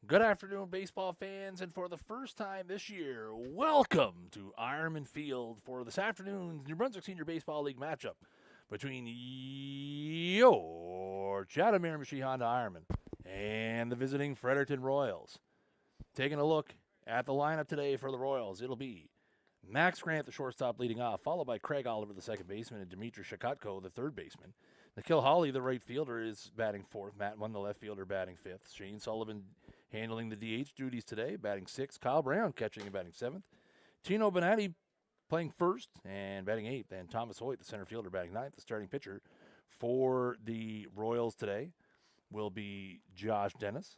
Good afternoon, baseball fans, and for the first time this year, welcome to Ironmen Field for this afternoon's New Brunswick Senior Baseball League matchup between your Chatham Miramichi Honda Ironmen and the visiting Fredericton Royals. Taking a look at the lineup today for the Royals, it'll be Max Grant, the shortstop, leading off, followed by Craig Oliver, the second baseman, and Dimitri Shakotko, the third baseman. Nikhil Hawley, the right fielder, is batting fourth. Matt Munn, the left fielder, batting fifth. Shane Sullivan handling the DH duties today, batting sixth. Kyle Brown catching and batting seventh. Tino Bonatti playing first and batting eighth. And Thomas Hoyt, the center fielder, batting ninth. The starting pitcher for the Royals today will be Josh Dennis.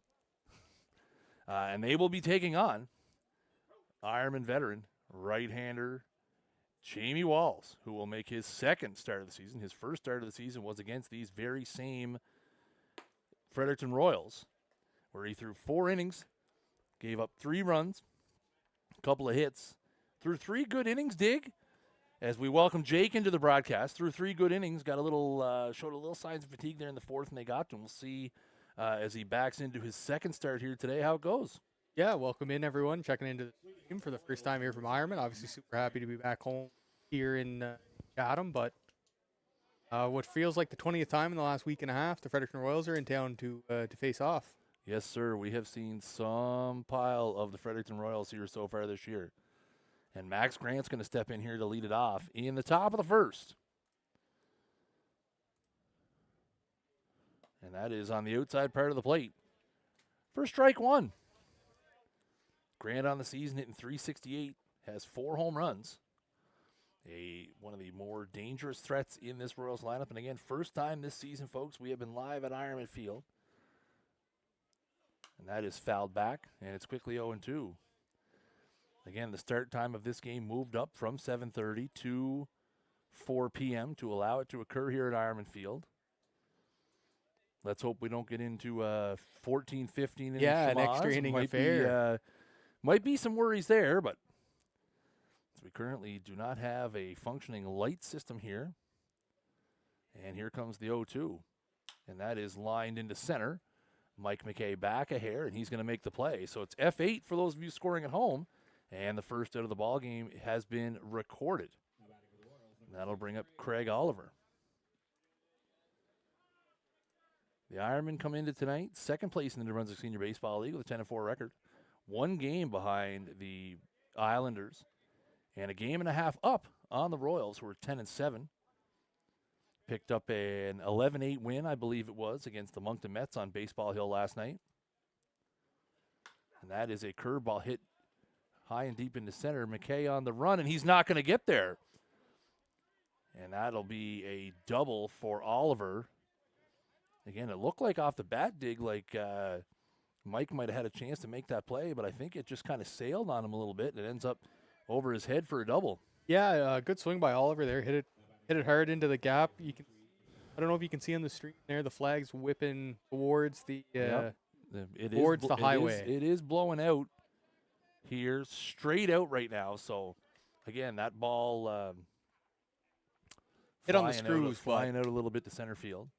And they will be taking on Ironman veteran, right-hander Jamie Walls, who will make his second start of the season. His first start of the season was against these very same Fredericton Royals, where he threw 4 innings, gave up 3 runs, a couple of hits, threw 3 good innings, Dig, as we welcome Jake into the broadcast. Threw 3 good innings, got a little, showed a little signs of fatigue there in the fourth, and they got to him. We'll see as he backs into his second start here today how it goes. Yeah, welcome in, everyone, checking into the team for the first time here from Ironman. Obviously, super happy to be back home here in Chatham, but what feels like the 20th time in the last week and a half, the Fredericton Royals are in town to face off. Yes, sir. We have seen some pile of the Fredericton Royals here so far this year. And Max Grant's going to step in here to lead it off in the top of the first. And that is on the outside part of the plate. For strike one. Grant on the season hitting .368, has 4 home runs. One of the more dangerous threats in this Royals lineup. And again, first time this season, folks, we have been live at Ironmen Field. And that is fouled back, and it's quickly 0-2. Again, the start time of this game moved up from 7:30 to 4 p.m. to allow it to occur here at Ironmen Field. Let's hope we don't get into 14, 15 inning an extra inning affair. Might be some worries there, but we currently do not have a functioning light system here. And here comes the 0-2, and that is lined into center. Mike McKay back a hair, and he's going to make the play. So it's F8 for those of you scoring at home, and the first out of the ball game has been recorded. And that'll bring up Craig Oliver. The Ironmen come into tonight, second place in the New Brunswick Senior Baseball League with a 10-4 record. 1 game behind the Islanders, and a game and a half up on the Royals, who are 10-7. Picked up an 11-8 win, I believe it was, against the Moncton Mets on Baseball Hill last night. And that is a curveball hit high and deep into center. McKay on the run, and he's not going to get there. And that'll be a double for Oliver. Again, it looked like off the bat, Dig, like Mike might have had a chance to make that play, but I think it just kind of sailed on him a little bit, and it ends up over his head for a double. Yeah, good swing by Oliver there. Hit it hard into the gap. I don't know if you can see on the street there, the flag's whipping towards the highway. It is blowing out here, straight out right now. So, again, that ball hit on the screws, flying out a little bit to center field.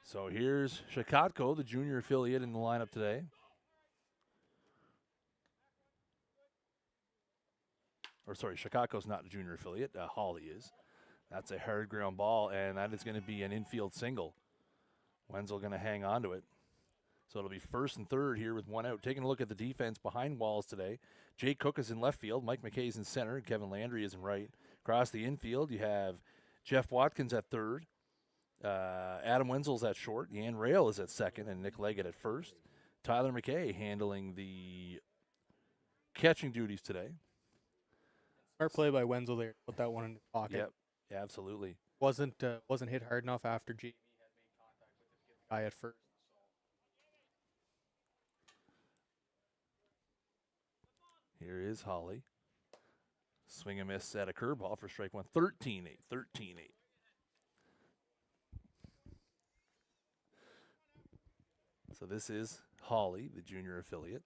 So here's Shakotko, the junior affiliate, in the lineup today. Or sorry, Shakotko's not a junior affiliate. Hawley is. That's a hard ground ball, and that is going to be an infield single. Wenzel going to hang on to it. So it'll be first and third here with 1 out. Taking a look at the defense behind Walls today. Jake Cook is in left field. Mike McKay's in center. And Kevin Landry is in right. Across the infield, you have Jeff Watkins at third. Adam Wenzel's at short. Yan Rail is at second, and Nick Leggett at first. Tyler McKay handling the catching duties today. Smart play by Wenzel there. Put that one in his pocket. Yep. Yeah, absolutely. Wasn't hit hard enough after Jamie had made contact with the guy at first. Here is Hawley. Swing and miss at a curveball for strike one. 13-8. 13-8. So this is Hawley, the junior affiliate.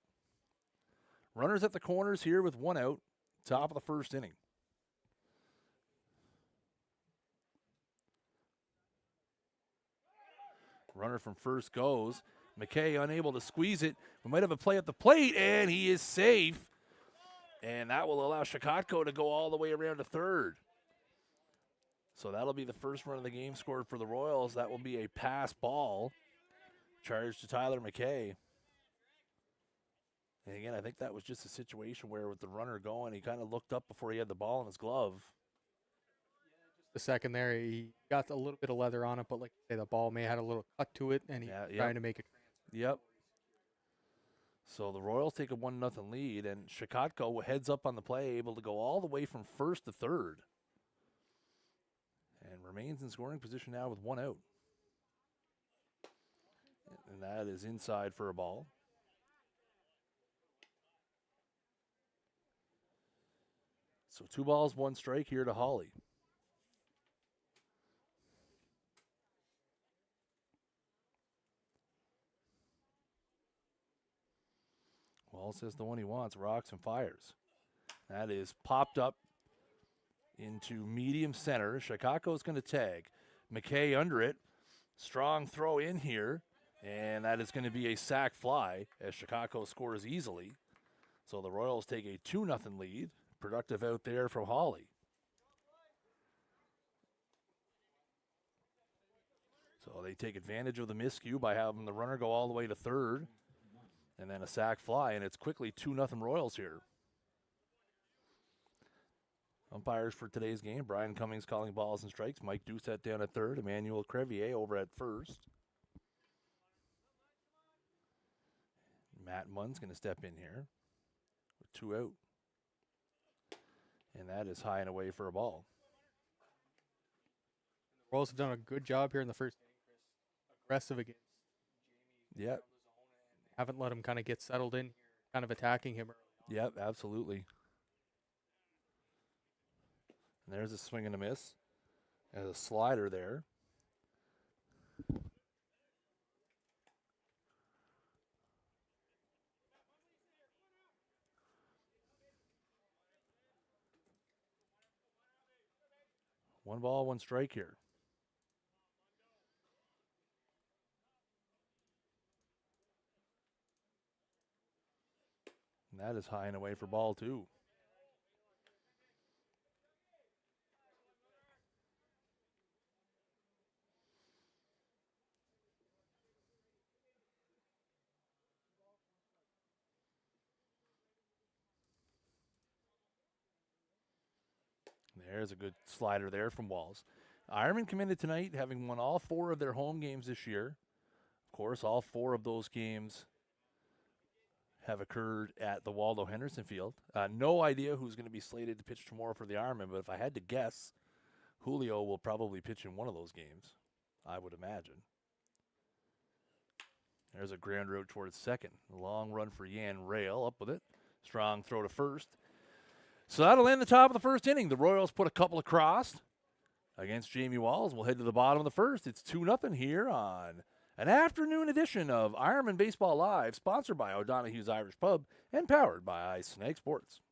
Runners at the corners here with 1 out. Top of the first inning. Runner from first goes. McKay unable to squeeze it. We might have a play at the plate, and he is safe. And that will allow Shakotko to go all the way around to third. So that'll be the first run of the game scored for the Royals. That will be a pass ball charged to Tyler McKay. And again, I think that was just a situation where with the runner going, he kind of looked up before he had the ball in his glove. The second there, he got a little bit of leather on it, but like you say, the ball may have had a little cut to it, and he trying to make it. Yep. So the Royals take a 1-0 lead, and Shakotko heads up on the play, able to go all the way from first to third. And remains in scoring position now with 1 out. And that is inside for a ball. So 2 balls, 1 strike here to Hawley. Wall says the one he wants, rocks and fires. That is popped up into medium center. Shakotko is going to tag. McKay under it. Strong throw in here. And that is going to be a sac fly as Shakotko scores easily. So the Royals take a 2-0 lead. Productive out there from Hawley. So they take advantage of the miscue by having the runner go all the way to third. And then a sac fly, and it's quickly 2-0 Royals here. Umpires for today's game, Brian Cummings calling balls and strikes. Mike Doucette down at third. Emmanuel Crevier over at first. Matt Munn's going to step in here with 2 out. And that is high and away for a ball. The Royals have done a good job here in the first inning, Chris. Aggressive against Jamie. Yep. Haven't let him kind of get settled in here, kind of attacking him early on. Yep, absolutely. And there's a swing and a miss. There's a slider there. One ball, 1 strike here. And that is high and away for ball 2. There's a good slider there from Walls. Ironman committed tonight, having won all 4 of their home games this year. Of course, all 4 of those games have occurred at the Waldo Henderson Field. No idea who's going to be slated to pitch tomorrow for the Ironmen, but if I had to guess, Julio will probably pitch in one of those games, I would imagine. There's a ground route towards second. Long run for Yan Rail, up with it. Strong throw to first. So that'll end the top of the first inning. The Royals put a couple across against Jamie Walls. We'll head to the bottom of the first. It's 2-0 here on an afternoon edition of Ironmen Baseball Live, sponsored by O'Donaghues Irish Pub and powered by Snag Sports.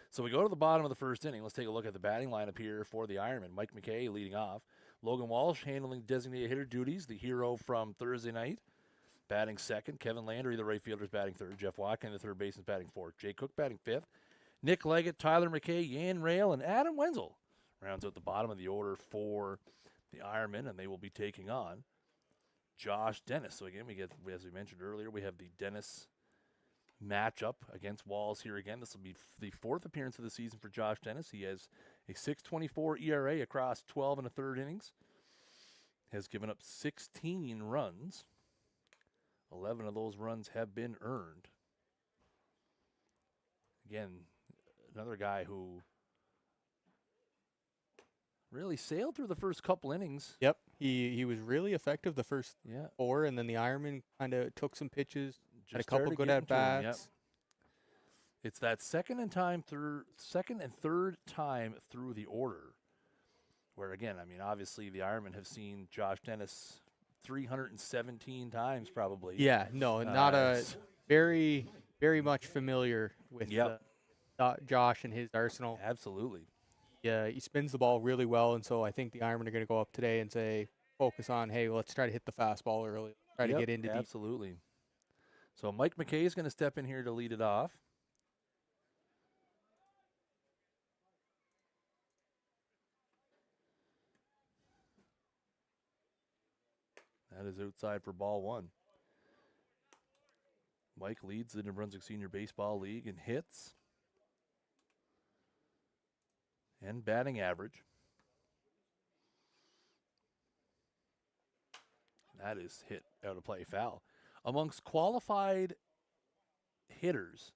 So we go to the bottom of the first inning. Let's take a look at the batting lineup here for the Ironmen. Mike McKay leading off. Logan Walsh handling designated hitter duties, the hero from Thursday night. Batting second. Kevin Landry, the right fielder, is batting third. Jeff Watkin, the third baseman, is batting fourth. Jay Cook batting fifth. Nick Leggett, Tyler McKay, Yan Rail, and Adam Wenzel rounds out the bottom of the order for the Ironmen, and they will be taking on Josh Dennis. So again, we get, as we mentioned earlier, we have the Dennis matchup against Walls here again. This will be the 4th appearance of the season for Josh Dennis. He has a 6.24 ERA across 12 and a third innings. Has given up 16 runs. 11 of those runs have been earned. Again, another guy who really sailed through the first couple innings. Yep, he was really effective the first Yeah. 4, and then the Ironman kind of took some pitches, had a Just couple started good getting at to him, bats. yep. It's that second and third time through the order where, again, I mean, obviously the Ironmen have seen Josh Dennis 317 times probably. Yeah, no, not a very, very much familiar with Yep. Josh and his arsenal. Absolutely. Yeah, he spins the ball really well, and so I think the Ironmen are going to go up today and say, focus on, hey, let's try to hit the fastball early, try to get into deep. Absolutely. So Mike McKay is going to step in here to lead it off. That is outside for ball 1. Mike leads the New Brunswick Senior Baseball League in hits and batting average. That is hit out of play, foul. Amongst qualified hitters,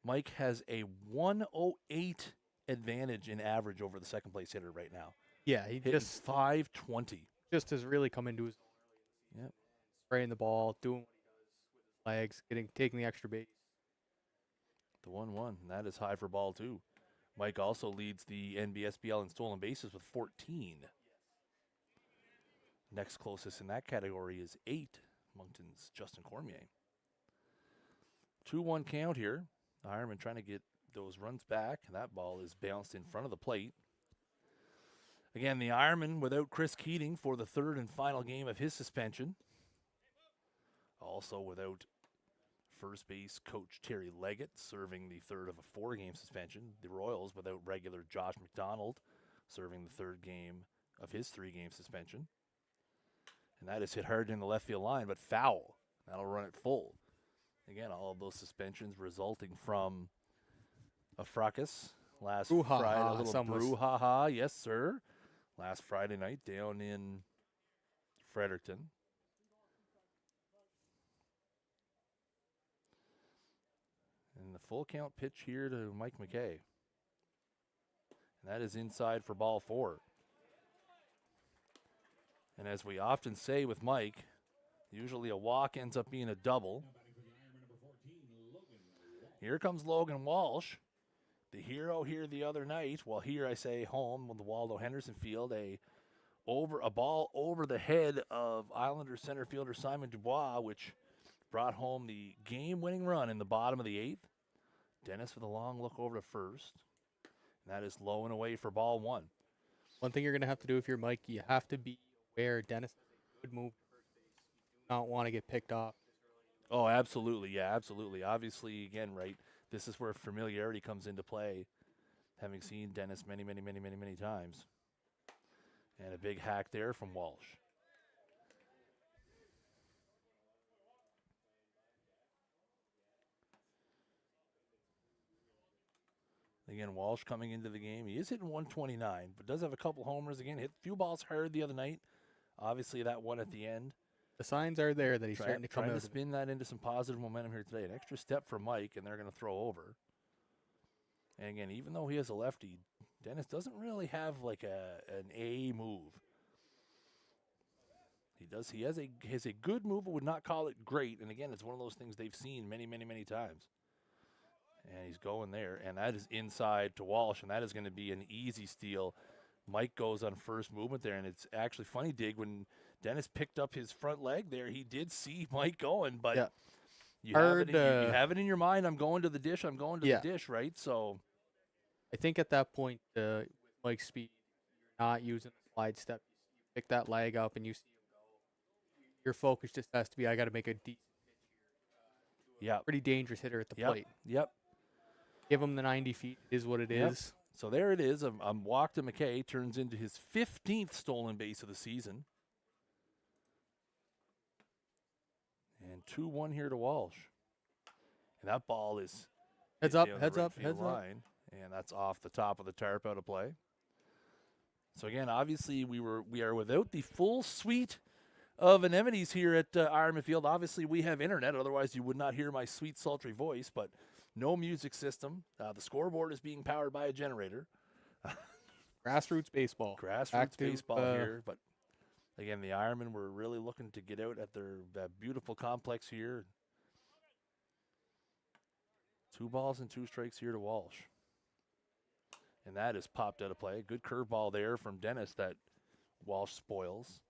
Mike has a 108 advantage in average over the second place hitter right now. Yeah, he Hitting just .520. has really come into his own early in the season. Yep. Spraying the ball, doing what he does with his legs, taking the extra base. The 1-1, and that is high for ball 2. Mike also leads the NBSBL in stolen bases with 14. Next closest in that category is 8, Moncton's Justin Cormier. 2-1 count here. Ironman trying to get those runs back, and that ball is bounced in front of the plate. Again, the Ironman without Chris Keating for the 3rd and final game of his suspension. Also without first base coach Terry Leggett serving the 3rd of a 4-game suspension. The Royals without regular Josh McDonald serving the 3rd game of his 3-game suspension. And that is hit hard in the left field line, but foul. That'll run it full. Again, all of those suspensions resulting from a fracas last Friday. A little brouhaha, yes, sir. Last Friday night down in Fredericton. And the full count pitch here to Mike McKay. And that is inside for ball 4. And as we often say with Mike, usually a walk ends up being a double. Here comes Logan Walsh, the hero here the other night. Well, here I say home with the Waldo Henderson Field, a ball over the head of Islander center fielder Simon Dubois, which brought home the game-winning run in the bottom of the 8th. Dennis with a long look over to first. And that is low and away for ball 1. One thing you're going to have to do if you're Mike, you have to be aware Dennis has a good move to first base. You do not want to get picked off this early. Oh, absolutely. Yeah, absolutely. Obviously, again, right, this is where familiarity comes into play, having seen Dennis many, many, many, many, many times. And a big hack there from Walsh. Again, Walsh coming into the game. He is hitting 129, but does have a couple homers. Again, hit a few balls hard the other night. Obviously, that one at the end. The signs are there that he's starting to come trying out. to spin that into some positive momentum here today. An extra step for Mike, and they're going to throw over. And again, even though he has a lefty, Dennis doesn't really have like an A move. He does. He has a good move, but would not call it great. And again, it's one of those things they've seen many, many, many times. And he's going there, and that is inside to Walsh, and that is going to be an easy steal. Mike goes on first movement there, and it's actually funny, Dig, when Dennis picked up his front leg there, he did see Mike going, but Yeah. you have it in your mind, I'm going to the dish, the dish, right? So I think at that point, with Mike's speed, you're not using a slide step. You pick that leg up and you see him go. Your focus just has to be, I got to make a decent pitch here. To a pretty dangerous hitter at the plate. Yep. Give him the 90 feet. It is what it Yep. is. So there it is. A walk to McKay turns into his 15th stolen base of the season. And 2-1 here to Walsh. And that ball is Heads hit up, down the heads right up, field heads up. line, and that's off the top of the tarp out of play. So again, obviously we are without the full suite of amenities here at Ironmen Field. Obviously we have internet, otherwise you would not hear my sweet sultry voice, but no music system. The scoreboard is being powered by a generator. Grassroots baseball. Grassroots Active, baseball here, but again, the Ironmen were really looking to get out at their beautiful complex here. 2 balls and 2 strikes here to Walsh. And that is popped out of play. Good curveball there from Dennis that Walsh spoils.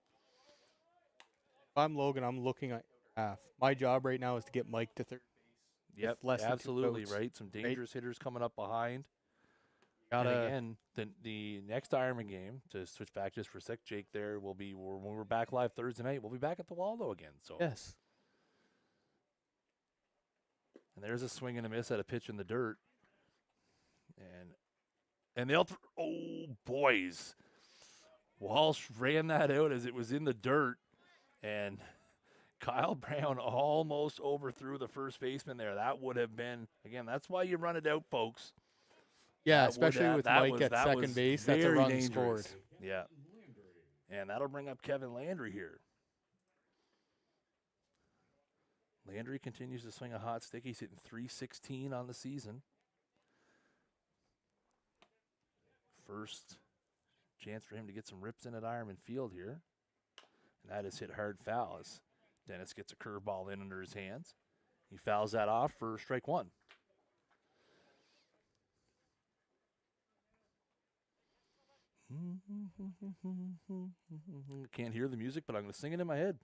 If I'm Logan, I'm looking at half. My job right now is to get Mike to third base. Yep, less than 2 absolutely outs, right. Some dangerous hitters coming up behind. Gotta, and again, the next Ironman game, to switch back just for a sec, Jake, there will be, when we're back live Thursday night, we'll be back at the Waldo again. So yes. And there's a swing and a miss at a pitch in the dirt. And they'll oh, boys. Walsh ran that out as it was in the dirt. And Kyle Brown almost overthrew the first baseman there. That would have been, again, that's why you run it out, folks. Yeah, especially with Mike at second base. That's a run scored. Yeah. And that'll bring up Kevin Landry here. Landry continues to swing a hot stick. He's hitting .316 on the season. First chance for him to get some rips in at Ironmen Field here. And that is hit hard foul as Dennis gets a curveball in under his hands. He fouls that off for strike 1. Can't hear the music, but I'm going to sing it in my head.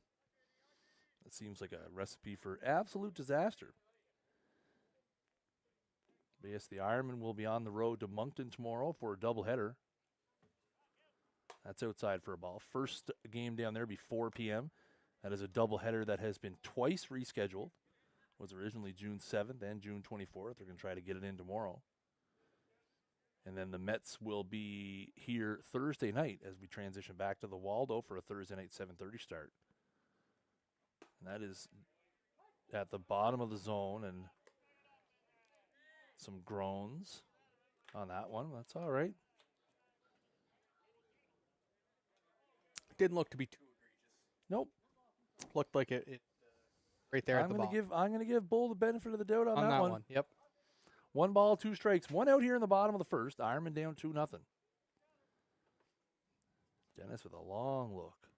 That seems like a recipe for absolute disaster. But yes, the Ironmen will be on the road to Moncton tomorrow for a doubleheader. That's outside for a ball. First game down there will be 4 p.m. That is a doubleheader that has been twice rescheduled. It was originally June 7th and June 24th. They're going to try to get it in tomorrow. And then the Mets will be here Thursday night as we transition back to the Waldo for a Thursday night 7:30 start. And that is at the bottom of the zone, and some groans on that one. That's all right. Didn't look to be too egregious. Nope. Looked like it right there at the bottom. I'm gonna give Bull the benefit of the doubt on that one. Yep. 1 ball, 2 strikes. 1 out here in the bottom of the first. Ironman down 2-0. Dennis with a long look.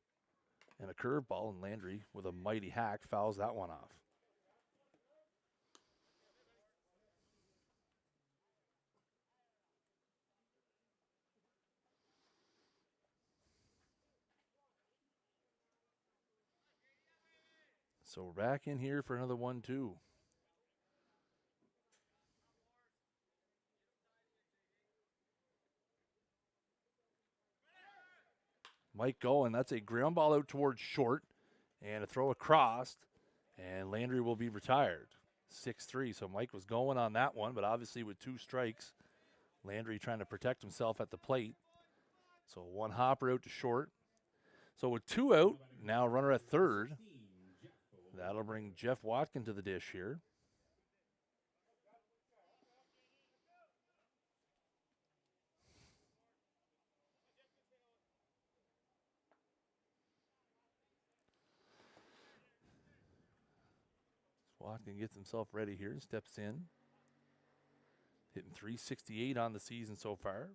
And a curveball, and Landry with a mighty hack fouls that one off. So we're back in here for another 1-2. Mike going. That's a ground ball out towards short and a throw across, and Landry will be retired. 6-3. So Mike was going on that one, but obviously with 2 strikes, Landry trying to protect himself at the plate. So 1 hopper out to short. So with 2 out, now runner at third. That'll bring Jeff Watkin to the dish here. Watkin gets himself ready here, steps in. Hitting .368 on the season so far.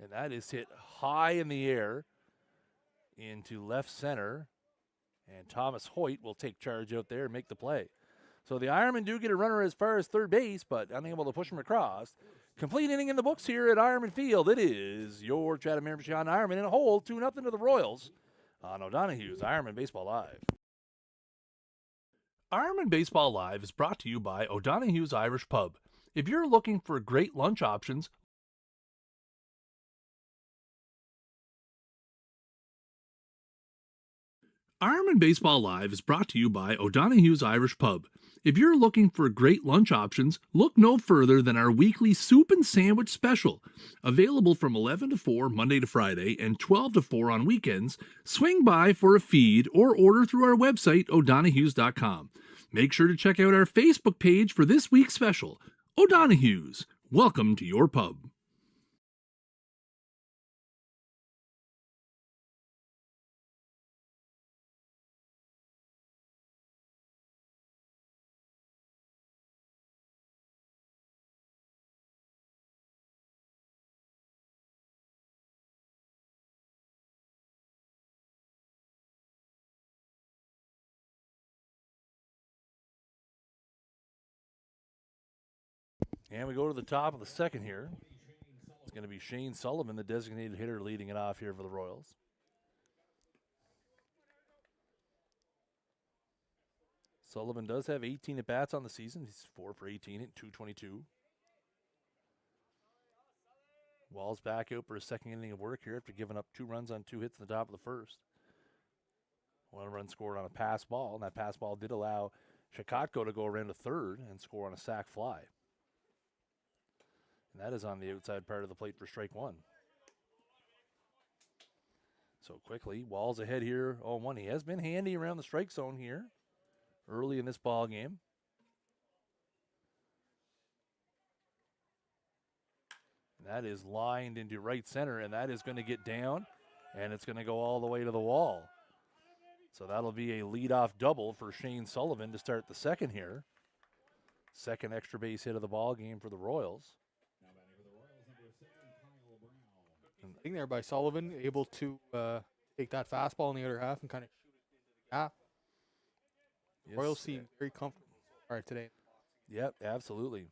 And that is hit high in the air into left center. And Thomas Hoyt will take charge out there and make the play. So the Ironmen do get a runner as far as third base, but unable to push him across. Complete inning in the books here at Ironmen Field. It is your Chatham Miramichi Ironmen in a hole, 2-0 to the Royals on O'Donaghues Ironmen Baseball Live. Ironmen Baseball Live is brought to you by O'Donaghues Irish Pub. If you're looking for great lunch options, Ironmen Baseball Live is brought to you by O'Donaghues Irish Pub. If you're looking for great lunch options, look no further than our weekly soup and sandwich special. Available from 11 to 4 Monday to Friday and 12 to 4 on weekends, swing by for a feed or order through our website, O'Donaghues.com. Make sure to check out our Facebook page for this week's special. O'Donaghues, welcome to your pub. And we go to the top of the second here. It's going to be Shane Sullivan, the designated hitter, leading it off here for the Royals. Sullivan does have 18 at-bats on the season. He's 4 for 18 at .222. Walls back out for a second inning of work here after giving up 2 runs on 2 hits in the top of the first. 1 run scored on a pass ball, and that pass ball did allow Shakotko to go around to third and score on a sac fly. And that is on the outside part of the plate for strike 1. So quickly, Walls ahead here, 0-1. He has been handy around the strike zone here early in this ball game. And that is lined into right center, and that is going to get down, and it's going to go all the way to the wall. So that'll be a leadoff double for Shane Sullivan to start the second here. Second extra base hit of the ball game for the Royals. Thing there by Sullivan, able to take that fastball in the other half and kind of shoot it into the gap. Yes. Royals seem very comfortable so far today. Yep, absolutely.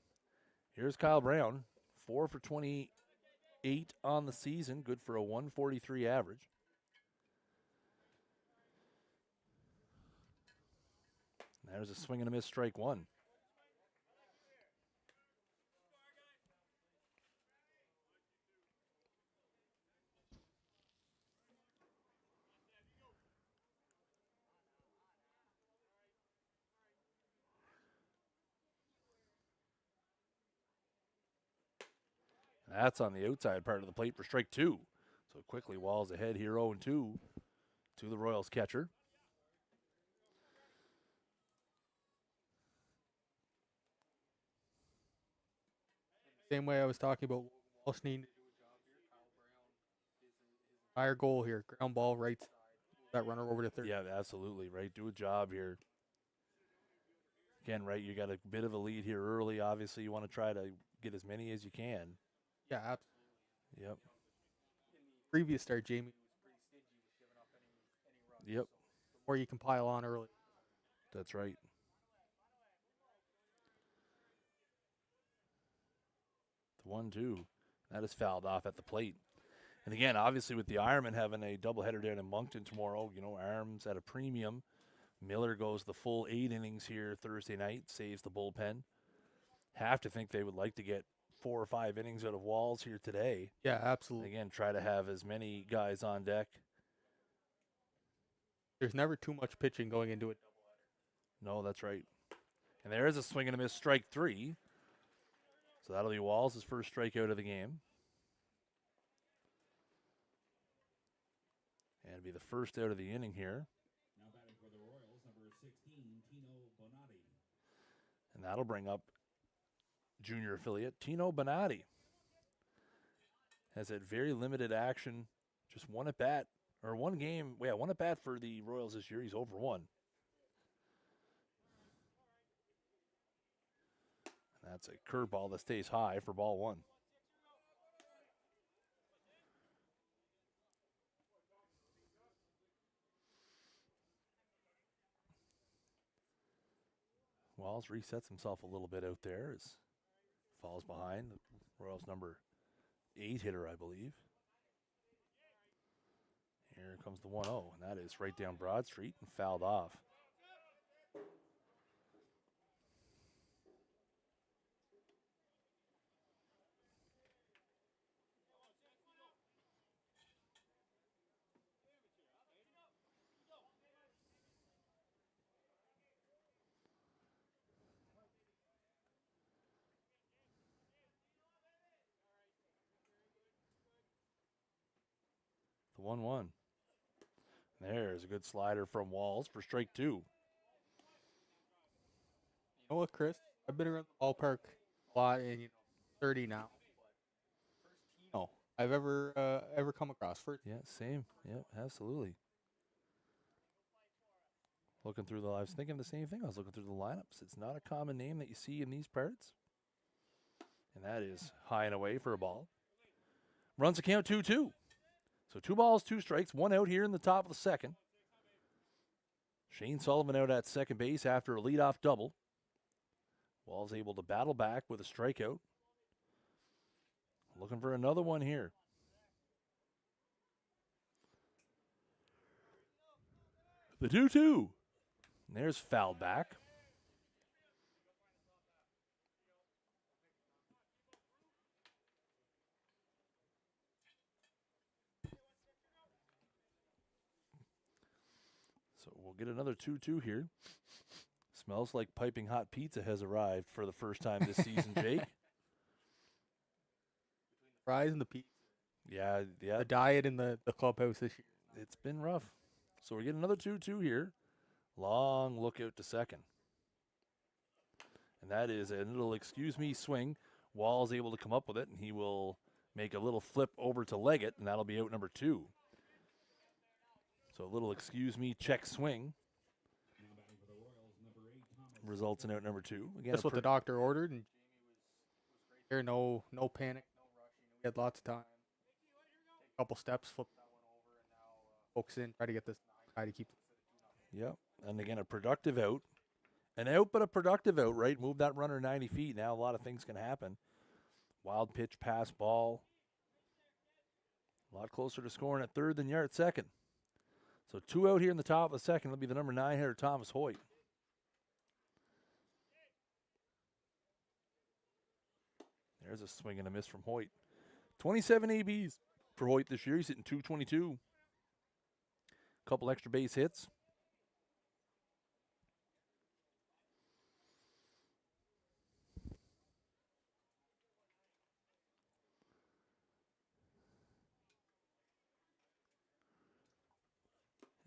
Here's Kyle Brown, 4 for 28 on the season, good for a 143 average. There's a swing and a miss, strike 1. That's on the outside part of the plate for strike 2. So quickly, Walls ahead here, 0-2 to the Royals catcher. Same way I was talking about Walsh needing to do a job here. Kyle Brown is his entire goal here. Ground ball right side. That runner over to third. Yeah, absolutely, right. Do a job here. Again, right, you got a bit of a lead here early. Obviously, you want to try to get as many as you can. Yeah, absolutely. Yep. In the previous start, Jamie was pretty stingy with giving up any runs. Yep. So the more you can pile on early. That's right. The 1-2. That is fouled off at the plate. And again, obviously with the Ironmen having a doubleheader down in Moncton tomorrow, Arms at a premium. Miller goes the full 8 innings here Thursday night, saves the bullpen. Have to think they would like to get 4 or 5 innings out of Walls here today. Yeah, absolutely. Again, try to have as many guys on deck. There's never too much pitching going into a doubleheader. No, that's right. And there is a swing and a miss, strike 3. So that'll be Walls' first strikeout of the game. And it'll be the first out of the inning here. Now batting for the Royals, number 16, Tino Bonatti. And that'll bring up junior affiliate Tino Bonatti. Has had very limited action, just one at bat, or one game. Yeah, one at bat for the Royals this year. He's over 1. And that's a curveball that stays high for ball 1. Walls resets himself a little bit out there as falls behind the Royals number 8 hitter, I believe. Here comes the 1-0, and that is right down Broad Street and fouled off. The 1-1. There's a good slider from Walls for strike 2. You know what, Chris? I've been around the ballpark a lot, and 30 now. No, I've ever come across. First, Yeah, same. Yep, absolutely. Looking through I was thinking the same thing. I was looking through the lineups. It's not a common name that you see in these parts. And that is high and away for a ball. Runs the count 2-2. So 2 balls, 2 strikes, 1 out here in the top of the second. Shane Sullivan out at second base after a leadoff double. Wall's able to battle back with a strikeout. Looking for another one here. The 2-2. There's foul back. So we'll get another 2-2 here. Smells like piping hot pizza has arrived for the first time this season, Jake. fries and the pizza. Yeah. The diet in the clubhouse this year. It's been rough. So we're getting another 2-2 here. Long look out to second. And that is a little excuse me swing. Wall's able to come up with it, and he will make a little flip over to Leggett, and that'll be out number 2. So a little excuse me check swing results in out number 2. Again, That's what the doctor ordered, and Jamie was there. No panic, no rushing. We had lots of time. Take a couple steps, flip that one over, and now focus in, try to get this guy to keep it. Yep. And again, a productive out. An out, but a productive out, right? Move that runner 90 feet. Now a lot of things can happen. Wild pitch, pass, ball. A lot closer to scoring at third than you are at second. So 2 out here in the top of the second. It'll be the number 9 hitter, Thomas Hoyt. There's a swing and a miss from Hoyt. 27 ABs for Hoyt this year. He's hitting .222. Couple extra base hits.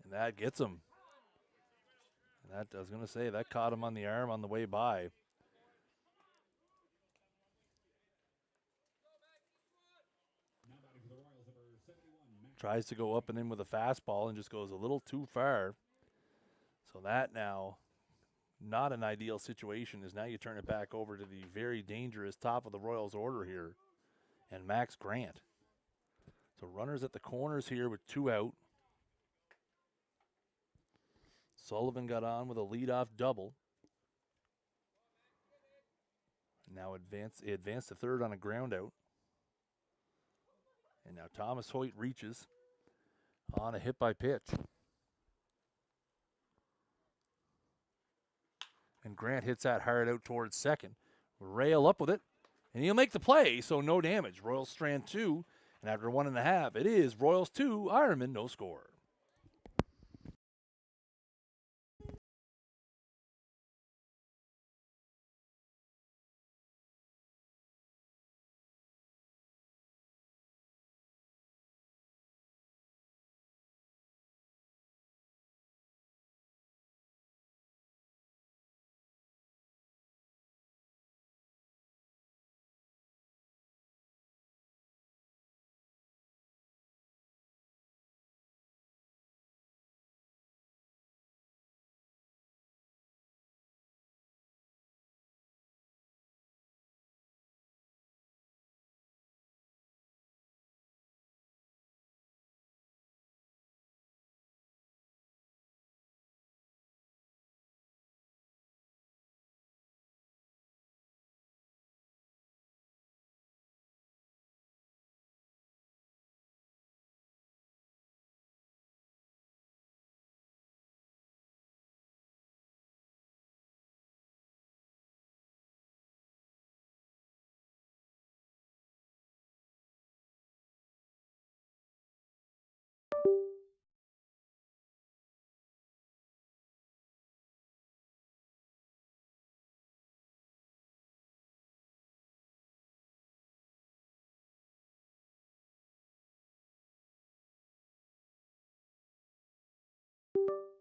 And that gets him. And that, I was going to say, that caught him on the arm on the way by. Tries to go up and in with a fastball and just goes a little too far. So that now, not an ideal situation, is now you turn it back over to the very dangerous top of the Royals order here, and Max Grant. So runners at the corners here with 2 out. Sullivan got on with a leadoff double. Now advanced to third on a ground out. And now Thomas Hoyt reaches on a hit by pitch. And Grant hits that hard out towards second. Rail up with it, and he'll make the play, so no damage. Royals strand 2, and after 1.5, it is Royals 2, Ironmen no score.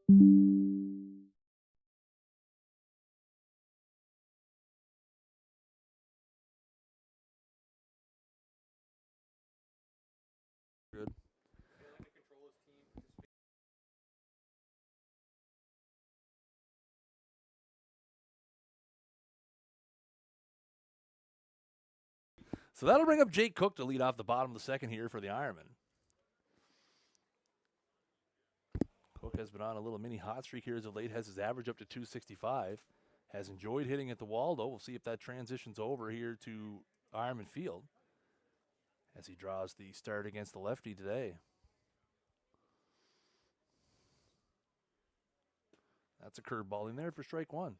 Good. So that'll bring up Jake Cook to lead off the bottom of the second here for the Ironmen. Cook has been on a little mini hot streak here as of late, has his average up to 265. Has enjoyed hitting at the wall, though. We'll see if that transitions over here to Ironmen Field as he draws the start against the lefty today. That's a curveball in there for strike one.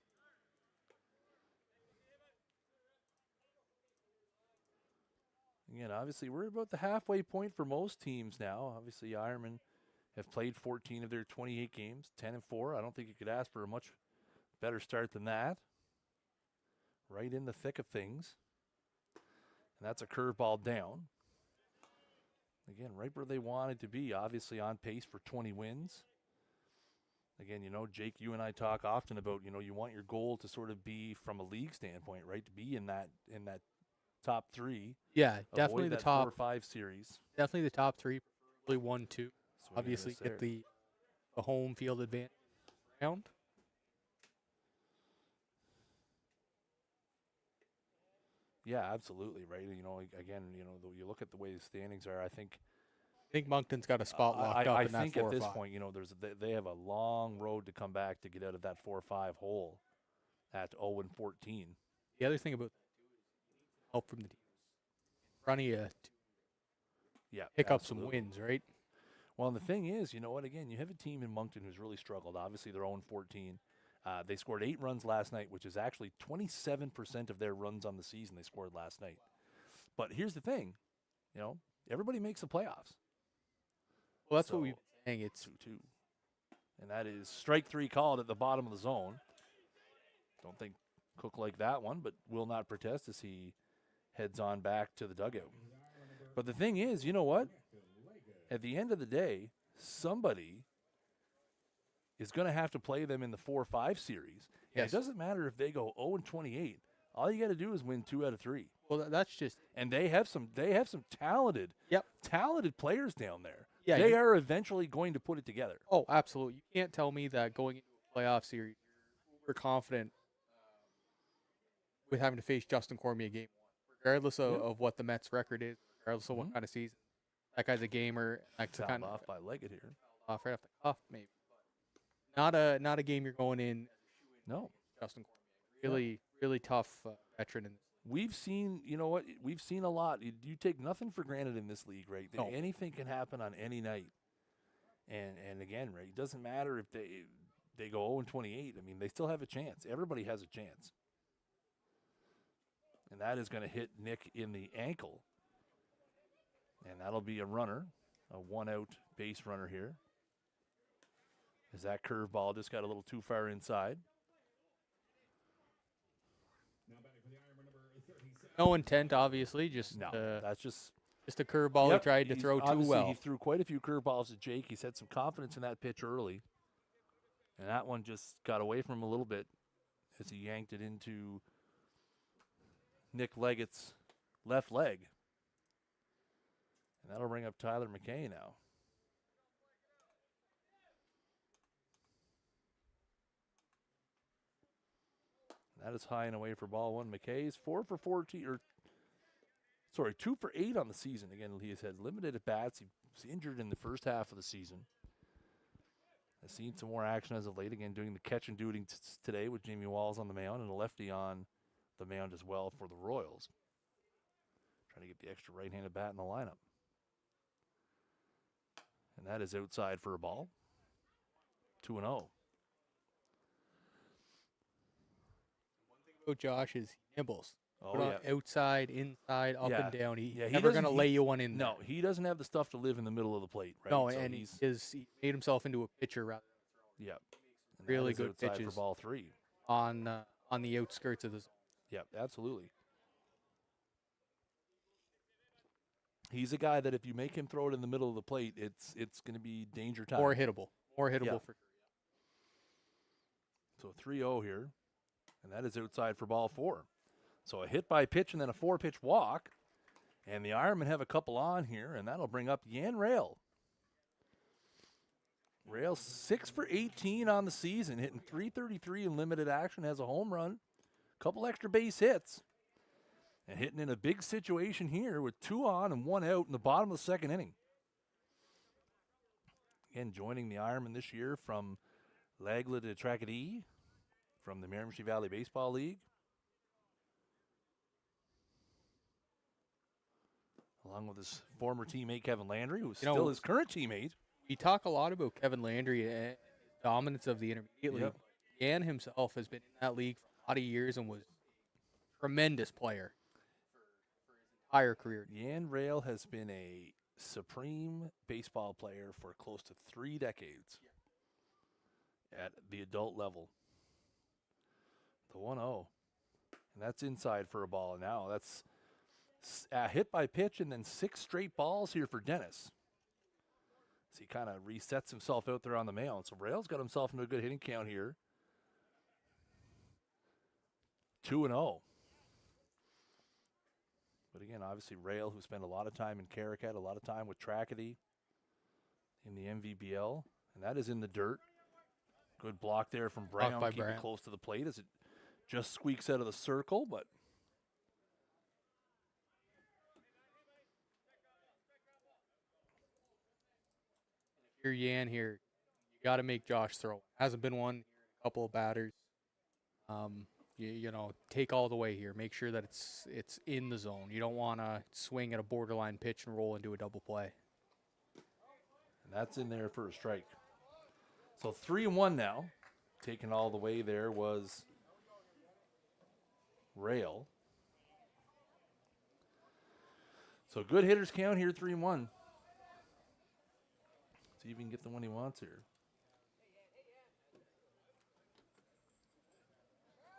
Again, obviously, we're about the halfway point for most teams now. Obviously, Ironmen have played 14 of their 28 games, 10-4. I don't think you could ask for a much better start than that. Right in the thick of things. And that's a curveball down. Again, right where they wanted to be, obviously on pace for 20 wins. Again, you know, Jake, you and I talk often about, you know, you want your goal to sort of be from a league standpoint, right? To be in that top three. Yeah, definitely the that top 4 or 5 series. Definitely the top three, preferably 1, 2. Swing and Obviously, miss get there. the home field advantage round. Yeah, absolutely, right? You know, again, you know, you look at the way the standings are, I think I think Moncton's got a spot locked up I in that think 4 at or this 5. point, you know, they have a long road to come back to get out of that 4-5 hole at 0-14. The other thing about that, too, is help from the teams in front of you to Yeah, pick up absolutely. some wins, right? Well, and the thing is, you know what? Again, you have a team in Moncton who's really struggled. Obviously, they're 0-14. They scored 8 runs last night, which is actually 27% of their runs on the season they scored last night. But here's the thing, you know, everybody makes the playoffs. Well, that's So, what we've been saying. It's 2-2. And that is strike 3 called at the bottom of the zone. Don't think Cook liked that one, but will not protest as he heads on back to the dugout. But the thing is, you know what? At the end of the day, somebody is going to have to play them in the 4-5 series. And Yes. it doesn't matter if they go 0-28. All you got to do is win 2 out of 3. well, that's just And they have some talented players down there. Yeah, They are eventually going to put it together. Oh, absolutely. You can't tell me that going into a playoff series, you're confident with having to face Justin Cormier game 1, regardless of what the Mets' record is, regardless of what kind of season. That guy's a gamer. That's Fouled kind of off by Leggett here. off right off the cuff, maybe. But not a game you're going in. No. Justin Cormier, really tough veteran in this. We've seen, you know what? We've seen a lot. You take nothing for granted in this league, right? No. Anything can happen on any night. And again, right, it doesn't matter if they go 0-28. I mean, they still have a chance. Everybody has a chance. And that is going to hit Nick in the ankle. And that'll be a runner, a 1-out base runner here. As that curveball just got a little too far inside. No intent, obviously. Just No, that's just a curveball he tried to throw too obviously well. He threw quite a few curveballs at Jake. He's had some confidence in that pitch early. And that one just got away from him a little bit as he yanked it into Nick Leggett's left leg. And that'll bring up Tyler McKay now. That is high and away for ball 1. McKay's 4 for 14, 2 for 8 on the season. Again, he has had limited at bats. He was injured in the first half of the season. I've seen some more action as of late. Again, doing the catch and doing today with Jamie Walls on the mound and a lefty on the mound as well for the Royals. Trying to get the extra right-handed bat in the lineup. And that is outside for a ball. 2-0. Josh is he nibbles. Oh, yeah. Outside, inside, up and down. He's never doesn't- going to lay you one in there. No, he doesn't have the stuff to live in the middle of the plate, right? No, So and he made himself into a pitcher rather Yep. And really that is good outside pitches. for ball 3. on the outskirts of the zone. Yep, absolutely. He's a guy that if you make him throw it in the middle of the plate, it's going to be danger time. More hittable Yeah. for sure. So 3-0 here, and that is outside for ball 4. So a hit by pitch and then a 4-pitch walk, and the Ironmen have a couple on here, and that'll bring up Yan Rail. Rail 6 for 18 on the season, hitting .333 in limited action, has a home run, couple extra base hits, and hitting in a big situation here with 2 on and 1 out in the bottom of the second inning. Again, joining the Ironmen this year from L'Aigle de Tracadie, from the Miramichi Valley Baseball League. Along with his former teammate Kevin Landry, who's still his current teammate. We talk a lot about Kevin Landry and his dominance of the intermediate league. Yan himself has been in that league for a lot of years and was a tremendous player for his entire career. Yan Rail has been a supreme baseball player for close to 3 decades at the adult level. The 1-0. And that's inside for a ball now. That's a hit by pitch and then 6 straight balls here for Dennis. So he kind of resets himself out there on the mound. So Rail's got himself into a good hitting count here. 2-0. But again, obviously Rail, who spent a lot of time in Caracat, a lot of time with Tracadie in the MVBL, and that is in the dirt. Good block there from Brown, keep it close to the plate as it just squeaks out of the circle, but If you're Yan here, you got to make Josh throw. Hasn't been one here in a couple of batters. You know, take all the way here. Make sure that it's in the zone. You don't want to swing at a borderline pitch and roll into a double play. And that's in there for a strike. So 3-1 now. Taken all the way there was Rail. So good hitters count here, 3-1. See if he can get the one he wants here.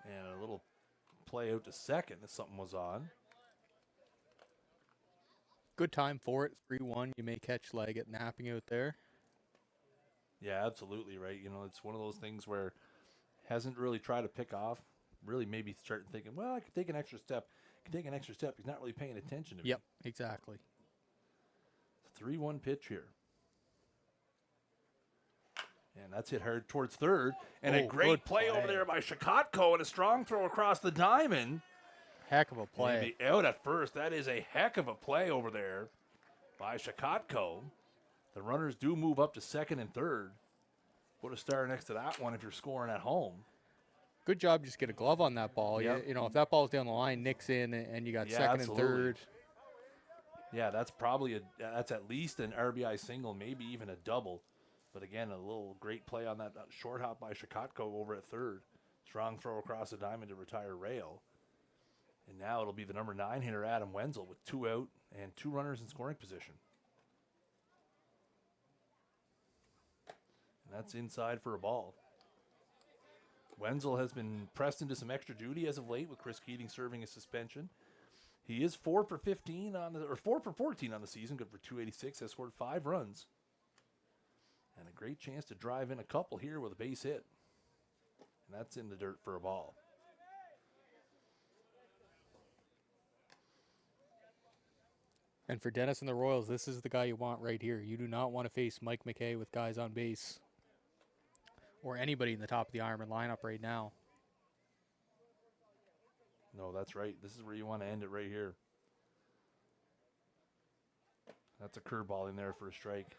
And a little play out to second if something was on. Good time for it. 3-1. You may catch Leggett napping out there. Yeah, absolutely right. You know, it's one of those things where hasn't really tried to pick off. Really maybe starting thinking, well, I could take an extra step. He's not really paying attention to me. Yep, exactly. 3-1 pitch here. And that's hit hard towards third. And a great play over there by Shakotko and a strong throw across the diamond. Heck of a play. Maybe out at first. That is a heck of a play over there by Shakotko. The runners do move up to second and third. Put a star next to that one if you're scoring at home. Good job just get a glove on that ball. Yep. You know, if that ball's down the line, Nick's in, and you got second and third. Yeah, that's probably that's at least an RBI single, maybe even a double. But again, a little great play on that short hop by Shakotko over at third. Strong throw across the diamond to retire Rail. And now it'll be the number 9 hitter, Adam Wenzel, with 2 out and 2 runners in scoring position. And that's inside for a ball. Wenzel has been pressed into some extra duty as of late with Chris Keating serving a suspension. He is 4 for 14 4 for 14 on the season, good for 286, has scored 5 runs. And a great chance to drive in a couple here with a base hit. And that's in the dirt for a ball. And for Dennis and the Royals, this is the guy you want right here. You do not want to face Mike McKay with guys on base or anybody in the top of the Ironman lineup right now. No, that's right. This is where you want to end it right here. That's a curveball in there for a strike.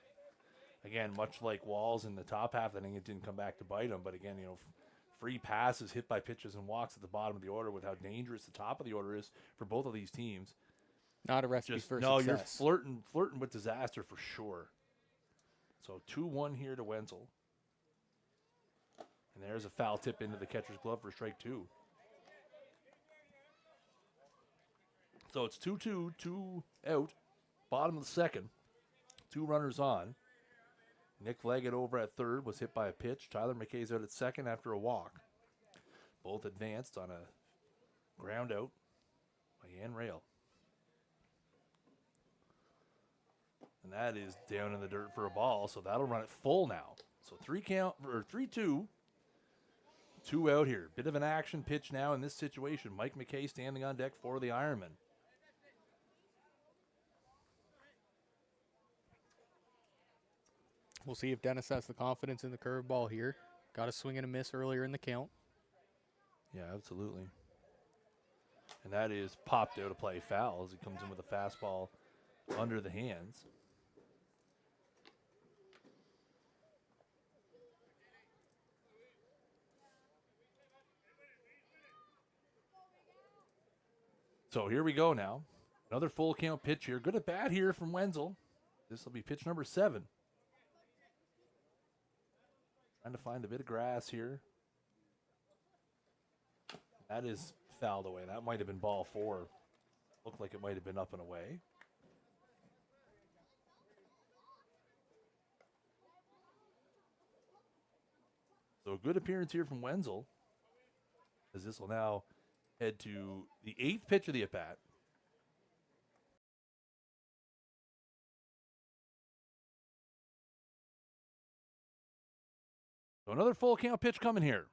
Again, much like Walls in the top half, I think it didn't come back to bite him. But again, you know, free passes, hit by pitches, and walks at the bottom of the order with how dangerous the top of the order is for both of these teams. Not a recipe for no, success. You're flirting with disaster for sure. So 2-1 here to Wenzel. And there's a foul tip into the catcher's glove for strike 2. So it's 2-2, 2 out, bottom of the second. 2 runners on. Nick Leggett over at third was hit by a pitch. Tyler McKay's out at second after a walk. Both advanced on a ground out by Yan Rail. And that is down in the dirt for a ball, so that'll run it full now. So 3-2, 2 out here. Bit of an action pitch now in this situation. Mike McKay standing on deck for the Ironmen. We'll see if Dennis has the confidence in the curveball here. Got a swing and a miss earlier in the count. Yeah, absolutely. And that is popped out of play foul as he comes in with a fastball under the hands. So here we go now. Another full count pitch here. Good at bat here from Wenzel. This will be pitch number 7. Trying to find a bit of grass here. That is fouled away. That might have been ball 4. Looked like it might have been up and away. So a good appearance here from Wenzel, as this will now head to the 8th pitch of the at-bat. So another full count pitch coming here.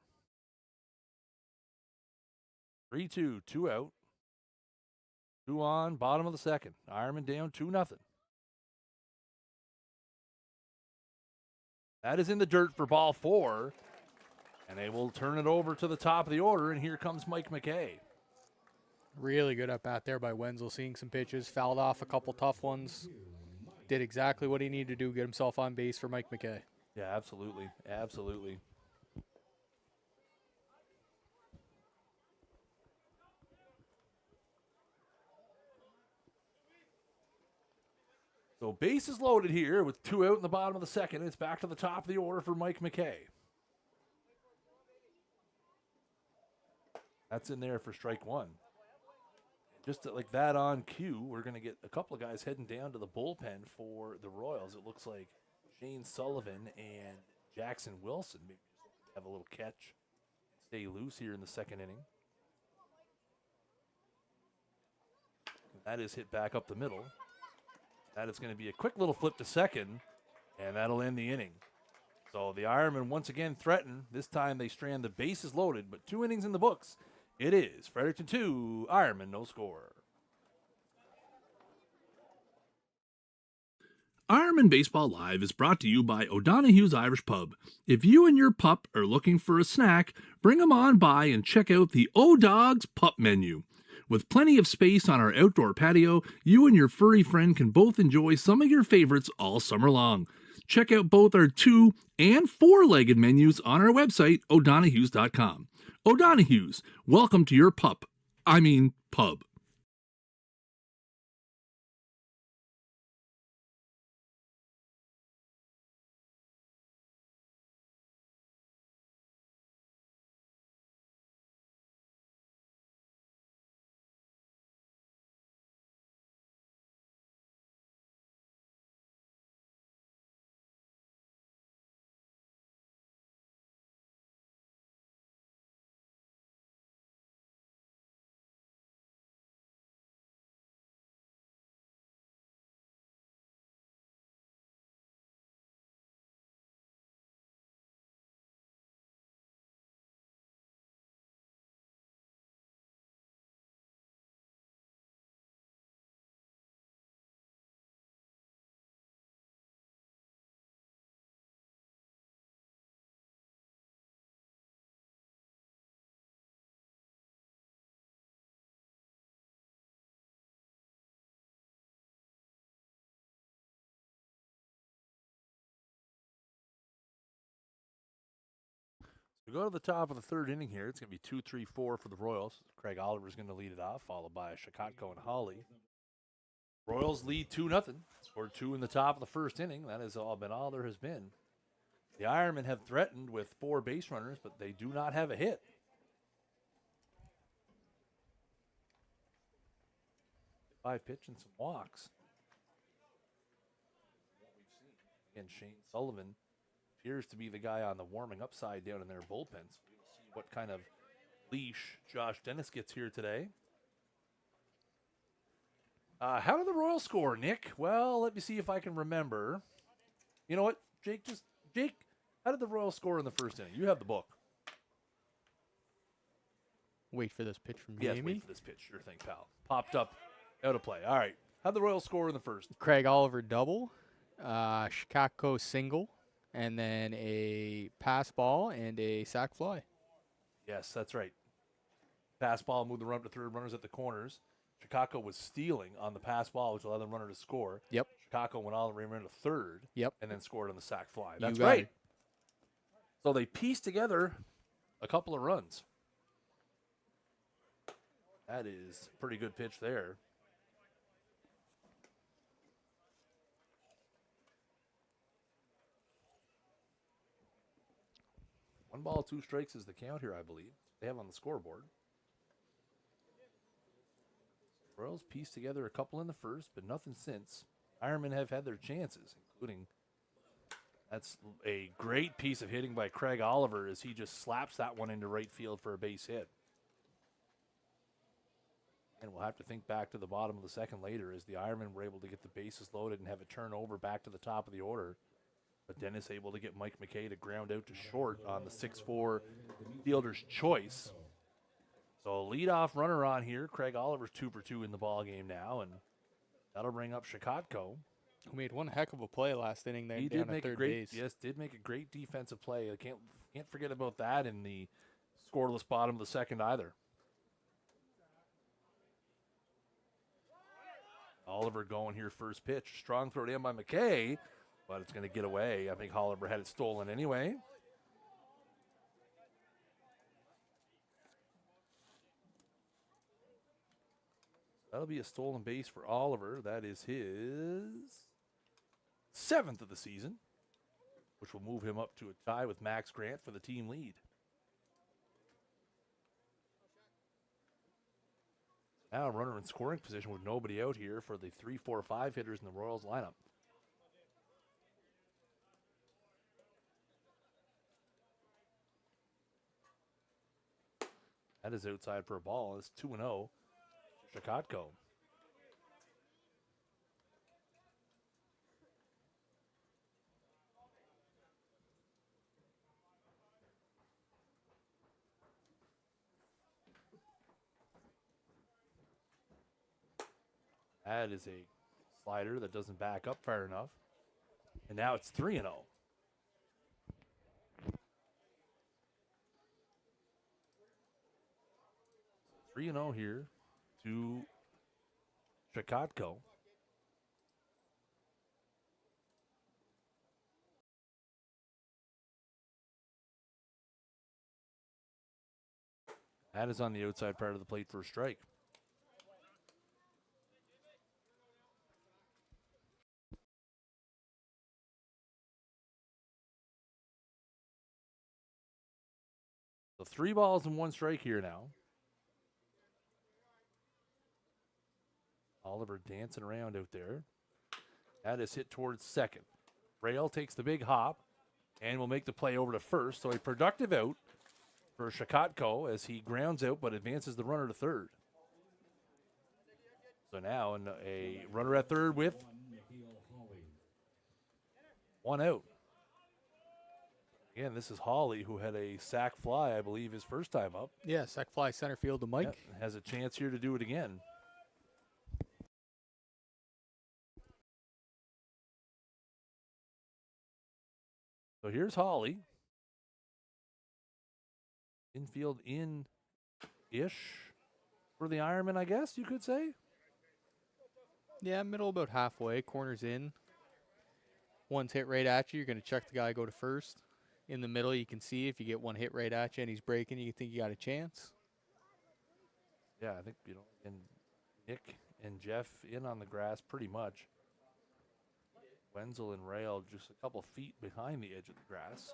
3-2, 2 out. 2 on, bottom of the second. Ironman down 2-0. That is in the dirt for ball 4. And they will turn it over to the top of the order, and here comes Mike McKay. Really good at bat there by Wenzel, seeing some pitches, fouled off a couple tough ones. Did exactly what he needed to do, get himself on base for Mike McKay. Yeah, absolutely. Absolutely. So base is loaded here with 2 out in the bottom of the second. It's back to the top of the order for Mike McKay. That's in there for strike 1. Just like that on cue, we're going to get a couple of guys heading down to the bullpen for the Royals. It looks like Shane Sullivan and Jackson Wilson maybe just have a little catch, stay loose here in the second inning. That is hit back up the middle. That is going to be a quick little flip to second, and that'll end the inning. So the Ironmen once again threaten. This time they strand the bases loaded, but 2 innings in the books. It is Fredericton 2, Ironmen no score. Ironmen Baseball Live is brought to you by O'Donaghues Irish Pub. If you and your pup are looking for a snack, bring them on by and check out the O'Donaghues Pup menu. With plenty of space on our outdoor patio, you and your furry friend can both enjoy some of your favorites all summer long. Check out both our 2- and 4-legged menus on our website, O'Donaghues.com. O'Donaghues, welcome to your pub. We go to the top of the 3rd inning here. It's going to be 2-3-4 for the Royals. Craig Oliver's going to lead it off, followed by Shakotko and Holly. Royals lead 2-0. Scored 2 in the top of the 1st inning. That has all there has been. The Ironmen have threatened with 4 base runners, but they do not have a hit. High pitch and some walks. Again, Shane Sullivan appears to be the guy on the warming up side down in their bullpens. We will see what kind of leash Josh Dennis gets here today. How did the Royals score, Nick? Well, let me see if I can remember. You know what, Jake, how did the Royals score in the 1st inning? You have the book. Wait for this pitch from Yes, Jamie. wait for this pitch. Sure thing, pal. Popped up, out of play. All right. How'd the Royals score in the first? Craig Oliver double, Chicago single, and then a pass ball and a sac fly. Yes, that's right. Pass ball moved the run to third, runners at the corners. Chicago was stealing on the pass ball, which allowed the runner to score. Yep. Chicago went all the way around to third. Yep. And then scored on the sac fly. You That's got right. it. So they pieced together a couple of runs. That is a pretty good pitch there. One ball, 2 strikes is the count here, I believe. They have on the scoreboard. Royals pieced together a couple in the first, but nothing since. Ironmen have had their chances, including that's a great piece of hitting by Craig Oliver as he just slaps that one into right field for a base hit. And we'll have to think back to the bottom of the second later as the Ironmen were able to get the bases loaded and have a turnover back to the top of the order. But Dennis able to get Mike McKay to ground out to short on the 6-4 fielder's choice. So leadoff runner on here. Craig Oliver's 2 for 2 in the ball game now, and that'll bring up Chicago. Who made one heck of a play last inning there He down did at make a third great, base. yes, did make a great defensive play. I can't forget about that in the scoreless bottom of the second either. Oliver going here first pitch. Strong throw in by McKay, but it's going to get away. I think Oliver had it stolen anyway. That'll be a stolen base for Oliver. That is his 7th of the season, which will move him up to a tie with Max Grant for the team lead. Now a runner in scoring position with nobody out here for the 3, 4, 5 hitters in the Royals lineup. That is outside for a ball. It's 2-0. Chicago. That is a slider that doesn't back up far enough. And now it's 3-0. 3-0 here to Chicago. That is on the outside part of the plate for a strike. So 3 balls and 1 strike here now. Oliver dancing around out there. That is hit towards second. Rail takes the big hop and will make the play over to first. So a productive out for Chicago as he grounds out but advances the runner to third. So now a runner at third with 1 out. Again, this is Hawley, who had a sac fly, I believe, his first time up. Yeah, sac fly center field to Mike. Yep, has a chance here to do it again. So here's Hawley. Infield in-ish for the Ironman, I guess you could say. Yeah, middle about halfway, corners in. One's hit right at you. You're going to check the guy go to first. In the middle, you can see if you get one hit right at you and he's breaking, you think you got a chance. Yeah, I think, and Nick and Jeff in on the grass pretty much. Wenzel and Rail just a couple feet behind the edge of the grass.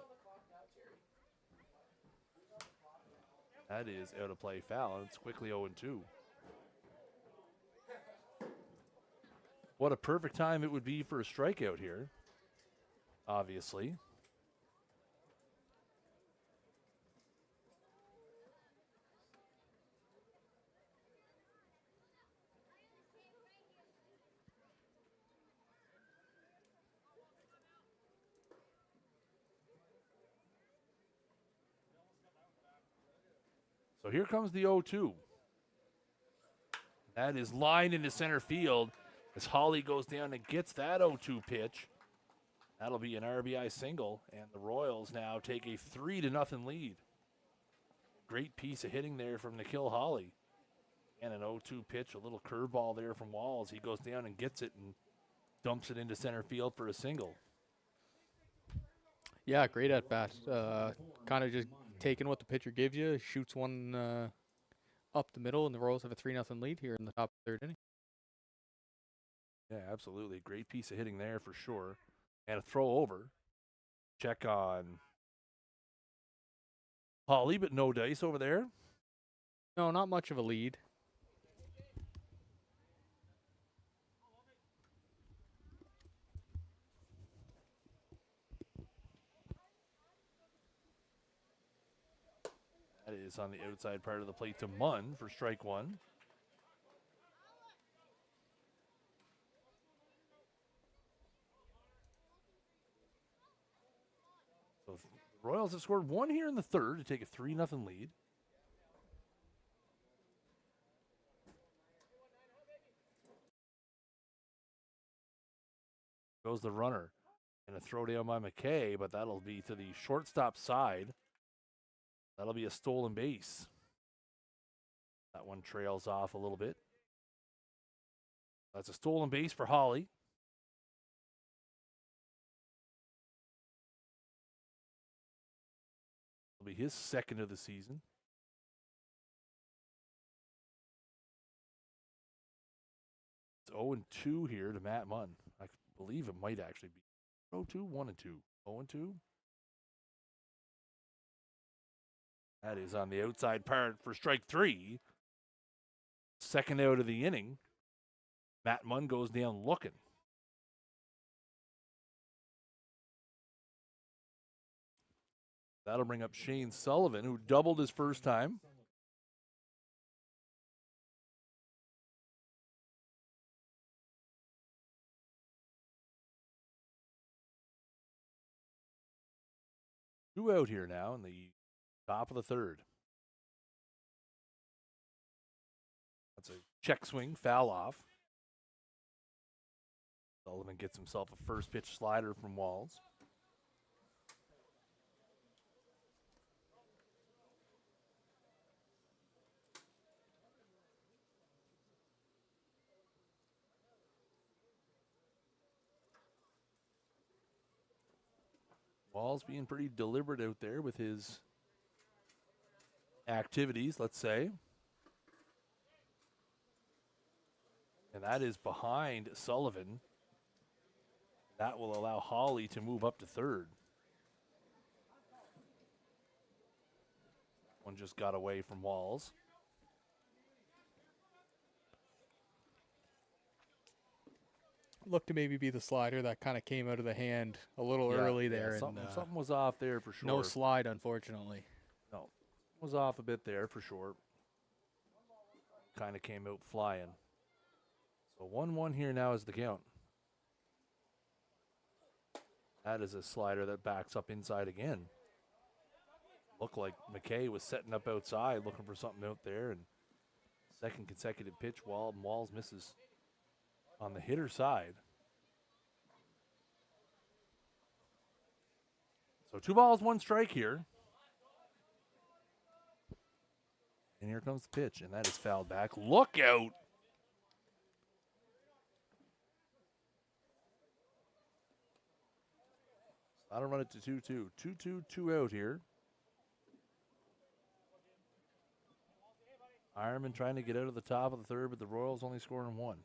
That is out of play foul, and it's quickly 0-2. What a perfect time it would be for a strikeout here, obviously. So here comes the 0-2. That is lined into center field as Holly goes down and gets that 0-2 pitch. That'll be an RBI single, and the Royals now take a 3-0 lead. Great piece of hitting there from Nikhil Holly. And an 0-2 pitch, a little curveball there from Walls. He goes down and gets it and dumps it into center field for a single. Yeah, great at bat. Kind of just taking what the pitcher gives you, shoots one up the middle, and the Royals have a 3-0 lead here in the top of the third inning. Yeah, absolutely. Great piece of hitting there for sure. And a throw over. Check on Holly, but no dice over there. No, not much of a lead. That is on the outside part of the plate to Munn for strike one. So the Royals have scored one here in the third to take a 3-0 lead. Goes the runner. And a throw down by McKay, but that'll be to the shortstop side. That'll be a stolen base. That one trails off a little bit. That's a stolen base for Holly. It'll be his second of the season. It's 0-2 here to Matt Munn. I believe it might actually be 0-2, 1-2. 0-2. That is on the outside part for strike three. Second out of the inning. Matt Munn goes down looking. That'll bring up Shane Sullivan, who doubled his first time. Two out here now in the top of the third. That's a check swing, foul off. Sullivan gets himself a first pitch slider from Walls. Walls being pretty deliberate out there with his activities, let's say. And that is behind Sullivan. That will allow Holly to move up to third. One just got away from Walls. Looked to maybe be the slider that kind of came out of the hand a little early there. Something, and something was off there for sure. no slide, unfortunately. No, was off a bit there for sure. Kind of came out flying. So 1-1 here now is the count. That is a slider that backs up inside again. Looked like McKay was setting up outside, looking for something out there, and second consecutive pitch, Walls misses on the hitter side. So 2 balls, 1 strike here. And here comes the pitch, and that is fouled back. Look out! That'll run it to 2-2. 2-2, 2 out here. Ironman trying to get out of the top of the third, but the Royals only scoring 1.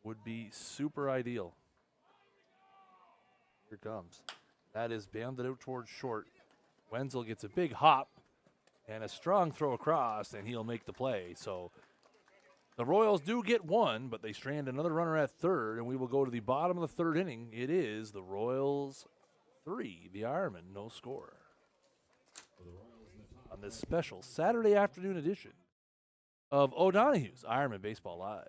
Would be super ideal. Here comes. That is bounded out towards short. Wenzel gets a big hop and a strong throw across, and he'll make the play. So the Royals do get 1, but they strand another runner at third, and we will go to the bottom of the third inning. It is the Royals 3, the Ironmen no score. On this special Saturday afternoon edition of O'Donaghues Ironmen Baseball Live.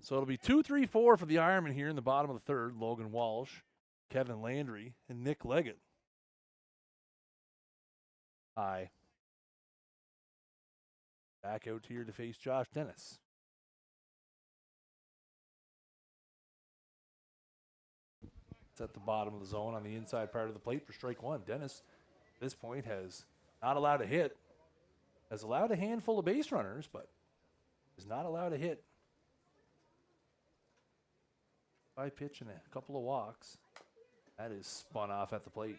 So it'll be 2-3-4 for the Ironmen here in the bottom of the third. Logan Walsh, Kevin Landry, and Nick Leggett. Back out here to face Josh Dennis. It's at the bottom of the zone on the inside part of the plate for strike one. Dennis, at this point, has not allowed a hit. Has allowed a handful of base runners, but is not allowed a hit. High pitch and a couple of walks. That is spun off at the plate.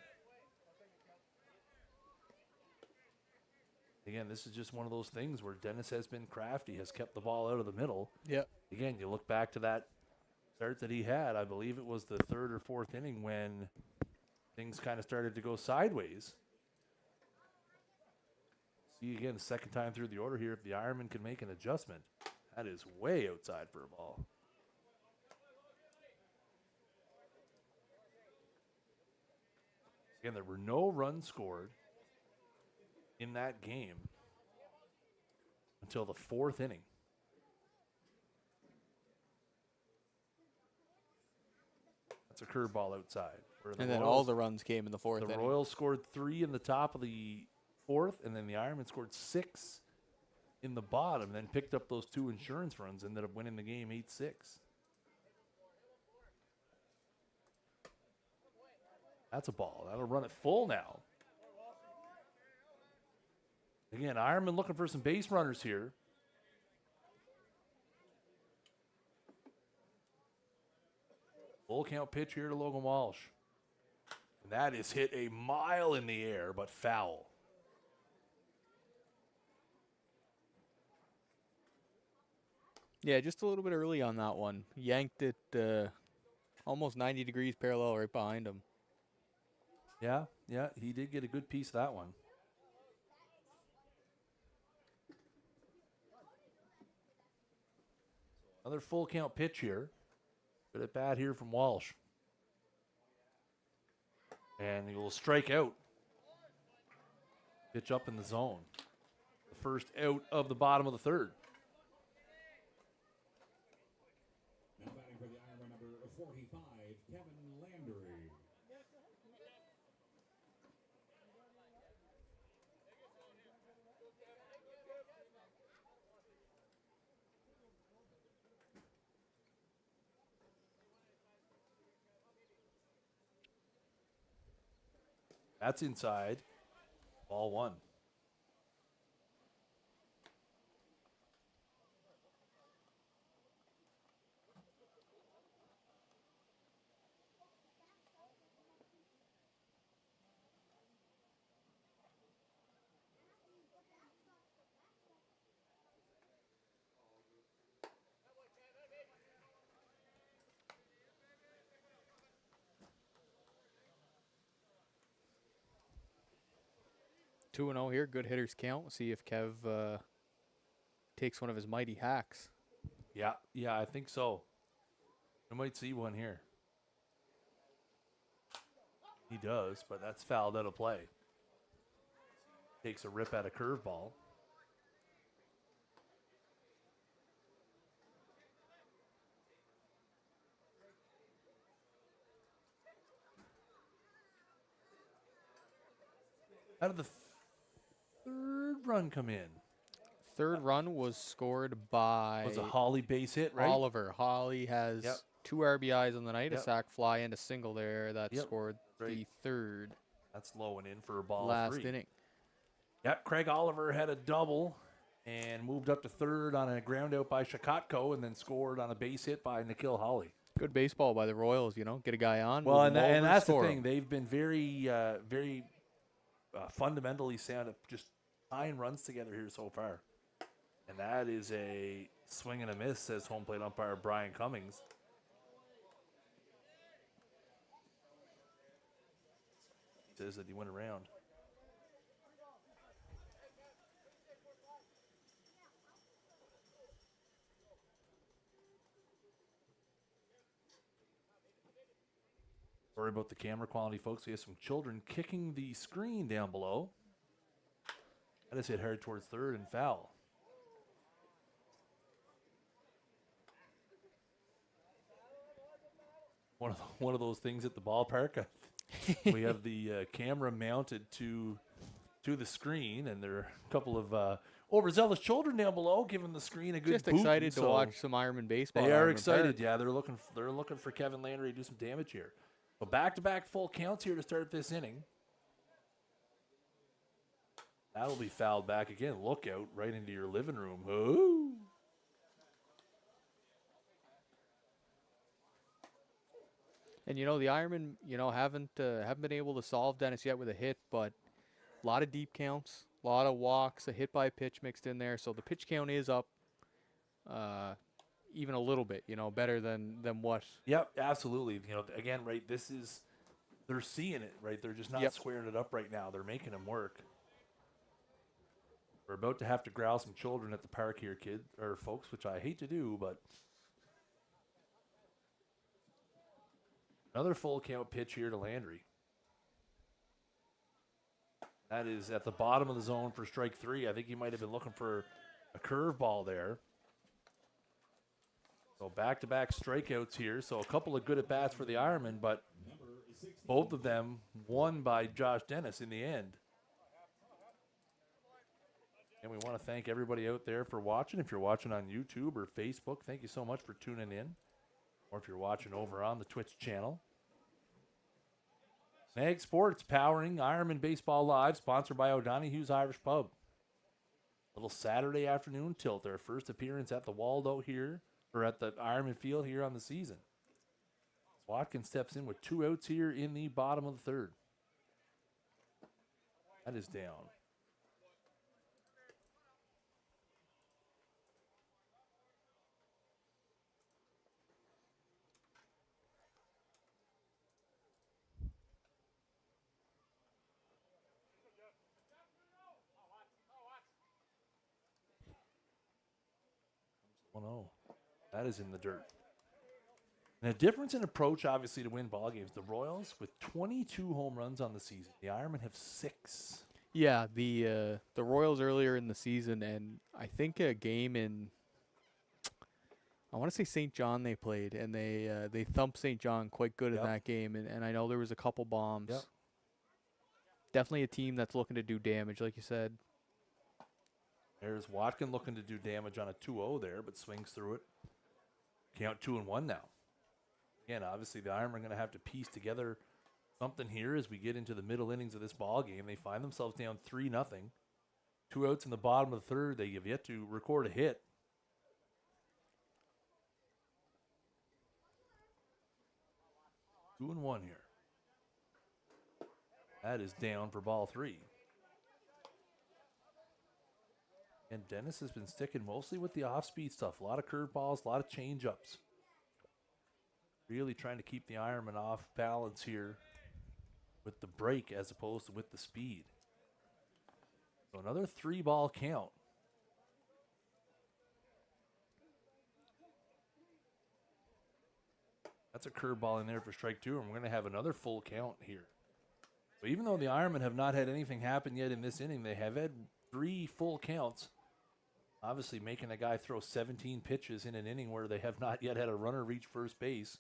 Again, this is just one of those things where Dennis has been crafty, has kept the ball out of the middle. Yep. Again, you look back to that start that he had. I believe it was the third or fourth inning when things kind of started to go sideways. See again, the second time through the order here, if the Ironman can make an adjustment, that is way outside for a ball. Again, there were no runs scored in that game until the fourth inning. That's a curveball outside. And then all the runs came in the fourth The inning. Royals scored 3 in the top of the fourth, and then the Ironmen scored 6 in the bottom, and then picked up those 2 insurance runs, ended up winning the game 8-6. That's a ball. That'll run it full now. Again, Ironman looking for some base runners here. Full count pitch here to Logan Walsh. And that is hit a mile in the air, but foul. Yeah, just a little bit early on that one. Yanked it almost 90 degrees parallel right behind him. Yeah, he did get a good piece of that one. Another full count pitch here. Good at bat here from Walsh. And he will strike out. Pitch up in the zone. The first out of the bottom of the third. Now batting for the Ironman, number 45, Kevin Landry. That's inside. Ball 1. Two 2-0 here. Good hitters count. See if Kev takes one of his mighty hacks. Yeah, I think so. I might see one here. He does, but that's fouled out of play. Takes a rip at a curveball. How did the third run come in? Third run was scored by Was a Holly base hit, right? Oliver. Holly has Yep. 2 RBIs on the night, a Yep. sac fly and a single there that Yep. scored the Right. third That's low and in for a ball last 3. inning. Yep, Craig Oliver had a double and moved up to third on a ground out by Shakotko and then scored on a base hit by Nikhil Holly. Good baseball by the Royals, get a guy on. Well, move and, him over, that's the score thing. him. They've been very fundamentally sound at just tying runs together here so far. And that is a swing and a miss, says home plate umpire Brian Cummings. Says that he went around. Sorry about the camera quality, folks. We have some children kicking the screen down below. That is hit hard towards third and foul. one of those things at the ballpark. We have the camera mounted to the screen, and there are a couple of overzealous children down below giving the screen a good Just booting, excited to so watch some Ironman baseball. They at are Ironman excited. Park. Yeah, they're looking for Kevin Landry to do some damage here. So back-to-back full counts here to start this inning. That'll be fouled back again. Look out right into your living room. Ooh. And the Ironmen, haven't been able to solve Dennis yet with a hit, but a lot of deep counts, a lot of walks, a hit by pitch mixed in there. So the pitch count is up, even a little bit. Better than what. Yep, absolutely. Again, right. They're seeing it, right. They're just not squaring it up right now. They're making them work. We're about to have to growl some children at the park here, folks, which I hate to do, but. Another full count pitch here to Landry. That is at the bottom of the zone for strike 3. I think he might have been looking for a curveball there. So back-to-back strikeouts here. So a couple of good at-bats for the Ironmen, but both of them won by Josh Dennis in the end. And we want to thank everybody out there for watching. If you're watching on YouTube or Facebook, thank you so much for tuning in. Or if you're watching over on the Twitch channel. Snag Sports powering Ironman Baseball Live, sponsored by O'Donaghues Irish Pub. Little Saturday afternoon tilt, their first appearance at the Waldo here, or at the Ironmen Field here on the season. Watkins steps in with 2 outs here in the bottom of the third. That is down. Oh no, that is in the dirt. And a difference in approach, obviously, to win ball games. The Royals with 22 home runs on the season. The Ironmen have 6. Yeah, the Royals earlier in the season, and I think a game in, I want to say St. John they played, and they thumped St. John quite good in that game, and I know there was a couple bombs. Yep. Definitely a team that's looking to do damage, like you said. There's Watkin looking to do damage on a 2-0 there, but swings through it. Count 2-1 now. Again, obviously the Ironmen are going to have to piece together something here as we get into the middle innings of this ball game. They find themselves down 3-0. 2 outs in the bottom of the third. They have yet to record a hit. Two and one here. That is down for ball 3. And Dennis has been sticking mostly with the off-speed stuff. A lot of curveballs, a lot of change-ups. Really trying to keep the Ironmen off balance here with the break as opposed to with the speed. So another 3-ball count. That's a curveball in there for strike 2, and we're going to have another full count here. So even though the Ironmen have not had anything happen yet in this inning, they have had 3 full counts. Obviously making a guy throw 17 pitches in an inning where they have not yet had a runner reach first base.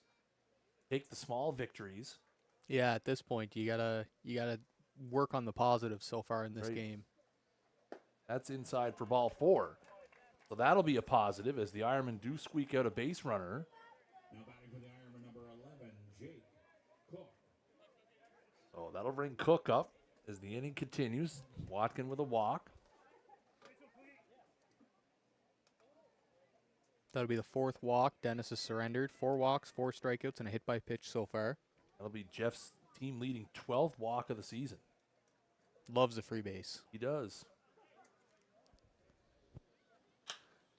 Take the small victories. Yeah, at this point, you gotta work on the positives so far in this game. That's inside for ball 4. So that'll be a positive as the Ironmen do squeak out a base runner. Now batting for the Ironman number 11, Jake Cook. So that'll bring Cook up as the inning continues. Watkin with a walk. That'll be the 4th walk. Dennis has surrendered. 4 walks, 4 strikeouts, and a hit by pitch so far. That'll be Jeff's team leading 12th walk of the season. Loves a free base. He does.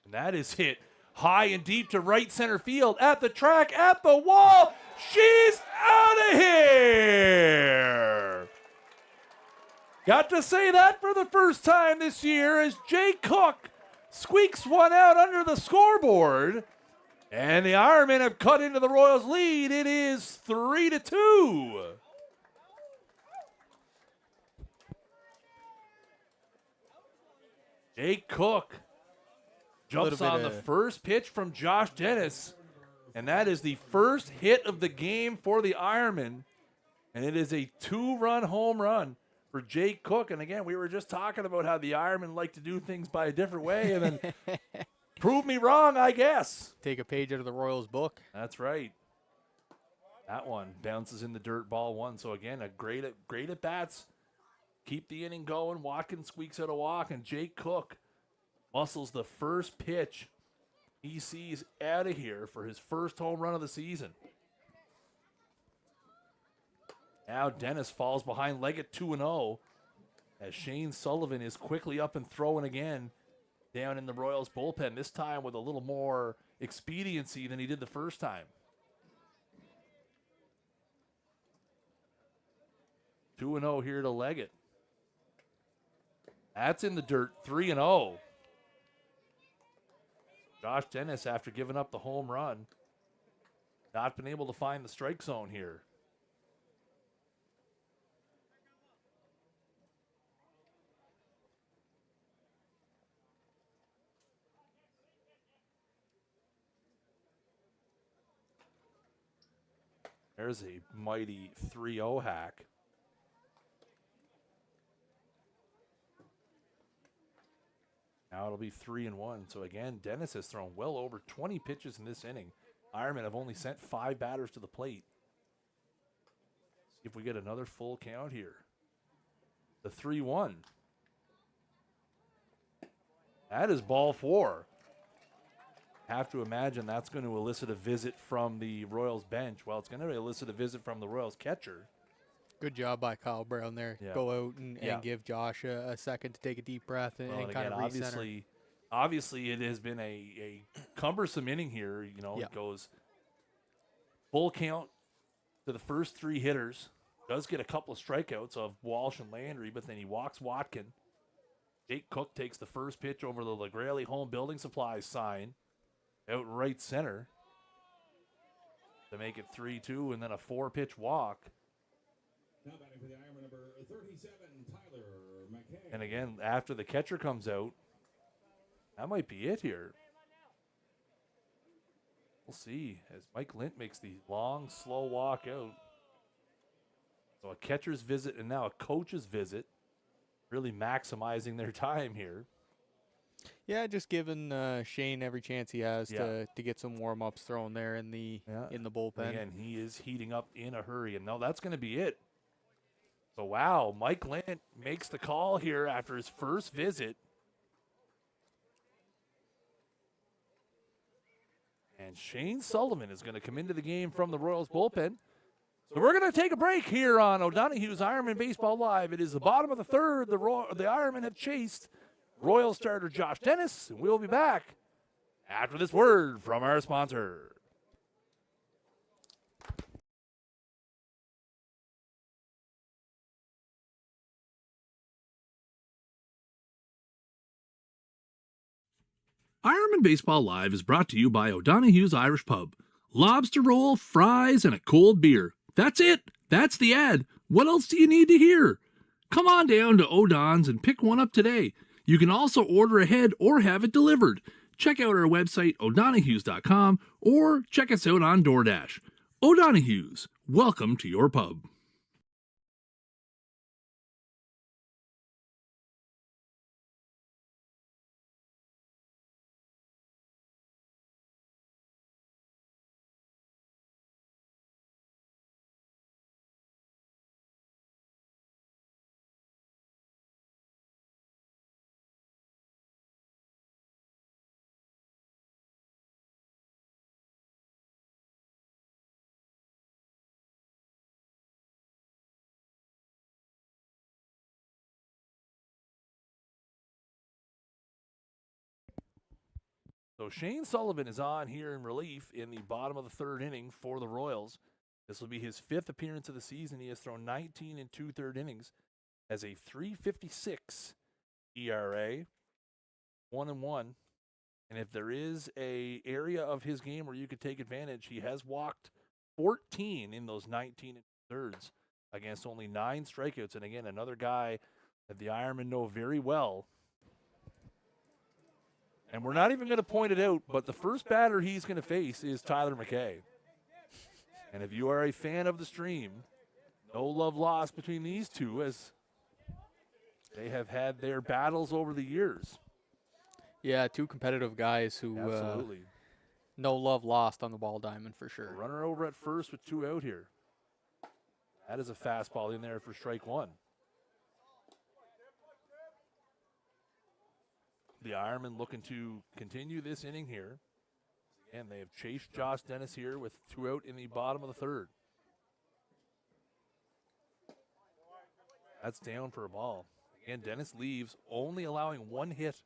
And that is hit high and deep to right center field, at the track, at the wall. She's out of here. Got to say that for the first time this year as Jay Cook squeaks one out under the scoreboard. And the Ironmen have cut into the Royals' lead. It is 3-2. Jay Cook jumps on the first pitch from Josh Dennis. And that is the first hit of the game for the Ironmen. And it is a 2-run home run for Jake Cook. And again, we were just talking about how the Ironmen like to do things by a different way. And then prove me wrong, I guess. Take a page out of the Royals book. That's right. That one bounces in the dirt, ball one. So again, a great at bats. Keep the inning going. Watkins squeaks out a walk, and Jake Cook muscles the first pitch he sees out of here for his first home run of the season. Now Dennis falls behind Leggett 2-0 as Shane Sullivan is quickly up and throwing again down in the Royals bullpen, this time with a little more expediency than he did the first time. 2-0 here to Leggett. That's in the dirt, 3-0. Josh Dennis, after giving up the home run, not been able to find the strike zone here. There's a mighty 3-0 hack. Now it'll be 3-1. So again, Dennis has thrown well over 20 pitches in this inning. Ironmen have only sent 5 batters to the plate. See if we get another full count here. The 3-1. That is ball 4. Have to imagine that's going to elicit a visit from the Royals bench. Well, it's going to elicit a visit from the Royals catcher. Good job by Kyle Brown there. Yeah. Go out and give Josh a second to take a deep breath and kind again, of recenter. Obviously, it has been a cumbersome inning here. You know, Yeah. It goes full count to the first 3 hitters. Does get a couple of strikeouts of Walsh and Landry, but then he walks Watkin. Jake Cook takes the first pitch over the LaGrelli Home Building Supplies sign out right center to make it 3-2, and then a 4-pitch walk. Now batting for the Ironman number 37, Tyler McKay. And again, after the catcher comes out, that might be it here. We'll see as Mike Lint makes the long, slow walk out. So a catcher's visit and now a coach's visit, really maximizing their time here. Yeah, just giving Shane every chance he has to get some warm-ups thrown there in the bullpen. Again, he is heating up in a hurry, and now that's going to be it. So, wow, Mike Lint makes the call here after his first visit. And Shane Sullivan is going to come into the game from the Royals bullpen. So we're going to take a break here on O'Donaghues Ironmen Baseball Live. It is the bottom of the third. The Ironmen have chased Royal starter Josh Dennis, and we'll be back after this word from our sponsor. Ironmen Baseball Live is brought to you by O'Donaghues Irish Pub. Lobster roll, fries, and a cold beer. That's it. That's the ad. What else do you need to hear? Come on down to O'Don's and pick one up today. You can also order ahead or have it delivered. Check out our website, O'Donaghues.com, or check us out on DoorDash. O'Donaghues, welcome to your pub. So Shane Sullivan is on here in relief in the bottom of the third inning for the Royals. This will be his 5th appearance of the season. He has thrown 19 and 2/3 innings, has a 3.56 ERA, 1-1. And if there is a area of his game where you could take advantage, he has walked 14 in those 19 and 2/3 against only 9 strikeouts. And again, another guy that the Ironmen know very well. And we're not even going to point it out, but the first batter he's going to face is Tyler McKay. And if you are a fan of the stream, no love lost between these two as they have had their battles over the years. Yeah, two competitive guys who Absolutely. no love lost on the ball diamond for sure. Runner over at first with 2 out here. That is a fastball in there for strike 1. The Ironmen looking to continue this inning here. And they have chased Josh Dennis here with 2 out in the bottom of the 3rd. That's down for a ball. Again, Dennis leaves, only allowing 1 hit.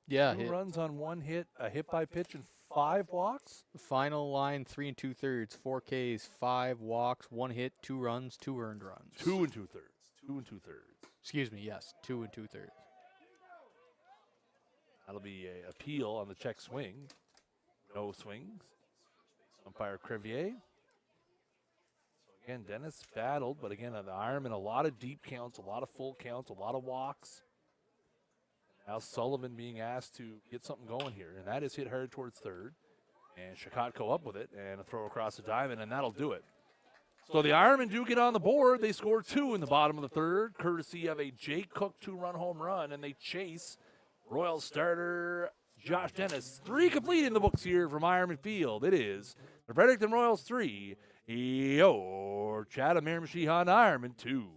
Yeah, 2 runs on 1 hit, a hit by pitch, and 5 walks. final line 3 2/3, 4 Ks, 5 walks, 1 hit, 2 runs, 2 earned runs. 2 2/3. 2 2/3. Excuse me, yes, 2 2/3. That'll be an appeal on the check swing. No swings. Umpire Crevier. So again, Dennis battled, but again, the Ironmen, a lot of deep counts, a lot of full counts, a lot of walks. Now Sullivan being asked to get something going here, and that is hit hard towards 3rd. And Shakotko up with it, and a throw across the diamond, and that'll do it. So the Ironmen do get on the board. They score 2 in the bottom of the 3rd, courtesy of a Jake Cook 2-run home run, and they chase Royals starter Josh Dennis. 3 complete in the books here from Ironmen Field. It is the Fredericton Royals 3, your Chatham Miramichi Honda Ironmen 2.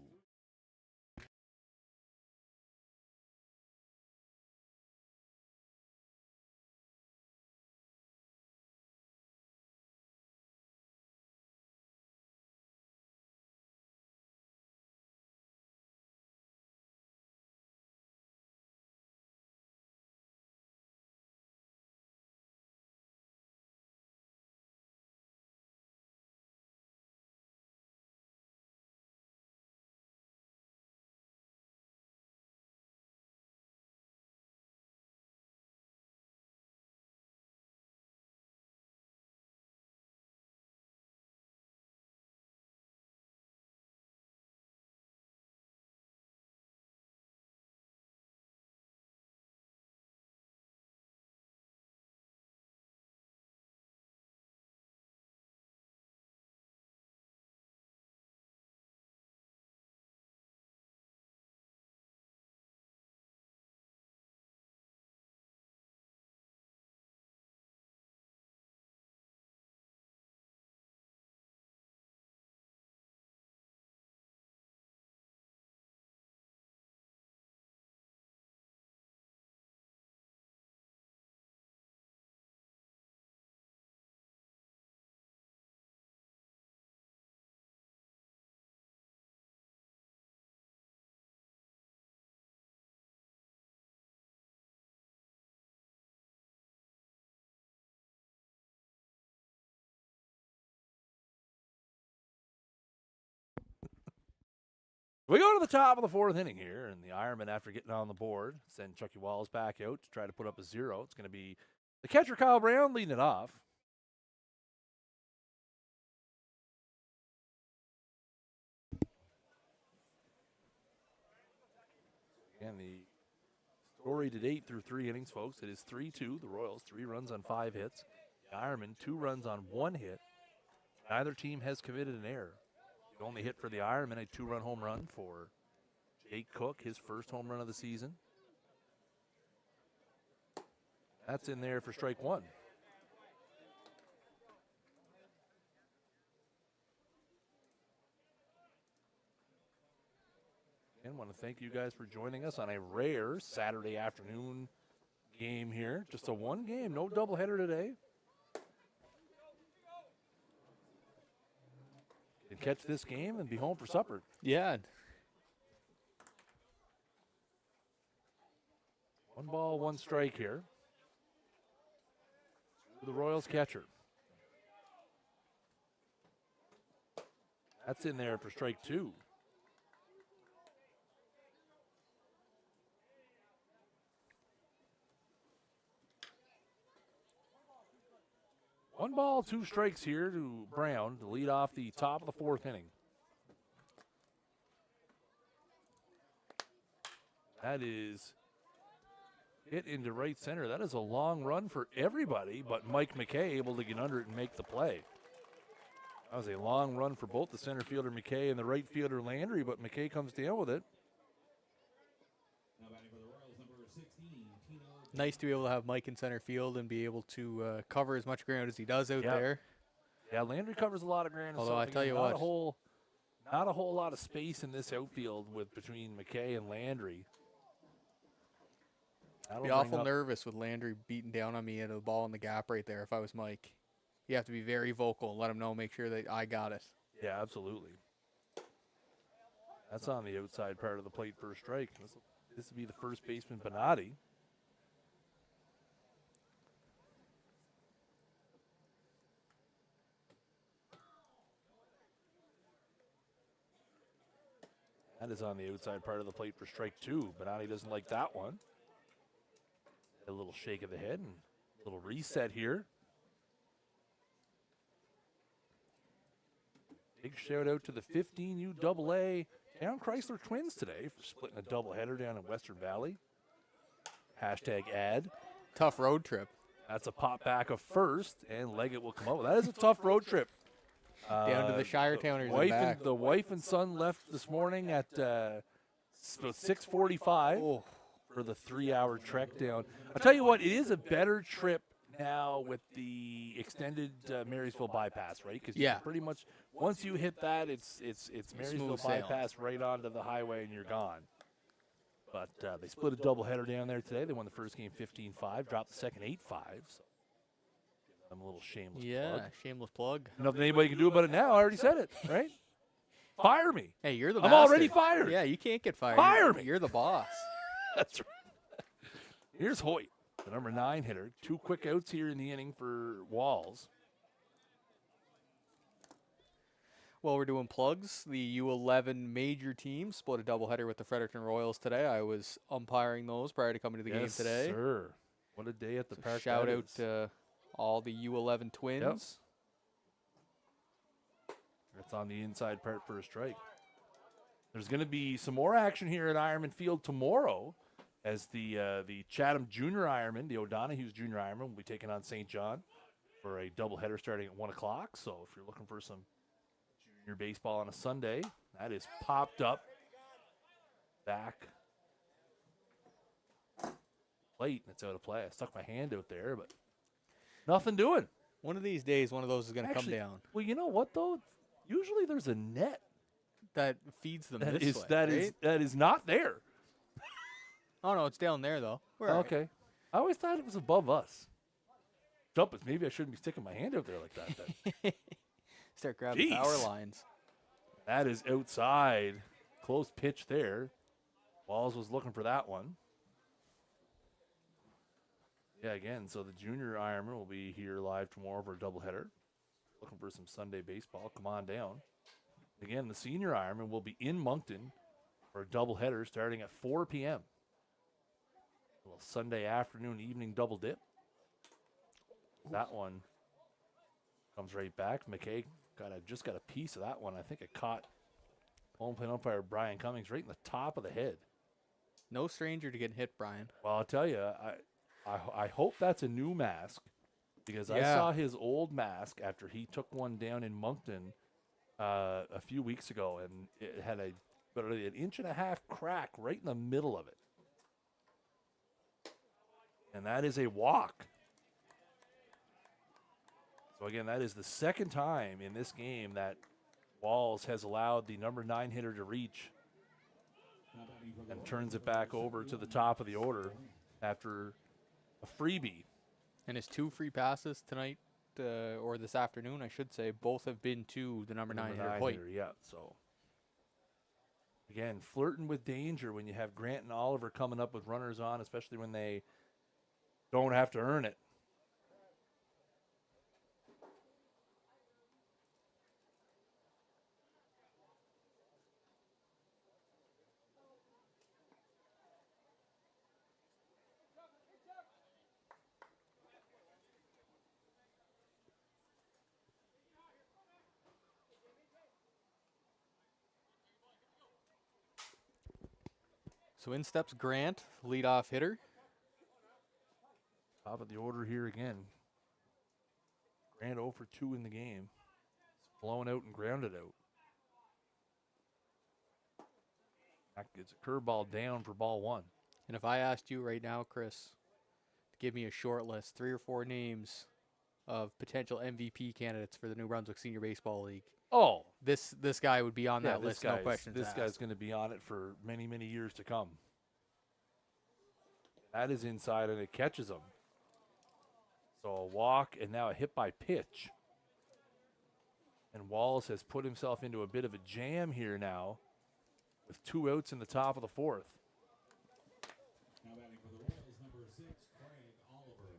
We go to the top of the 4th inning here, and the Ironmen, after getting on the board, send Chucky Walls back out to try to put up a 0. It's going to be the catcher, Kyle Brown, leading it off. And the story to date through 3 innings, folks, it is 3-2. The Royals, 3 runs on 5 hits. The Ironmen, 2 runs on 1 hit. Neither team has committed an error. The only hit for the Ironmen, a 2-run home run for Jake Cook, his first home run of the season. That's in there for strike 1. And want to thank you guys for joining us on a rare Saturday afternoon game here. Just a 1 game, no doubleheader today. You can catch this game and be home for supper. Yeah. 1 ball, 1 strike here. The Royals catcher. That's in there for strike 2. One ball, 2 strikes here to Brown to lead off the top of the 4th inning. That is hit into right center. That is a long run for everybody, but Mike McKay able to get under it and make the play. That was a long run for both the center fielder McKay and the right fielder Landry, but McKay comes down with it. Now batting for the Royals, number 16, Tino. Nice to be able to have Mike in center field and be able to cover as much ground as he does out there. Yeah, Landry covers a lot of ground. Although I tell you not what, not a whole lot of space in this outfield between McKay and Landry. I'd be awful nervous with Landry beating down on me at a ball in the gap right there if I was Mike. You have to be very vocal and let him know, make sure that I got it. Yeah, absolutely. That's on the outside part of the plate for a strike. This would be the first baseman, Bonatti. That is on the outside part of the plate for strike 2. Bonatti doesn't like that one. A little shake of the head and a little reset here. Big shout out to the 15U AA Town Chrysler Twins today for splitting a doubleheader down in Western Valley. Hashtag ad. Tough road trip. That's a pop back of first, and Leggett will come up. That is a tough road trip. Down to the Shire Towners and back. The wife and son left this morning at 6:45 for the 3-hour trek down. I'll tell you what, it is a better trip now with the extended Marysville bypass, right? Because pretty much once you hit that, it's Marysville bypass right onto the highway and you're gone. But they split a doubleheader down there today. They won the first game 15-5, dropped the second 8-5. So I'm a little shameless plug. Shameless plug. Nothing anybody can do about it now. I already said it, right? Fire me. Hey, you're the I'm master. already fired. Yeah, you can't get fired. Fire me. You're the boss. That's right. Here's Hoyt, the number 9 hitter. 2 quick outs here in the inning for Walls. Well, we're doing plugs. The U11 major team split a doubleheader with the Fredericton Royals today. I was umpiring those prior to coming to the game today. Yes, sir. What a day at the park. Shout out to all the U11 twins. Yep. That's on the inside part for a strike. There's going to be some more action here at Ironmen Field tomorrow as the Chatham Junior Ironmen, the O'Donaghues Junior Ironmen, will be taking on St. John for a doubleheader starting at 1 o'clock. So if you're looking for some junior baseball on a Sunday, that is popped up back late, and it's out of play. I stuck my hand out there, but nothing doing. One of these days, one of those is going to come down. Well, you know what, though? Usually there's a net that feeds them that this is, way, that is not there. Oh, no, it's down there, though. Okay. Right. I always thought it was above us. Jumpers, maybe I shouldn't be sticking my hand out there like that then. Start grabbing power lines. That is outside. Close pitch there. Walls was looking for that one. Yeah, again, so the junior Ironman will be here live tomorrow for a doubleheader. Looking for some Sunday baseball. Come on down. Again, the senior Ironman will be in Moncton for a doubleheader starting at 4 p.m. A little Sunday afternoon, evening double dip. That one comes right back. McKay just got a piece of that one. I think it caught home plate umpire Brian Cummings right in the top of the head. No stranger to getting hit, Brian. Well, I'll tell you, I hope that's a new mask because I saw his old mask after he took one down in Moncton a few weeks ago, and it had an 1.5-inch crack right in the middle of it. And that is a walk. So, again, that is the second time in this game that Walls has allowed the number 9 hitter to reach and turns it back over to the top of the order after a freebie. And his 2 free passes tonight, or this afternoon, I should say, both have been to the number 9 hitter, Hoyt. Yeah, so, again, flirting with danger when you have Grant and Oliver coming up with runners on, especially when they don't have to earn it. So in steps Grant, leadoff hitter. Top of the order here again. Grant 0 for 2 in the game. It's blown out and grounded out. That gets a curveball down for ball 1. And if I asked you right now, Chris, to give me a short list, 3 or 4 names of potential MVP candidates for the New Brunswick Senior Baseball League, Oh, this guy would be on that list, no questions This asked. guy's going to be on it for many, many years to come. That is inside, and it catches him. So a walk, and now a hit by pitch. And Wallace has put himself into a bit of a jam here now with 2 outs in the top of the 4th. Now batting for the Royals, number 6, Craig Oliver.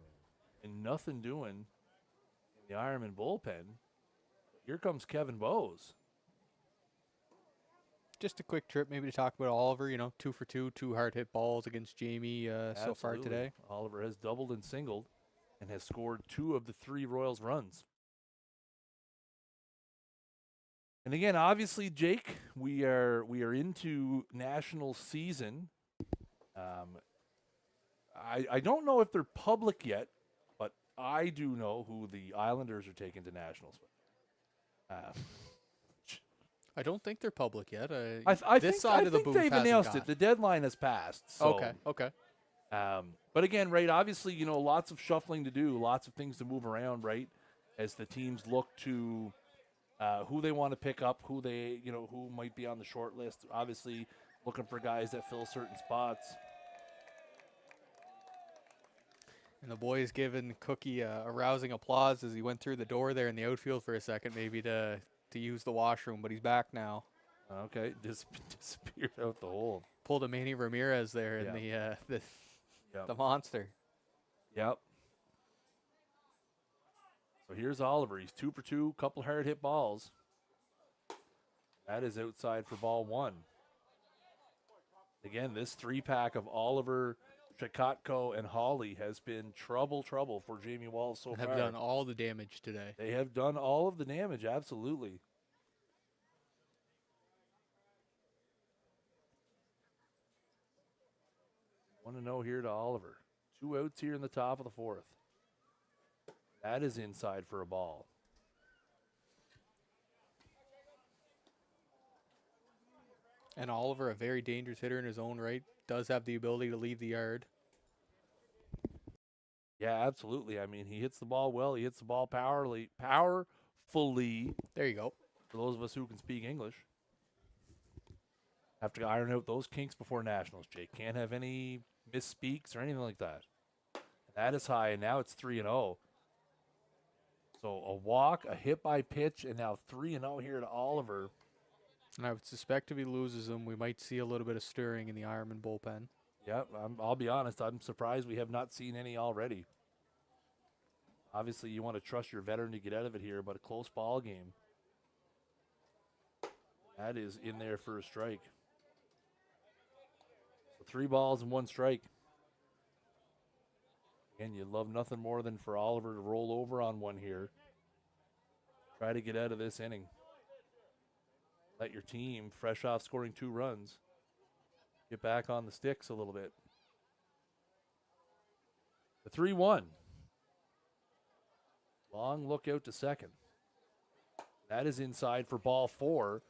And nothing doing in the Ironman bullpen. Here comes Kevin Bowes. Just a quick trip maybe to talk about Oliver, 2 for 2, 2 hard hit balls against Jamie so far Absolutely. today. Oliver has doubled and singled and has scored 2 of the 3 Royals runs. And again, obviously, Jake, we are into national season. I don't know if they're public yet, but I do know who the Islanders are taking to nationals with. I don't think they're public yet. I this think, side I of the think booth they've hasn't announced got it. The deadline has passed. So, Okay. But again, right, obviously, lots of shuffling to do, lots of things to move around, right, as the teams look to who they want to pick up, who might be on the short list. Obviously, looking for guys that fill certain spots. And the boys giving Cookie a rousing applause as he went through the door there in the outfield for a second, maybe to use the washroom, but he's back now. Okay, disappeared out the hole. Pulled a Manny Ramirez there in the monster. Yep. So here's Oliver. He's 2 for 2, couple hard hit balls. That is outside for ball 1. Again, this 3-pack of Oliver, Chikotko, and Hawley has been trouble for Jamie Wallace so far. Have done all the damage today. They have done all of the damage, absolutely. Want to know here to Oliver. 2 outs here in the top of the 4th. That is inside for a ball. And Oliver, a very dangerous hitter in his own right, does have the ability to leave the yard. Yeah, absolutely. I mean, he hits the ball well. He hits the ball powerfully. There you go. For those of us who can speak English. Have to iron out those kinks before nationals, Jake. Can't have any misspeaks or anything like that. That is high, and now it's 3-0. So a walk, a hit by pitch, and now 3-0 here to Oliver. And I would suspect if he loses him, we might see a little bit of stirring in the Ironman bullpen. Yep, I'll be honest. I'm surprised we have not seen any already. Obviously, you want to trust your veteran to get out of it here, but a close ball game. That is in there for a strike. So 3 balls and 1 strike. Again, you'd love nothing more than for Oliver to roll over on one here. Try to get out of this inning. Let your team, fresh off scoring 2 runs, get back on the sticks a little bit. The 3-1. Long look out to second. That is inside for ball 4.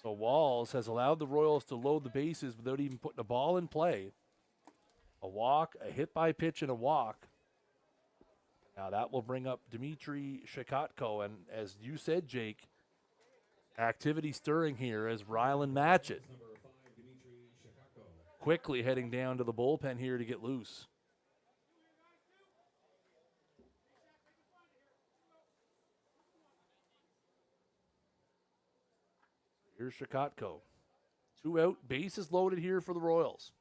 So Walls has allowed the Royals to load the bases without even putting a ball in play. A walk, a hit by pitch, and a walk. Now that will bring up Dmitry Chikotko. And as you said, Jake, activity stirring here as Rylan Matchett quickly heading down to the bullpen here to get loose. Here's Chikotko. 2 out, bases loaded here for the Royals.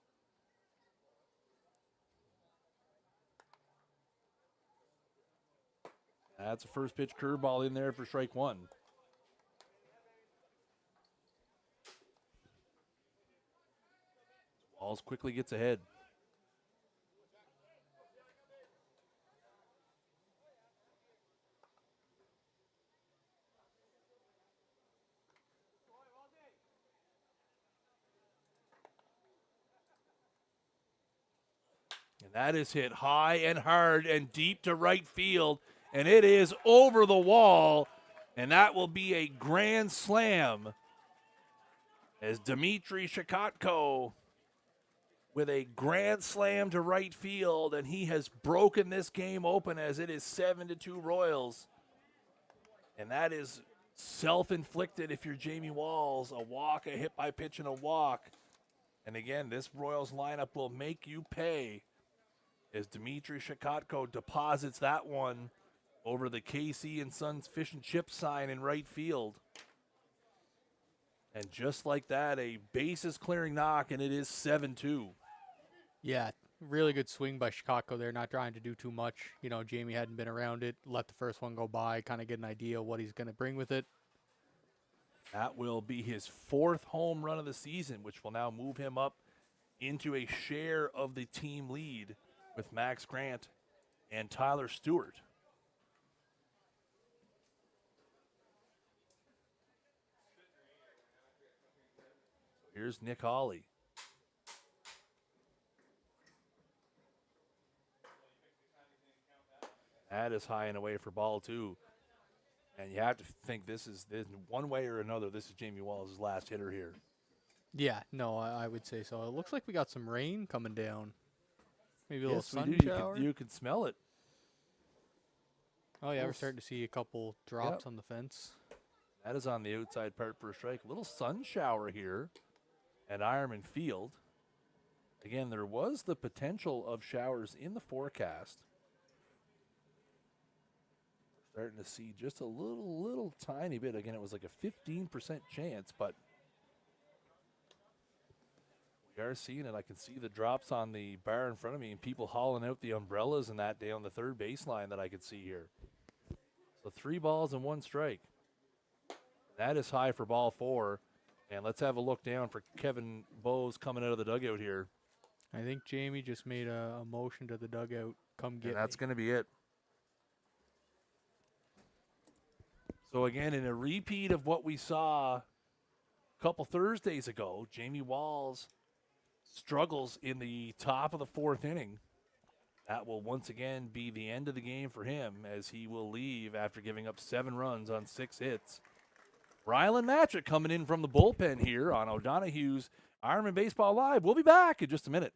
That's a first pitch curveball in there for strike 1. Walls quickly gets ahead. And that is hit high and hard and deep to right field. And it is over the wall. And that will be a grand slam as Dmitry Shakotko with a grand slam to right field. And he has broken this game open as it is 7-2 Royals. And that is self-inflicted if you're Jamie Walls. A walk, a hit by pitch, and a walk. And again, this Royals lineup will make you pay as Dmitry Shakotko deposits that one over the KC and Sons Fish and Chip sign in right field. And just like that, a bases clearing knock, and it is 7-2. Yeah, really good swing by Chicago there, not trying to do too much. You know, Jamie hadn't been around it, let the first one go by, kind of get an idea of what he's going to bring with it. That will be his 4th home run of the season, which will now move him up into a share of the team lead with Max Grant and Tyler Stewart. Here's Nick Hawley. That is high and away for ball 2. And you have to think this is one way or another, this is Jamie Walls' last hitter here. Yeah, no, I would say so. It looks like we got some rain coming down. Maybe a little Yes, we sun do. shower. You can smell it. Oh, yeah, we're starting to see a couple drops on the fence. That is on the outside part for a strike. A little sun shower here at Ironmen Field. Again, there was the potential of showers in the forecast. Starting to see just a little tiny bit. Again, it was like a 15% chance, but we are seeing it. I can see the drops on the bar in front of me and people hauling out the umbrellas and that day on the third baseline that I could see here. So 3 balls and 1 strike. That is high for ball 4. And let's have a look down for Kevin Bowes coming out of the dugout here. I think Jamie just made a motion to the dugout. Come get And that's me. going to be it. So again, in a repeat of what we saw a couple Thursdays ago, Jamie Walls struggles in the top of the 4th inning. That will once again be the end of the game for him as he will leave after giving up 7 runs on 6 hits. Rylan Matchett coming in from the bullpen here on O'Donaghues Ironmen Baseball Live. We'll be back in just a minute.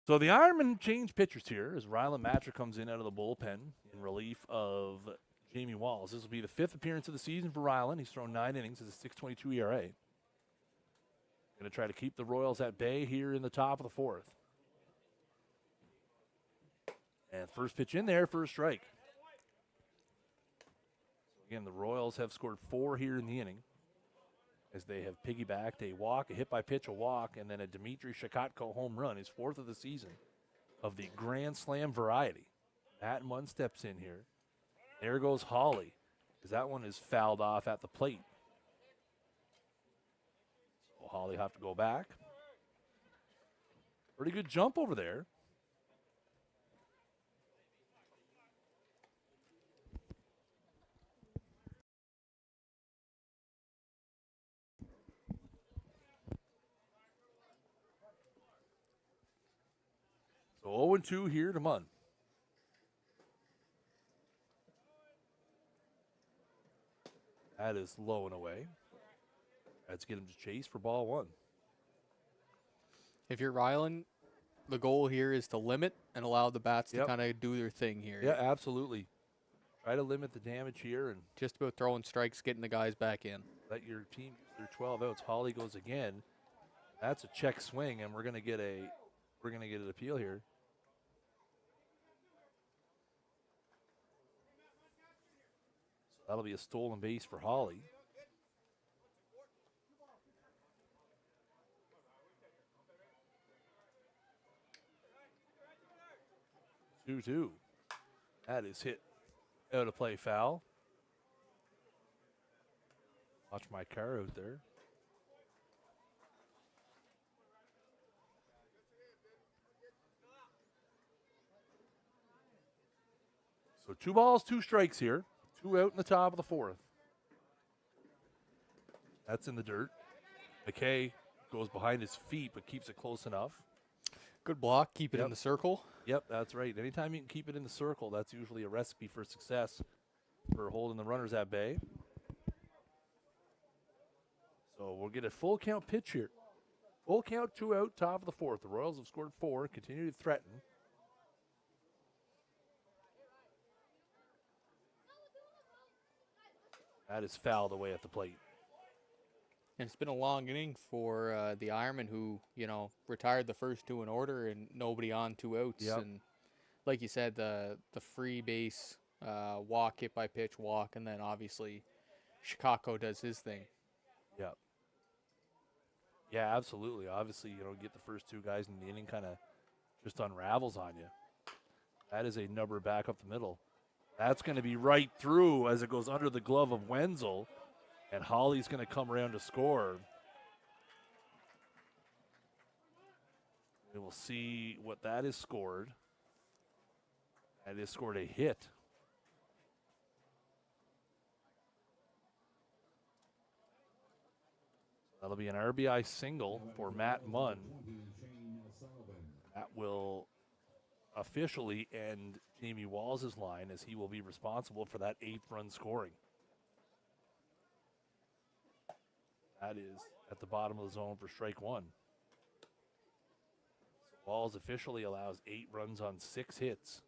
So the Ironmen change pitchers here as Rylan Matcher comes in out of the bullpen in relief of Jamie Walls. This will be the 5th appearance of the season for Rylan. He's thrown 9 innings as a 6.22 ERA. Going to try to keep the Royals at bay here in the top of the 4th. And first pitch in there for a strike. So again, the Royals have scored 4 here in the inning as they have piggybacked a walk, a hit by pitch, a walk, and then a Dmitry Shakotko home run, his 4th of the season of the Grand Slam variety. Matt Munn steps in here. There goes Hawley. because that one is fouled off at the plate. So Holly have to go back. Pretty good jump over there. So 0-2 here to Munn. That is low and away. Let's get him to chase for ball one. If you're Ryland, the goal here is to limit and allow the bats to Yep. kind of do their thing here. Yeah, absolutely. Try to limit the damage here and Just about throwing strikes, getting the guys back in. let your team use their 12 outs. Holly goes again. That's a check swing, and we're gonna get an appeal here. So that'll be a stolen base for Holly. Two. That is hit out of play foul. Watch my car out there. So 2 balls, 2 strikes here. 2 out in the top of the 4th. That's in the dirt. McKay goes behind his feet but keeps it close enough. Good block. Keep it Yep. in the circle. Yep, that's right. Anytime you can keep it in the circle, that's usually a recipe for success for holding the runners at bay. So we'll get a full count pitch here. Full count, 2 out, top of the 4th. The Royals have scored 4, continue to threaten. That is fouled away at the plate. And it's been a long inning for the Ironmen, who, retired the first 2 in order and nobody on 2 outs. Yep. And like you said, the free base, walk, hit by pitch, walk, and then obviously Chicago does his thing. Yep. Yeah, absolutely. Obviously, get the first 2 guys in the inning, kind of just unravels on you. That is a number back up the middle. That's going to be right through as it goes under the glove of Wenzel. And Holly's going to come around to score. We will see what that is scored. That is scored a hit. That'll be an RBI single for Matt Munn. That will officially end Jamie Walls' line, as he will be responsible for that 8th run scoring. That is at the bottom of the zone for strike 1. So Walls officially allows 8 runs on 6 hits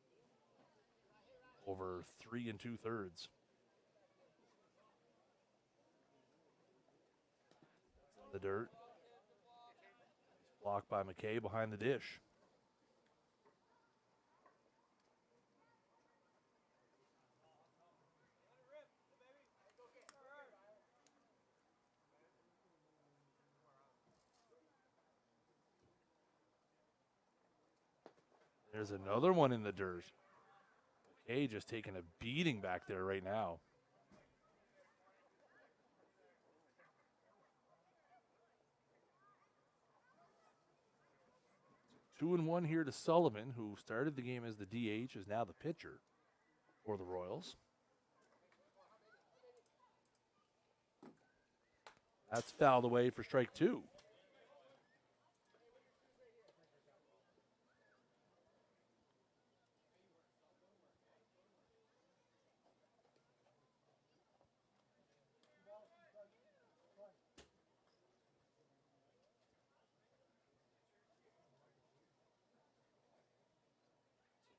over 3 2/3. The dirt. Blocked by McKay behind the dish. There's another one in the dirt. McKay just taking a beating back there right now. Two and one here to Sullivan, who started the game as the DH, is now the pitcher for the Royals. That's fouled away for strike 2.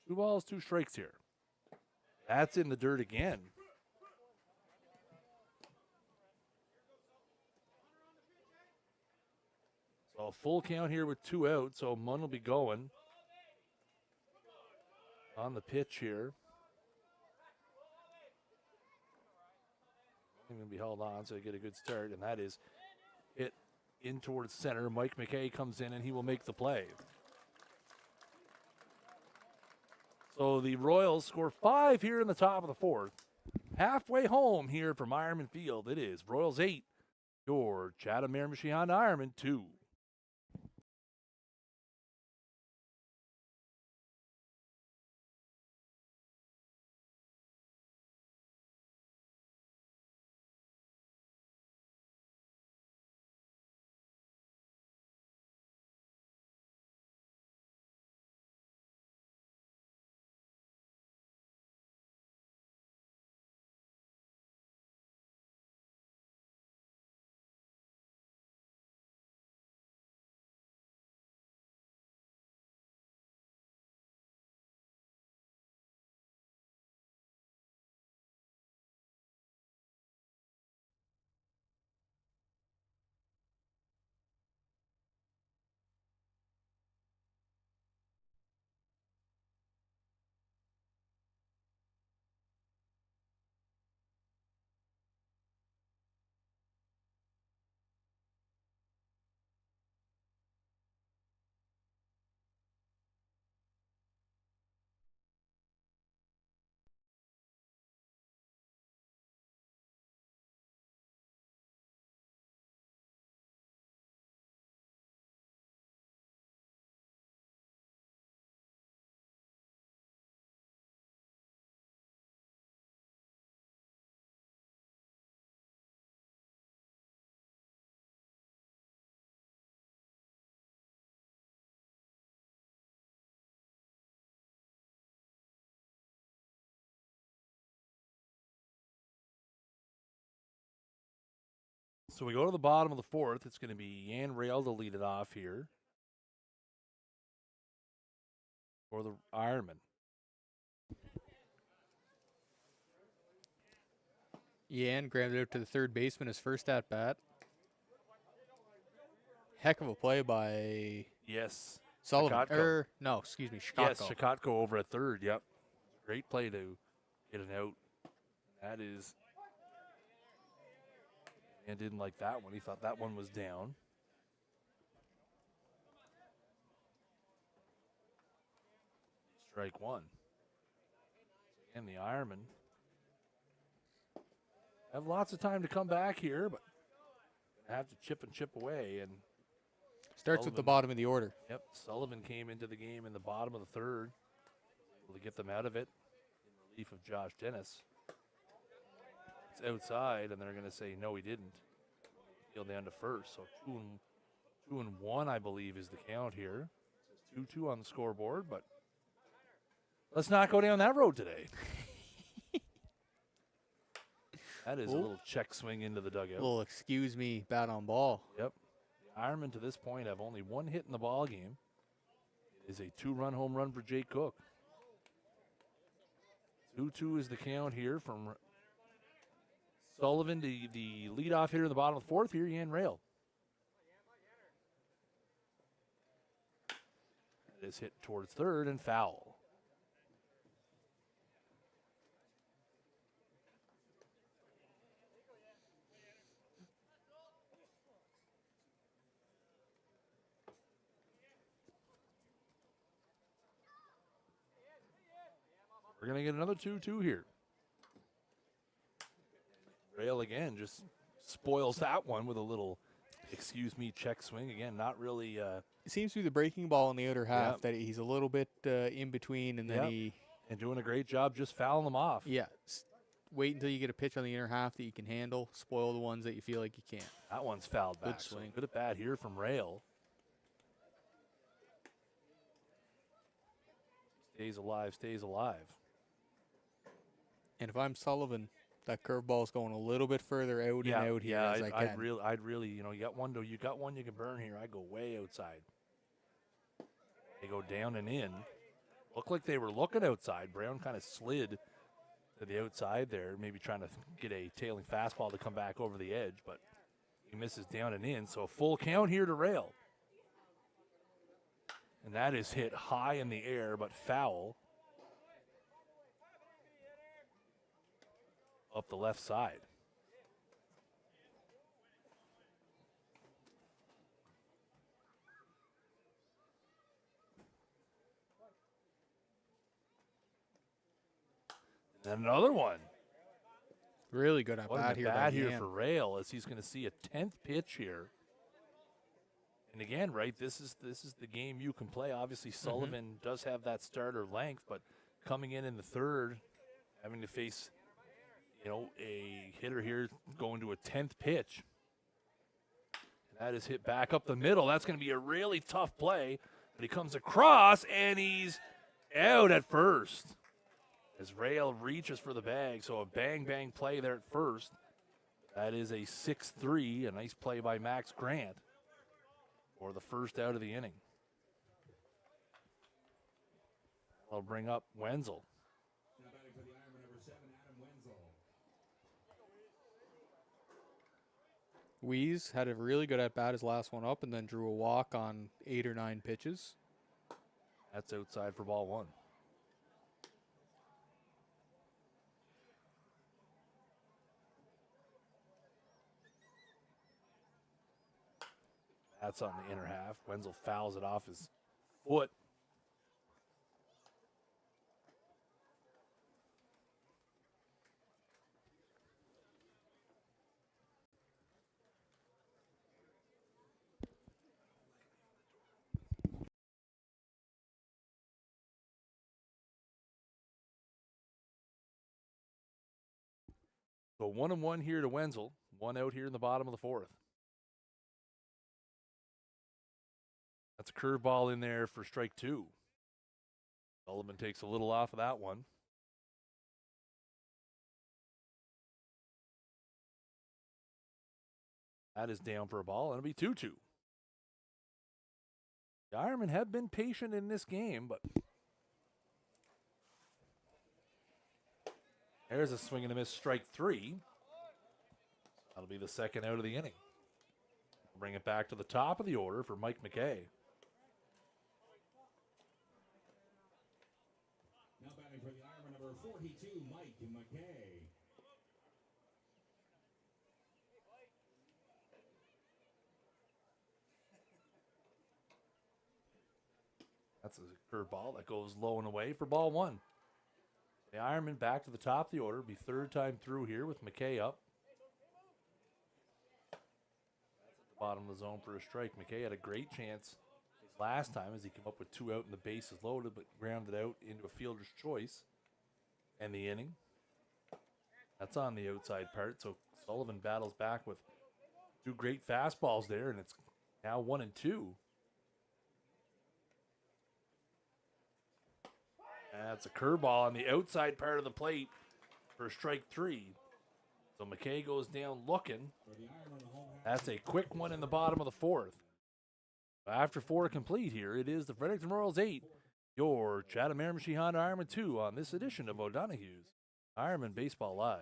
Two balls, 2 strikes here. That's in the dirt again. So a full count here with 2 out. So Munn will be going on the pitch here. I'm going to be held on so I get a good start, and that is hit in towards center. Mike McKay comes in, and he will make the play. So the Royals score 5 here in the top of the 4th. halfway home here from Ironmen Field. It is Royals 8, your Chatham Miramichi Honda Ironmen 2. So we go to the bottom of the fourth. It's going to be Yan Rail to lead it off here for the Ironmen. Yan grounded out to the third baseman, his first at bat. Heck of a play by Yes. Sullivan. Shakotko. No, excuse me, Chicago. Yes, Shakotko over at third. Yep. Great play to get it out. That is. And didn't like that one. He thought that one was down. Strike one. And the Ironmen have lots of time to come back here, but have to chip away. And Starts with the Sullivan. bottom of the order. Yep, Sullivan came into the game in the bottom of the third, able to get them out of it in relief of Josh Dennis. It's outside, and they're going to say no, he didn't. He'll down to first, so 2-1, I believe, is the count here. It says 2-2 on the scoreboard, but let's not go down that road today. That is a little check swing into the dugout. A little excuse me, bat on ball. Yep. The Ironmen to this point have only one hit in the ball game. It is a 2-run home run for Jake Cook. 2-2 is the count here from Sullivan to the leadoff hitter in the bottom of the fourth here, Yan Rail. It is hit towards third and foul. We're going to get another 2-2 here. Rail again just spoils that one with a little, excuse me, check swing. Again, not really. It seems to be the breaking ball in the outer half Yep. that he's a little bit in between, and then Yep. he, And doing a great job just fouling them off. wait until you get a pitch on the inner half that you can handle, spoil the ones that you feel like you can't. That one's fouled Good back. So swing. good at bat here from Rail. Stays alive, stays alive. And if I'm Sullivan, that curveball's going a little bit further out and out here as I can. I'd really, you got one you can burn here. I go way outside. They go down and in. Looked like they were looking outside. Brown kind of slid to the outside there, maybe trying to get a tailing fastball to come back over the edge, but he misses down and in. So a full count here to Rail. And that is hit high in the air, but foul. Up the left side. And another one. Really good at What bat an here. at by bat here Yan. for Rail, as he's going to see a 10th pitch here. And again, right, this is the game you can play. Obviously, Sullivan does have that starter length, but coming in the third, having to face, a hitter here going to a 10th pitch. That is hit back up the middle. That's going to be a really tough play, but he comes across, and he's out at first as Rail reaches for the bag. So a bang play there at first. That is a 6-3, a nice play by Max Grant for the first out of the inning. I'll bring up Wenzel. Now batting for the Ironman number 7, Adam Wenzel. Weeze had a really good at bat his last one up and then drew a walk on 8 or 9 pitches. That's outside for ball 1. That's on the inner half. Wenzel fouls it off his foot. So 1-1 here to Wenzel. 1 out here in the bottom of the 4th. That's a curveball in there for strike 2. Sullivan takes a little off of that one. That is down for a ball, and it'll be 2-2. The Ironmen have been patient in this game, but there's a swing and a miss, strike 3. That'll be the second out of the inning. Bring it back to the top of the order for Mike McKay. Now batting for the Ironman number 42, Mike McKay. That's a curveball that goes low and away for ball 1. The Ironmen back to the top of the order. Be third time through here with McKay up. That's at the bottom of the zone for a strike. McKay had a great chance his last time as he came up with 2 out and the bases loaded, but grounded out into a fielder's choice. And the inning. That's on the outside part. So Sullivan battles back with 2 great fastballs there, and it's now 1-2. That's a curveball on the outside part of the plate for strike 3. So McKay goes down looking. That's a quick one in the bottom of the 4th. After 4 complete here, it is the Fredericton Royals 8, your Chatham Miramichi Honda Ironman 2 on this edition of O'Donaghues Ironmen Baseball Live.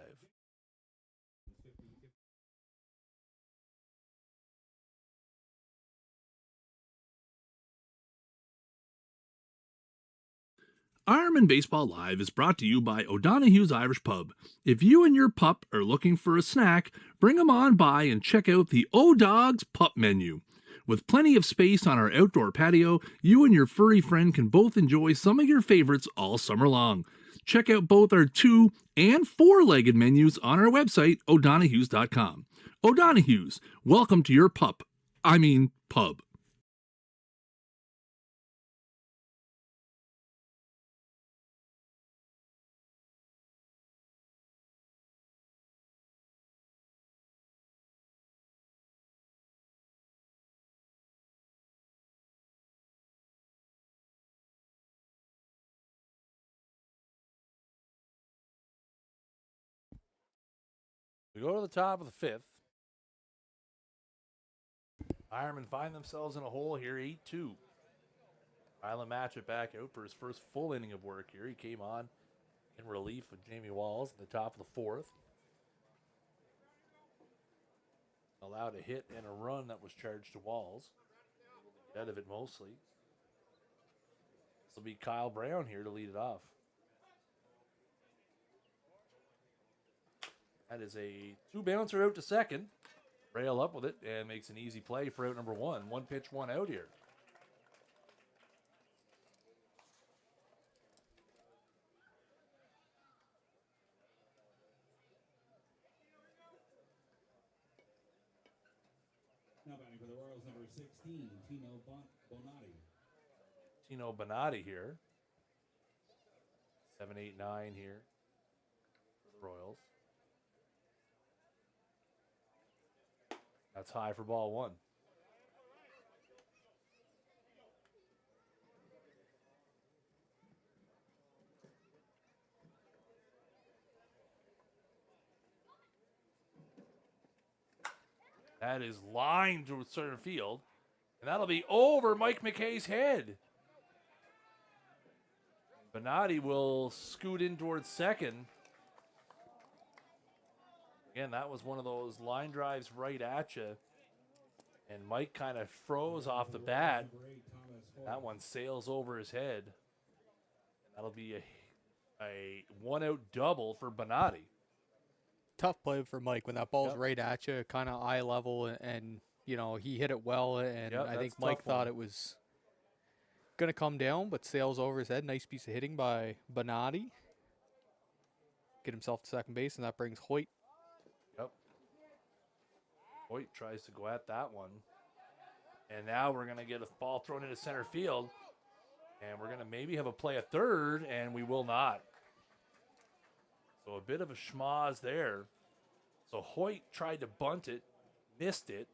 Ironmen Baseball Live is brought to you by O'Donaghues Irish Pub. If you and your pup are looking for a snack, bring them on by and check out the O'Donaghues Pup menu. With plenty of space on our outdoor patio, you and your furry friend can both enjoy some of your favorites all summer long. Check out both our 2- and 4-legged menus on our website, O'Donaghues.com. O'Donaghues, welcome to your pub. We go to the top of the 5th. Ironmen find themselves in a hole here, 8-2. Rylan match it back out for his first full inning of work here. He came on in relief with Jamie Walls at the top of the 4th. Allowed a hit and a run that was charged to Walls. Out of it mostly. This will be Kyle Brown here to lead it off. That is a 2-bouncer out to second. Rail up with it and makes an easy play for out number 1. 1 pitch, 1 out here. number 16, Bonatti. Tino Bonatti here. 7-8-9 here for the Royals. That's high for ball one. That is lined to center field. And that'll be over Mike McKay's head. Bonatti will scoot in towards second. Again, that was one of those line drives right at you. And Mike kind of froze off the bat. That one sails over his head. That'll be a one-out double for Bonatti. Tough play for Mike when that ball's Yep. right at you, kind of eye level, and you know he hit it well, and Yep, I that's think a Mike tough one. thought it was gonna come down, but sails over his head. Nice piece of hitting by Bonatti. Get himself to second base, and that brings Hoyt. Yep. Hoyt tries to go at that one. And now we're going to get a ball thrown into center field. And we're going to maybe have a play at third, and we will not. So a bit of a schmoz there. So Hoyt tried to bunt it, missed it.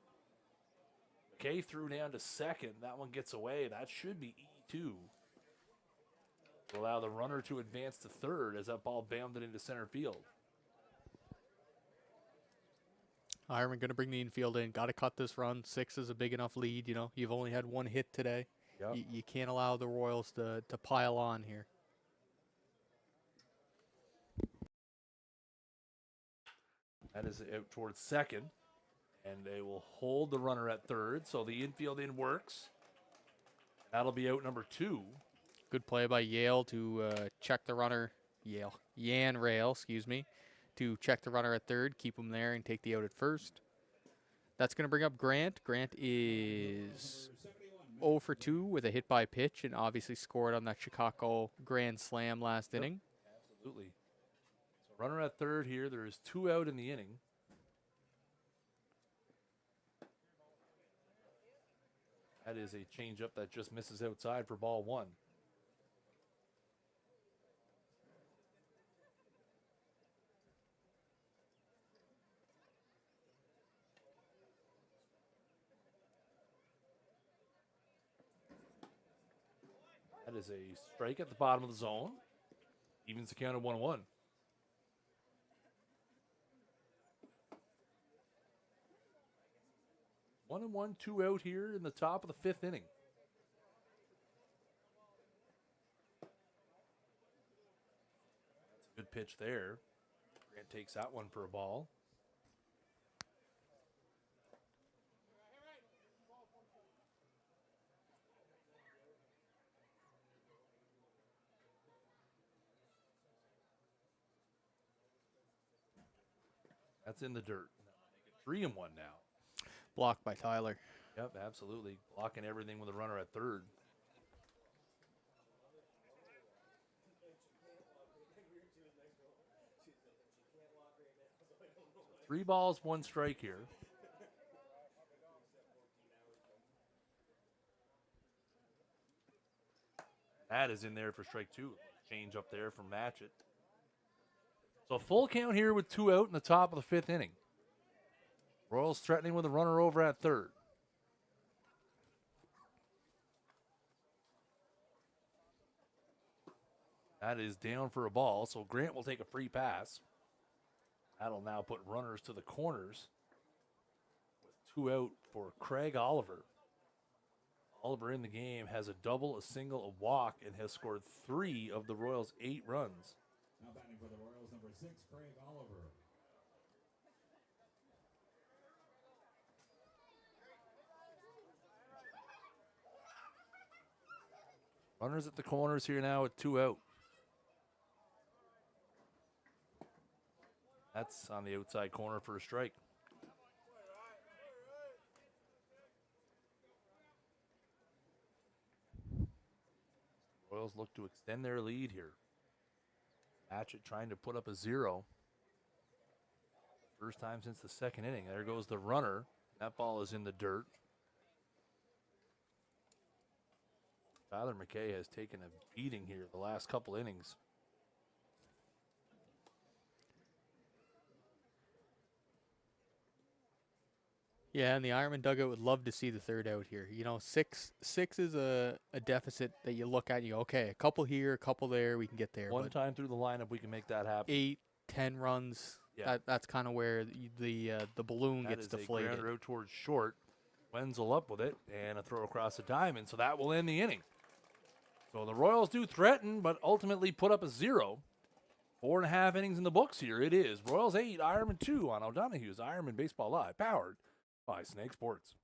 McKay threw down to second. That one gets away. That should be E2. To allow the runner to advance to third as that ball bounded into center field. Ironman going to bring the infield in. Got to cut this run. 6 is a big enough lead. You know, you've only had one hit today. Yep. You can't allow the Royals to pile on here. That is out towards second. And they will hold the runner at third. So the infield in works. That'll be out number 2. Good play by Yale to check the runner. Yan Rail, excuse me, to check the runner at third, keep him there, and take the out at first. That's going to bring up Grant. Grant is 0 for 2 with a hit by pitch, and obviously scored on that Chicago grand slam last inning. Absolutely. So runner at third here. There is 2 out in the inning. That is a changeup that just misses outside for ball 1. That is a strike at the bottom of the zone. Evens the count at 1-1. One and one, 2 out here in the top of the 5th inning. That's a good pitch there. Grant takes that one for a ball. That's in the dirt. 3-1 now. Blocked by Tyler. Yep, absolutely. Blocking everything with a runner at third. Three balls, 1 strike here. That is in there for strike 2. Change up there from Matchett. So full count here with 2 out in the top of the 5th inning. Royals threatening with a runner over at third. That is down for a ball, so Grant will take a free pass. That'll now put runners to the corners with 2 out for Craig Oliver. Oliver in the game has a double, a single, a walk, and has scored 3 of the Royals' 8 runs. Now batting for the Royals, number 6, Craig Oliver. Runners at the corners here now with 2 out. That's on the outside corner for a strike. Royals look to extend their lead here. Matchett trying to put up a 0. First time since the 2nd inning. There goes the runner. That ball is in the dirt. Tyler McKay has taken a beating here the last couple innings. Yeah, and the Ironman dugout would love to see the third out here. You know, six is a deficit that you look at and you go, okay, a couple here, a couple there, we can get there. One But time through the lineup, we can make that happen. 8, 10 runs, Yeah. that's kind of where the balloon That gets is deflated. a grounder out towards short. Wenzel up with it, and a throw across the diamond, so that will end the inning. So the Royals do threaten, but ultimately put up a 0. 4.5 innings in the books here. It is Royals 8, Ironman 2 on O'Donaghues Ironmen Baseball Live, powered by Snag Sports.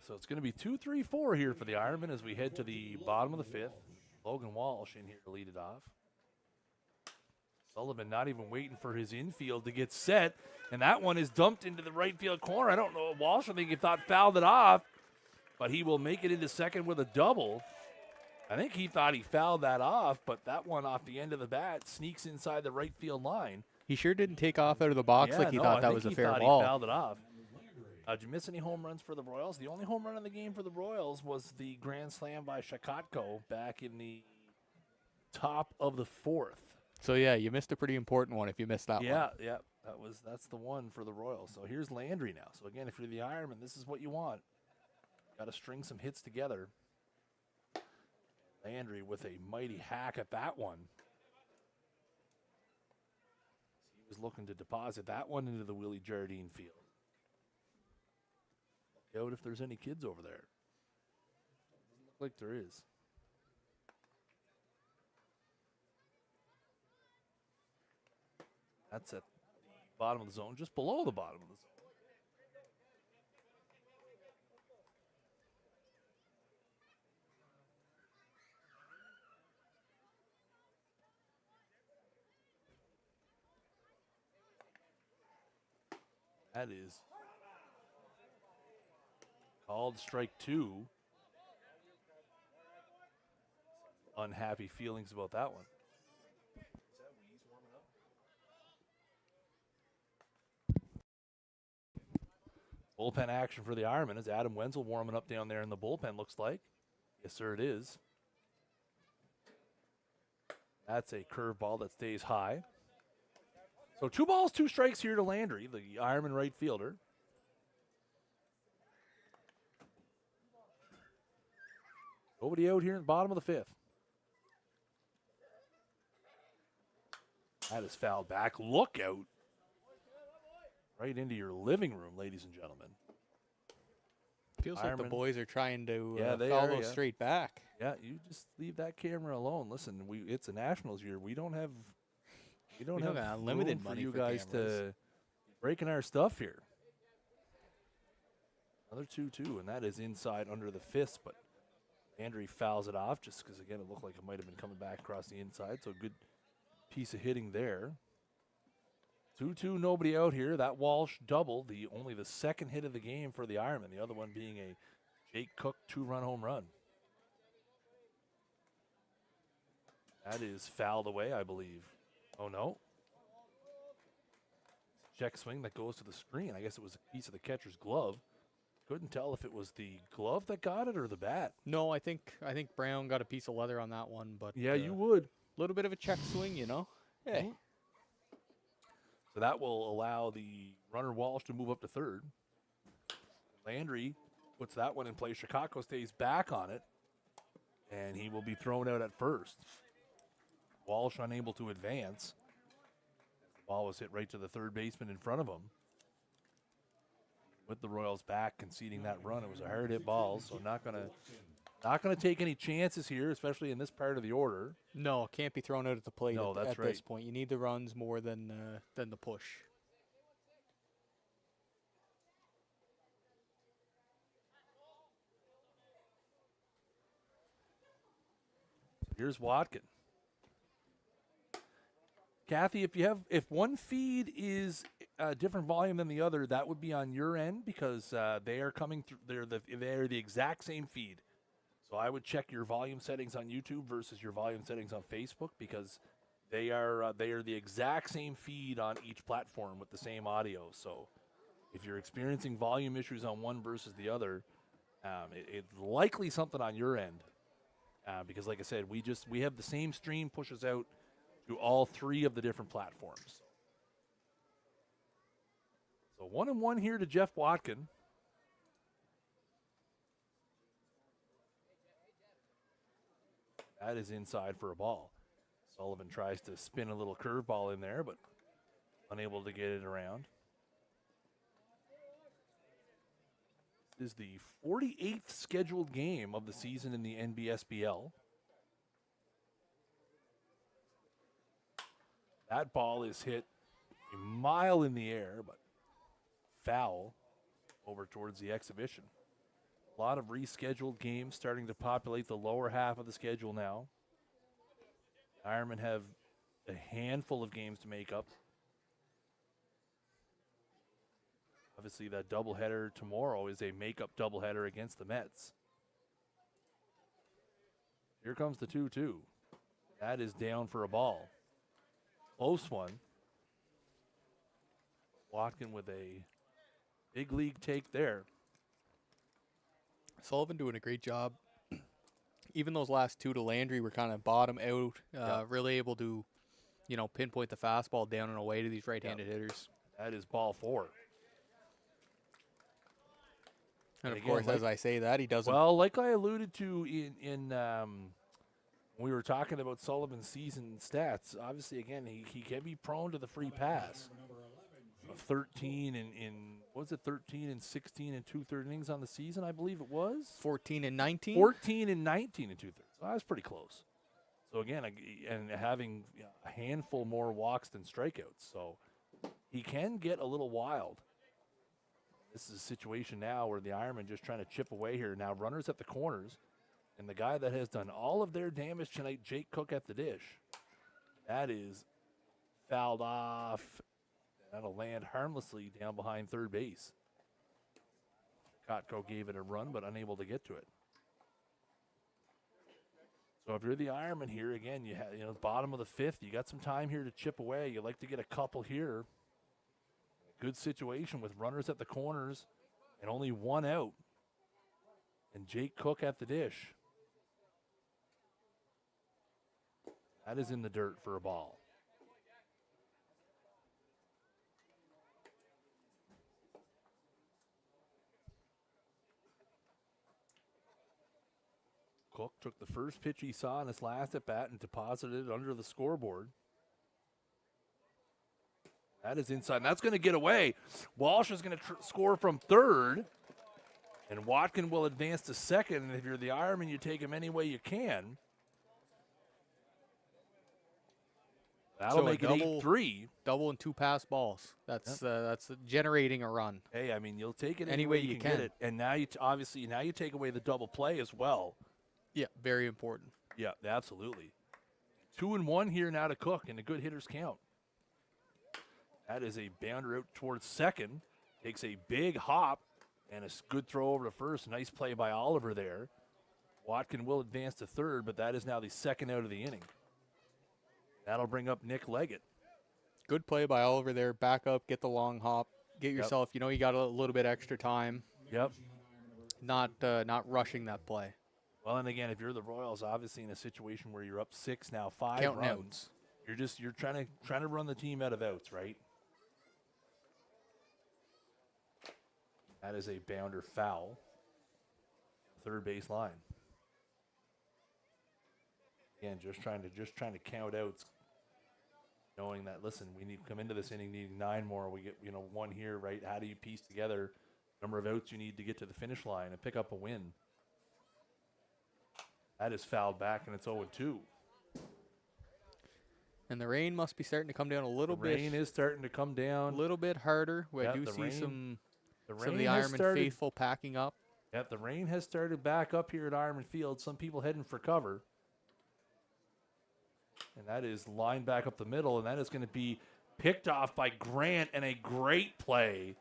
So it's going to be 2-3-4 here for the Ironmen as we head to the bottom of the 5th. Logan Walsh in here to lead it off. Sullivan not even waiting for his infield to get set, and that one is dumped into the right field corner. I don't know, Walsh, I think he thought fouled it off, but he will make it into second with a double. I think he thought he fouled that off, but that one off the end of the bat sneaks inside the right field line. He sure didn't take off out of the box like he thought that was a fair ball. He fouled it off. Did you miss any home runs for the Royals? The only home run in the game for the Royals was the grand slam by Shakotko back in the top of the 4th. So yeah, you missed a pretty important one if you missed that one. Yeah, that's the one for the Royals. So here's Landry now. So again, if you're the Ironman, this is what you want. Got to string some hits together. Landry with a mighty hack at that one. He was looking to deposit that one into the Willie Jardine field. Look out if there's any kids over there. Doesn't look like there is. That's at the bottom of the zone, just below the bottom of the zone. That is called strike 2. Unhappy feelings about that one. Bullpen action for the Ironmen as Adam Wenzel warming up down there in the bullpen, looks like. Yes, sir, it is. That's a curveball that stays high. So 2 balls, 2 strikes here to Landry, the Ironman right fielder. Nobody out here in the bottom of the 5th. That is fouled back. Look out. Right into your living room, ladies and gentlemen. Feels like the Ironman. boys are trying to they foul are, those straight back. Yeah, you just leave that camera alone. Listen, it's a Nationals year. We don't have don't have unlimited room money for you for guys cameras. to be breaking our stuff here. Another 2-2, and that is inside under the fist, but Landry fouls it off just because, again, it looked like it might have been coming back across the inside, so good piece of hitting there. 2-2, nobody out here. That Walsh double, only the second hit of the game for the Ironman, the other one being a Jake Cook 2-run home run. That is fouled away, I believe. Oh, no. Check swing that goes to the screen. I guess it was a piece of the catcher's glove. Couldn't tell if it was the glove that got it or the bat. No, I think Brown got a piece of leather on that one, but Yeah, you would. a little bit of a check swing, you know. Hey, So that will allow the runner Walsh to move up to third. Landry puts that one in play. Chicago stays back on it, and he will be thrown out at first. Walsh unable to advance. The ball was hit right to the third baseman in front of him. With the Royals back conceding that run, it was a hard hit ball, so not gonna take any chances here, especially in this part of the order. no, can't be thrown out at the plate No, at, that's at right. this point. You need the runs more than the push. Here's Watkin. Kathy, if one feed is a different volume than the other, that would be on your end because they are coming through. They're the exact same feed. So I would check your volume settings on YouTube versus your volume settings on Facebook because they are the exact same feed on each platform with the same audio. So if you're experiencing volume issues on one versus the other, it's likely something on your end because, like I said, we have the same stream pushes out to all three of the different platforms. So 1-1 here to Jeff Watkin. That is inside for a ball. Sullivan tries to spin a little curveball in there, but unable to get it around. This is the 48th scheduled game of the season in the NBSBL. That ball is hit a mile in the air, but foul over towards the exhibition. A lot of rescheduled games starting to populate the lower half of the schedule now. Ironmen have a handful of games to make up. Obviously, that doubleheader tomorrow is a make-up doubleheader against the Mets. Here comes the 2-2. That is down for a ball. Close one. Watkin with a big league take there. Sullivan doing a great job. Even those last two to Landry were kind of bottom out, really able to, pinpoint the fastball down and away to these right-handed hitters. That is ball 4. And of again, course, as I say that, he doesn't. Well, like I alluded to in when we were talking about Sullivan's season stats, obviously, again, he can be prone to the free pass. 13 and 16 and 2/3 innings on the season, I believe it was. 14 and 19. 14 and 19 and 2/3. So that was pretty close. So again, and having a handful more walks than strikeouts, so he can get a little wild. This is a situation now where the Ironmen just trying to chip away here. Now runners at the corners, and the guy that has done all of their damage tonight, Jake Cook at the dish. That is fouled off. That'll land harmlessly down behind third base. Kotko gave it a run, but unable to get to it. So if you're the Ironmen here, again, you have bottom of the 5th. You got some time here to chip away. You like to get a couple here. Good situation with runners at the corners and only one out. And Jake Cook at the dish. That is in the dirt for a ball. Cook took the first pitch he saw in his last at bat and deposited it under the scoreboard. That is inside, and that's going to get away. Walsh is going to score from third, and Watkin will advance to second. And if you're the Ironman, you take him any way you can. That'll make it 8-3. Double and 2 pass balls. That's generating a run. Hey, I mean, you'll take it Any way you can get it. And now you take away the double play as well. Yeah, very important. Yeah, absolutely. 2-1 here now to Cook in a good hitter's count. That is a bounder out towards second. Takes a big hop And a good throw over to first. Nice play by Oliver there. Watkin will advance to third, but that is now the second out of the inning. That'll bring up Nick Leggett. Good play by Oliver there. Back up, get the long hop, get yourself, you got a little bit extra time. Yep. Not rushing that play. Well, and again, if you're the Royals, obviously in a situation where you're up 6 now, 5 Counting runs, you're trying to run the team out of outs, right? That is a bounder foul. Third base line. Again, just trying to count outs, knowing that, listen, we need to come into this inning needing 9 more. We get 1 here, right? How do you piece together the number of outs you need to get to the finish line and pick up a win? That is fouled back, and it's 0-2. And the rain must be starting to come down a little bit. Rain is starting to come down. A little bit harder. I do see some of the Ironman faithful packing up. Yep, the rain has started back up here at Ironmen Field. Some people heading for cover. And that is lined back up the middle, and that is going to be picked off by Grant, and a great play.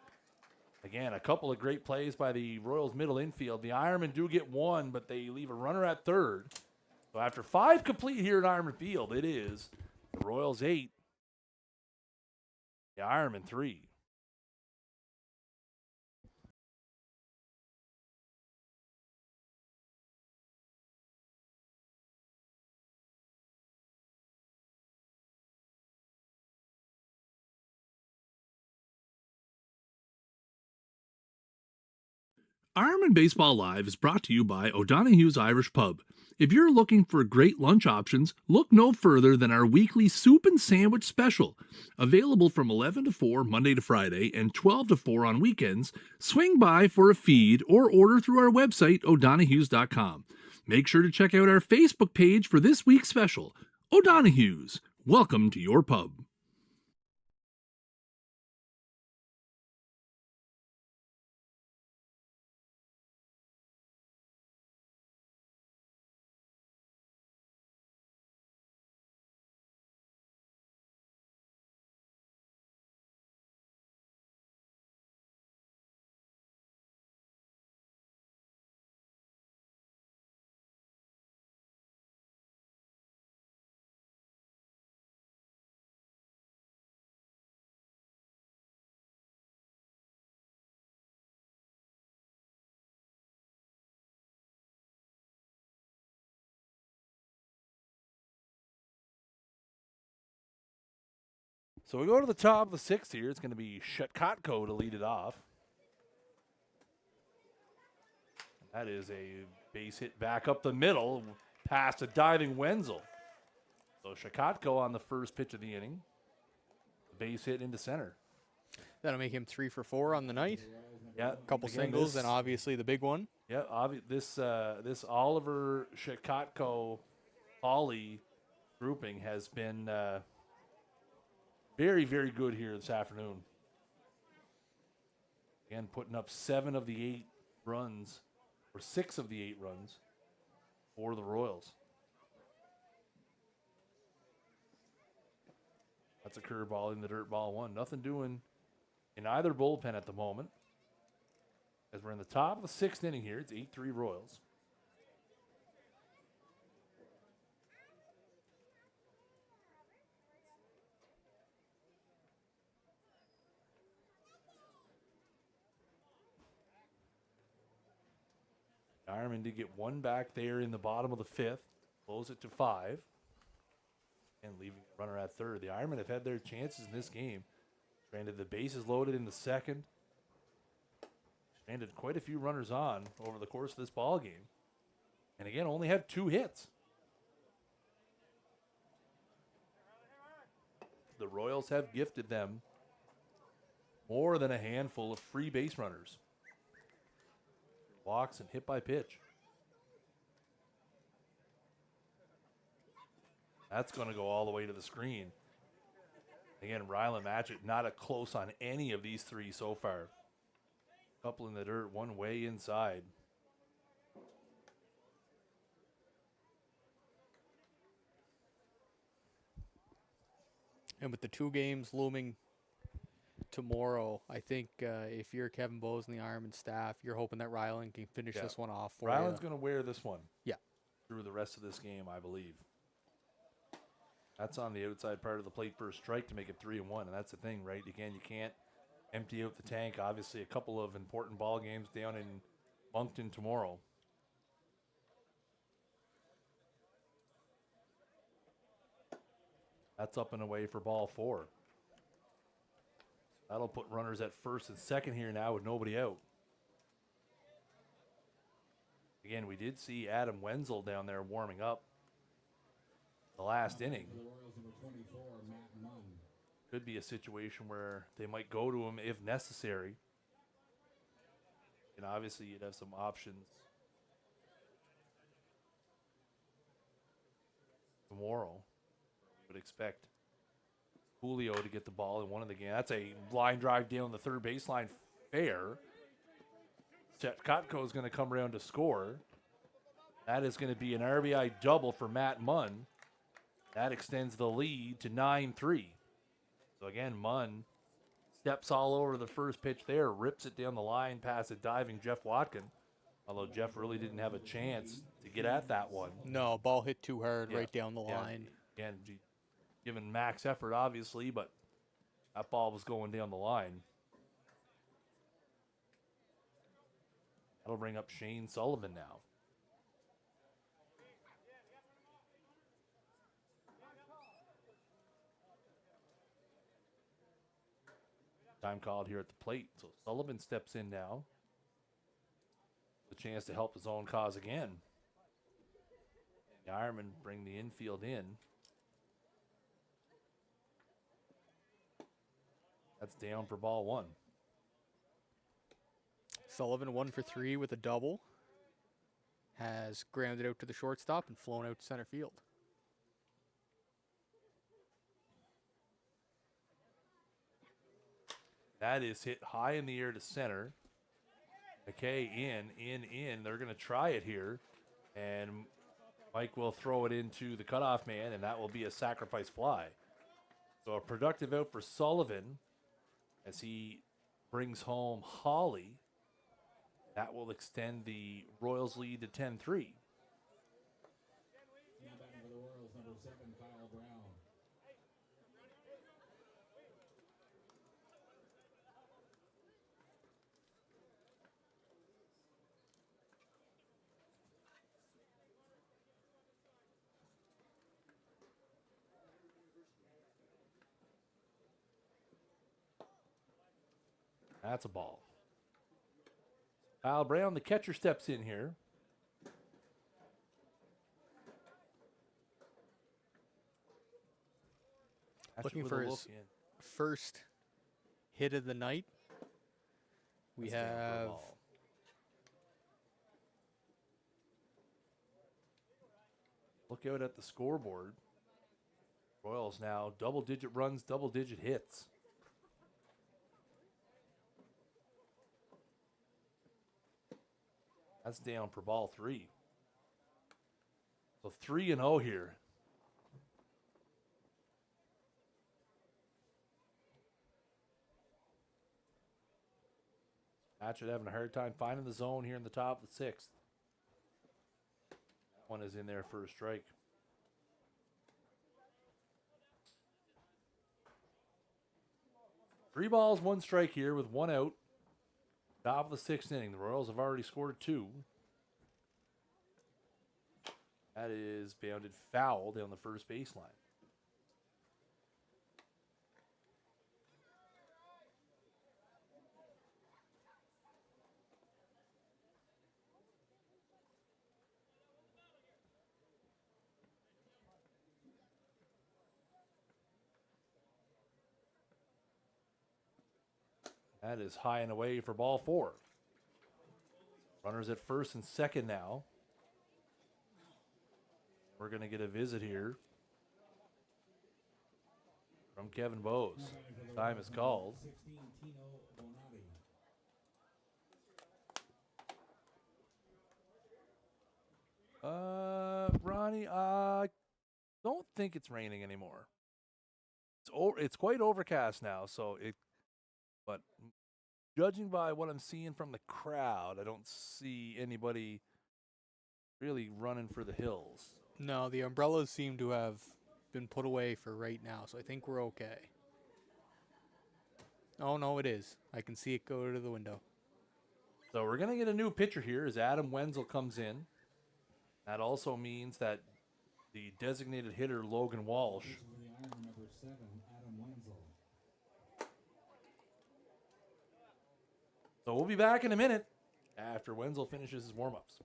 Again, a couple of great plays by the Royals middle infield. The Ironmen do get 1, but they leave a runner at third. So after 5 complete here at Ironmen Field, it is the Royals 8, the Ironmen 3. Ironmen Baseball Live is brought to you by O'Donaghues Irish Pub. If you're looking for great lunch options, look no further than our weekly soup and sandwich special. Available from 11 to 4 Monday to Friday and 12 to 4 on weekends, swing by for a feed or order through our website, O'Donaghues.com. Make sure to check out our Facebook page for this week's special. O'Donaghues, welcome to your pub. So we go to the top of the 6th here. It's going to be Shetkotko to lead it off. That is a base hit back up the middle, past a diving Wenzel. So Shetkotko on the first pitch of the inning. Base hit into center. That'll make him 3 for 4 on the night. Yeah, Couple singles and obviously the big one. Yeah, this Oliver Shetkotko Ollie grouping has been very, very good here this afternoon. Again, putting up 7 of the 8 runs, or 6 of the 8 runs for the Royals. That's a curveball in the dirt ball 1. Nothing doing in either bullpen at the moment. As we're in the top of the 6th inning here, it's 8-3 Royals. Ironman did get 1 back there in the bottom of the 5th. Close it to 5. And leaving a runner at third. The Ironmen have had their chances in this game. Granted, the bases loaded in the 2nd. Stranded quite a few runners on over the course of this ball game. And again, only have 2 hits. The Royals have gifted them more than a handful of free base runners. Walks and hit by pitch. That's going to go all the way to the screen. Again, Rylan Matchett not a close on any of these 3 so far. Couple in the dirt, 1 way inside. And with the 2 games looming tomorrow, I think if you're Kevin Bowes and the Ironman staff, you're hoping that Ryland can finish Yeah. this one off for Ryland's you. going to wear this one. Yeah. Through the rest of this game, I believe. That's on the outside part of the plate for a strike to make it 3-1, and that's the thing, right? Again, you can't empty out the tank. Obviously, a couple of important ball games down in Moncton tomorrow. That's up and away for ball 4. That'll put runners at first and second here now with nobody out. Again, we did see Adam Wenzel down there warming up the last inning. For the Royals, number 24, Matt Munn. Could be a situation where they might go to him if necessary. And obviously you'd have some options tomorrow. Would expect Julio to get the ball in one of the games. That's a line drive down the third baseline fair. Chetcotko is going to come around to score. That is going to be an RBI double for Matt Munn. That extends the lead to 9-3. So again, Munn steps all over the first pitch there, rips it down the line past a diving Jeff Watkin. Although Jeff really didn't have a chance to get at that one. No, ball hit too hard Yeah. right down the line. Again, given max effort, obviously, but that ball was going down the line. That'll bring up Shane Sullivan now. Time called here at the plate. So Sullivan steps in now. The chance to help his own cause again. The Ironmen bring the infield in. That's down for ball 1. Sullivan 1 for 3 with a double. Has grounded out to the shortstop and flown out to center field. That is hit high in the air to center. McKay in. They're going to try it here. And Mike will throw it into the cutoff man, and that will be a sacrifice fly. So a productive out for Sullivan as he brings home Holly. That will extend the Royals lead to 10-3. Now batting for the Royals, number 7, Kyle Brown. That's a ball. Kyle Brown, the catcher, steps in here. Catcher Looking with for a his look in. first hit of the night. We That's down for a have ball. Look out at the scoreboard. Royals now double-digit runs, double-digit hits. That's down for ball 3. So 3-0 here. Hatchet having a hard time finding the zone here in the top of the 6th. That one is in there for a strike. Three balls, one strike here with one out. Top of the 6th inning. The Royals have already scored 2. That is bounded foul down the first baseline. That is high and away for ball 4. Runners at first and second now. We're going to get a visit here from Kevin Bowes. Time is called. 16, Tino Bonatti. Ronnie, I don't think it's raining anymore. It's quite overcast now, so it But judging by what I'm seeing from the crowd, I don't see anybody really running for the hills. No, the umbrellas seem to have been put away for right now, so I think we're okay. Oh, no, it is. I can see it go to the window. So we're going to get a new pitcher here as Adam Wenzel comes in. That also means that the designated hitter, Logan Walsh, For the Ironman number 7, Adam Wenzel. so we'll be back in a minute after Wenzel finishes his warm-ups.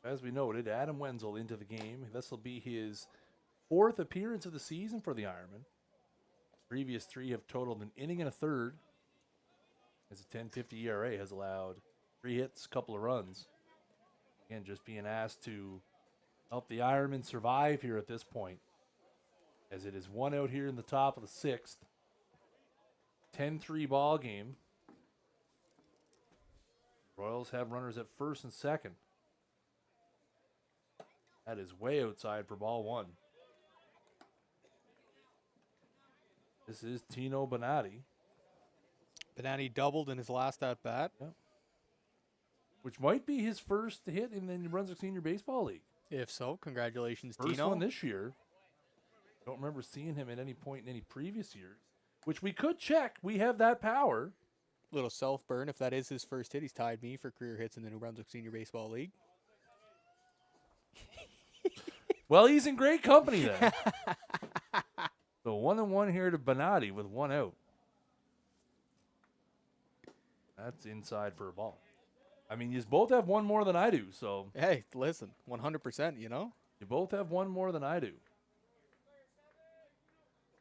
As we noted, Adam Wenzel into the game. This will be his 4th appearance of the season for the Ironmen. Previous 3 have totaled an inning and a third. His 10.50 ERA has allowed 3 hits, a couple of runs. Again, just being asked to help the Ironmen survive here at this point, as it is 1 out here in the top of the 6th. 10-3 ball game. Royals have runners at first and second. That is way outside for ball 1. This is Tino Bonatti. Bonatti doubled in his last at-bat. Which might be his first hit in the New Brunswick Senior Baseball League. If so, congratulations, First Tino. one this year. Don't remember seeing him at any point in any previous years, which we could check. We have that power. Little self-burn. If that is his first hit, he's tied me for career hits in the New Brunswick Senior Baseball League. Well, he's in great company then. So 1-1 here to Bonatti with 1 out. That's inside for a ball. I mean, you both have 1 more than I do, so Hey, listen, 100%, you know? you both have 1 more than I do.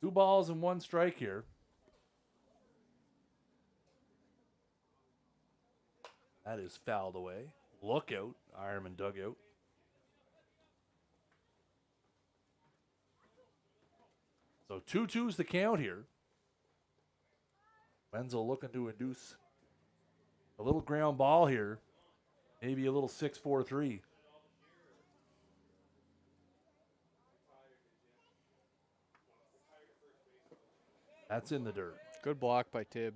2 balls and 1 strike here. That is fouled away. Look out, Ironman dugout. So 2-2's the count here. Wenzel looking to induce a little ground ball here. Maybe a little 6-4-3. That's in the dirt. Good block by Tibb.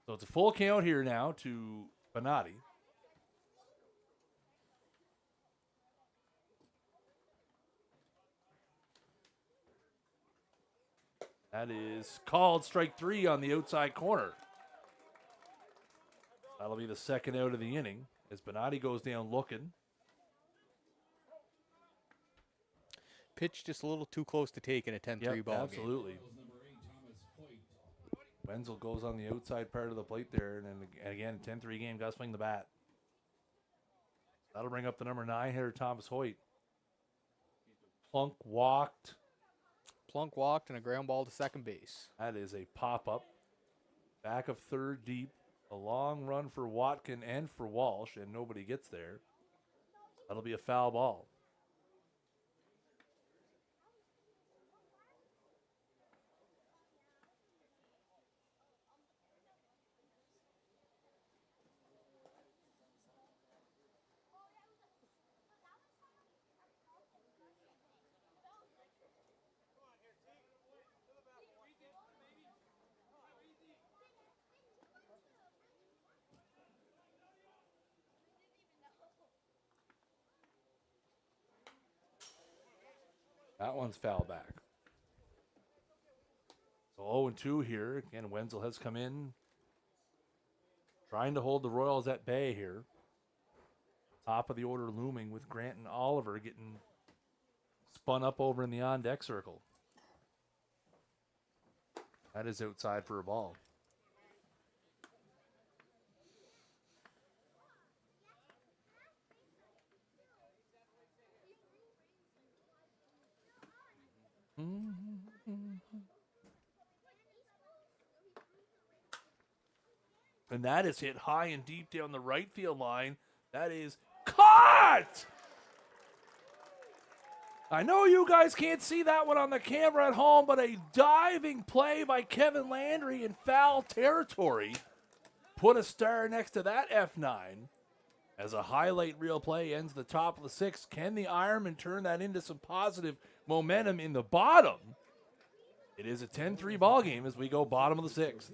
So it's a full count here now to Bonatti. That is called strike 3 on the outside corner. That'll be the second out of the inning as Bonatti goes down looking. Pitch just a little too close to take in a 10-3 ball game. Absolutely. Wenzel goes on the outside part of the plate there, and then again, 10-3 game, got to swing the bat. That'll bring up the number 9 hitter, Thomas Hoyt. Plunk walked. Plunk walked and a ground ball to second base. That is a pop-up. Back of third deep. A long run for Watkin and for Walsh, and nobody gets there. That'll be a foul ball. That one's foul back. So 0-2 here. Again, Wenzel has come in, trying to hold the Royals at bay here. Top of the order looming with Grant and Oliver getting spun up over in the on-deck circle. That is outside for a ball. And that is hit high and deep down the right field line. That is caught! I know you guys can't see that one on the camera at home, but a diving play by Kevin Landry in foul territory. Put a star next to that F9. As a highlight reel play ends the top of the sixth. Can the Ironmen turn that into some positive momentum in the bottom? It is a 10-3 ball game as we go bottom of the sixth.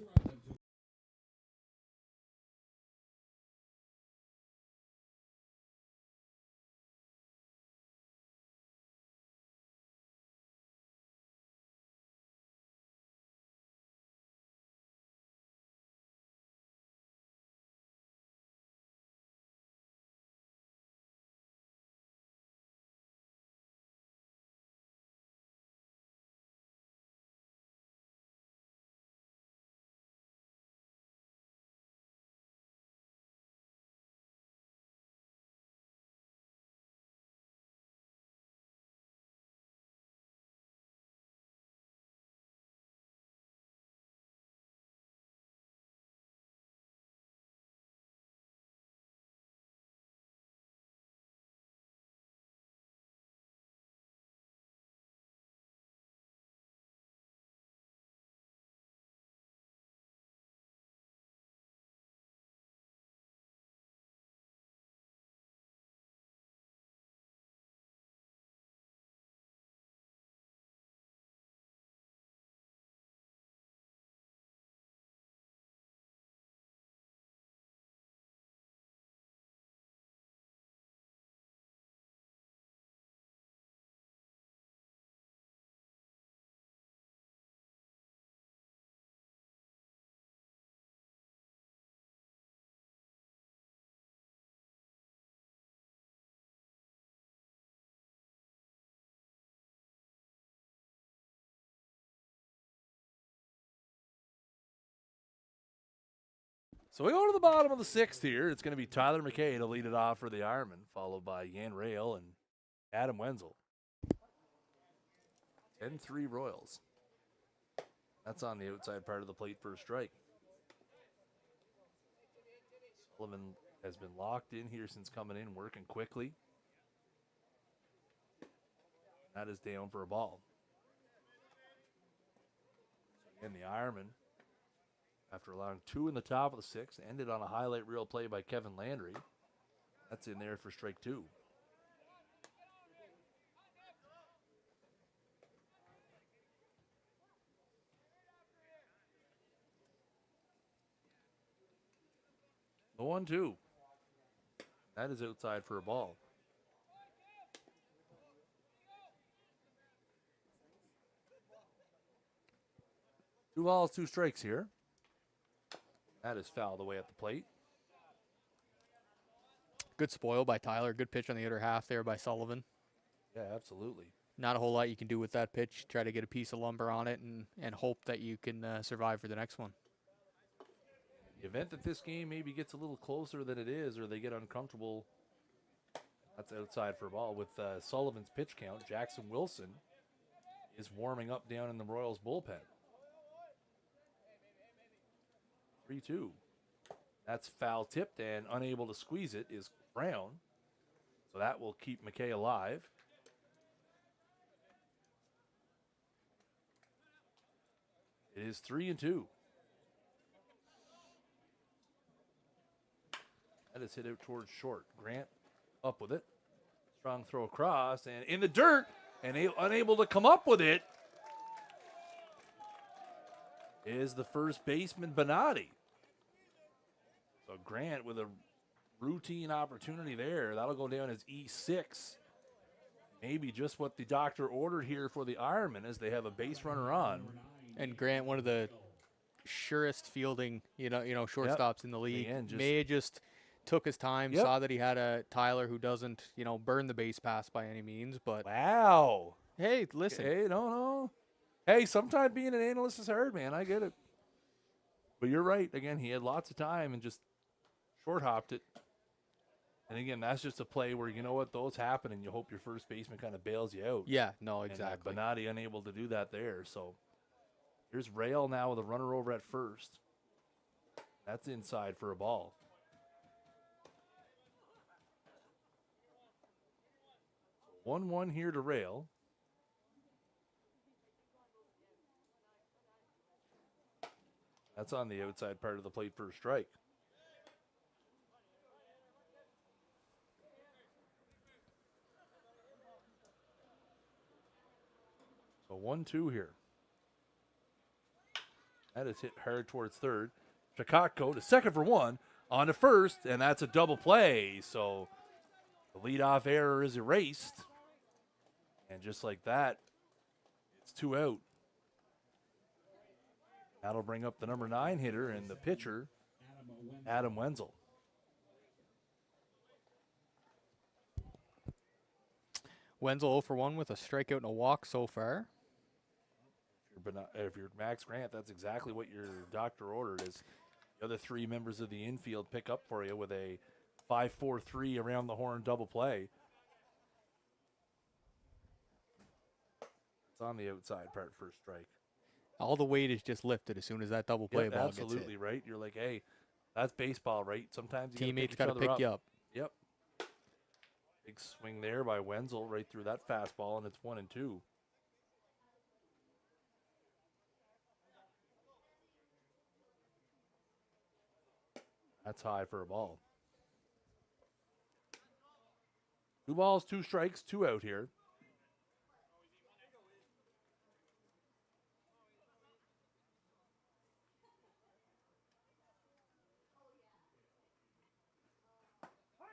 So we go to the bottom of the sixth here. It's going to be Tyler McKay to lead it off for the Ironmen, followed by Jan Rail and Adam Wenzel. 10-3 Royals. That's on the outside part of the plate for a strike. Sullivan has been locked in here since coming in, working quickly. That is down for a ball. And the Ironmen, after allowing two in the top of the sixth, ended on a highlight reel play by Kevin Landry. That's in there for strike two. The 1-2. That is outside for a ball. Two balls, two strikes here. That is fouled away at the plate. Good spoil by Tyler. Good pitch on the other half there by Sullivan. Yeah, absolutely. Not a whole lot you can do with that pitch. Try to get a piece of lumber on it and hope that you can survive for the next one. The event that this game maybe gets a little closer than it is, or they get uncomfortable, that's outside for a ball. With Sullivan's pitch count, Jackson Wilson is warming up down in the Royals bullpen. 3-2. That's foul tipped, and unable to squeeze it is Brown. So that will keep McKay alive. It is 3-2. That is hit out towards short. Grant up with it. Strong throw across and in the dirt, and unable to come up with it is the first baseman, Bonatti. So Grant with a routine opportunity there. That'll go down as E6. Maybe just what the doctor ordered here for the Ironmen as they have a base runner on. And Grant, one of the surest fielding, shortstops in the league. Again, May just took his time, Yep. saw that he had a Tyler who doesn't, burn the base pass by any means. But Wow. hey, listen, Hey, no. Hey, sometimes being an analyst is hard, man. I get it. But you're right. Again, he had lots of time and just short hopped it. And again, that's just a play where, you know what, those happen and you hope your first baseman kind of bails you out. yeah, no, And, exactly. Bonatti unable to do that there. So here's Rail now with a runner over at first. That's inside for a ball. So 1-1 here to Rail. That's on the outside part of the plate for a strike. So 1-2 here. That is hit hard towards third. Chicago to second for one, on to first, and that's a double play. So the leadoff error is erased. And just like that, it's 2 out. That'll bring up the number 9 hitter and the pitcher, Adam Wenzel. Wenzel 0 for 1 with a strikeout and a walk so far. If you're Max Grant, that's exactly what your doctor ordered. Is the other 3 members of the infield pick up for you with a 5-4-3 around the horn double play. It's on the outside part for a strike. All the weight is just lifted as soon as that double play Yep, ball absolutely gets right. You're like, hey, that's baseball, right? Sometimes you hit. Teammates got got to pick you up. Yep. Big swing there by Wenzel right through that fastball, and it's 1-2. That's high for a ball. 2 balls, 2 strikes, 2 out here.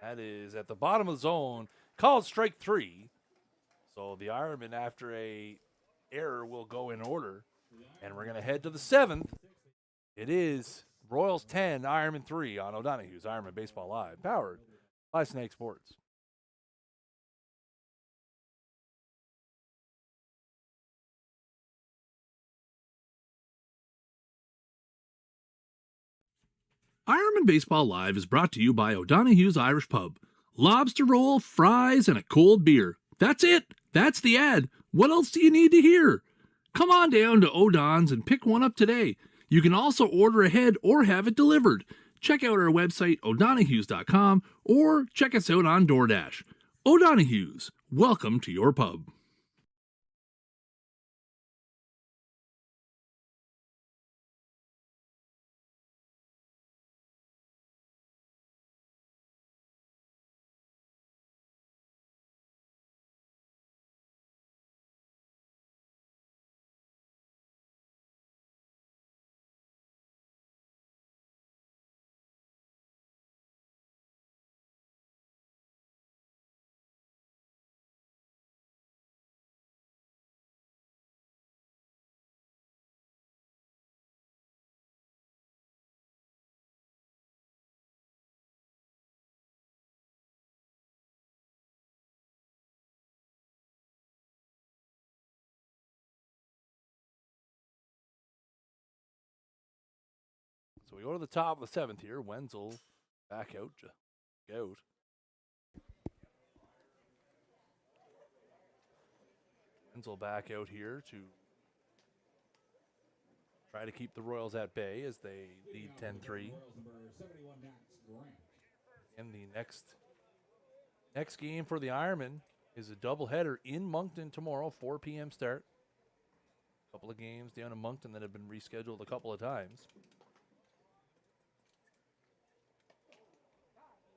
That is at the bottom of the zone, called strike 3. So the Ironmen, after a error, will go in order. And we're going to head to the 7th. It is Royals 10, Ironmen 3 on O'Donaghues Ironmen Baseball Live, powered by Snag Sports. Ironman Baseball Live is brought to you by O'Donaghues Irish Pub. Lobster roll, fries, and a cold beer. That's it. That's the ad. What else do you need to hear? Come on down to O'Don's and pick one up today. You can also order ahead or have it delivered. Check out our website, O'Donaghues.com, or check us out on DoorDash. O'Donaghues, welcome to your pub. So we go to the top of the 7th here. Wenzel back out. Wenzel back out here to try to keep the Royals at bay as they lead 10-3. And the next game for the Ironmen is a doubleheader in Moncton tomorrow, 4 p.m. start. A couple of games down in Moncton that have been rescheduled a couple of times.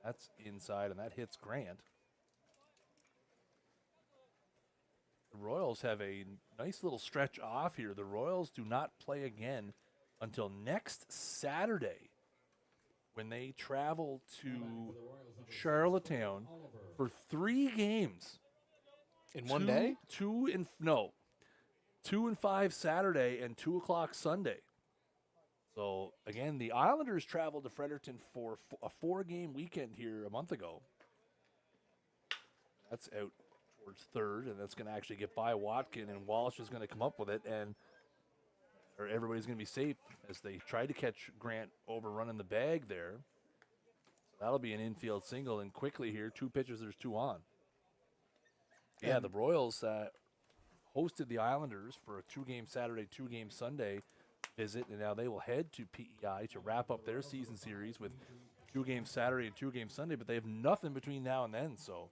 That's inside, and that hits Grant. The Royals have a nice little stretch off here. The Royals do not play again until next Saturday when they travel to Charlottetown for 3 games. In one day? 2-5 Saturday and 2 o'clock Sunday. So, again, the Islanders traveled to Fredericton for a 4-game weekend here a month ago. That's out towards third, and that's going to actually get by Watkin, and Walsh is going to come up with it, and everybody's going to be safe as they try to catch Grant overrunning the bag there. So that'll be an infield single, and quickly here, 2 pitches, there's 2 on. Yeah, the Royals hosted the Islanders for a 2-game Saturday, 2-game Sunday visit, and now they will head to PEI to wrap up their season series with 2 games Saturday and 2 games Sunday, but they have nothing between now and then, so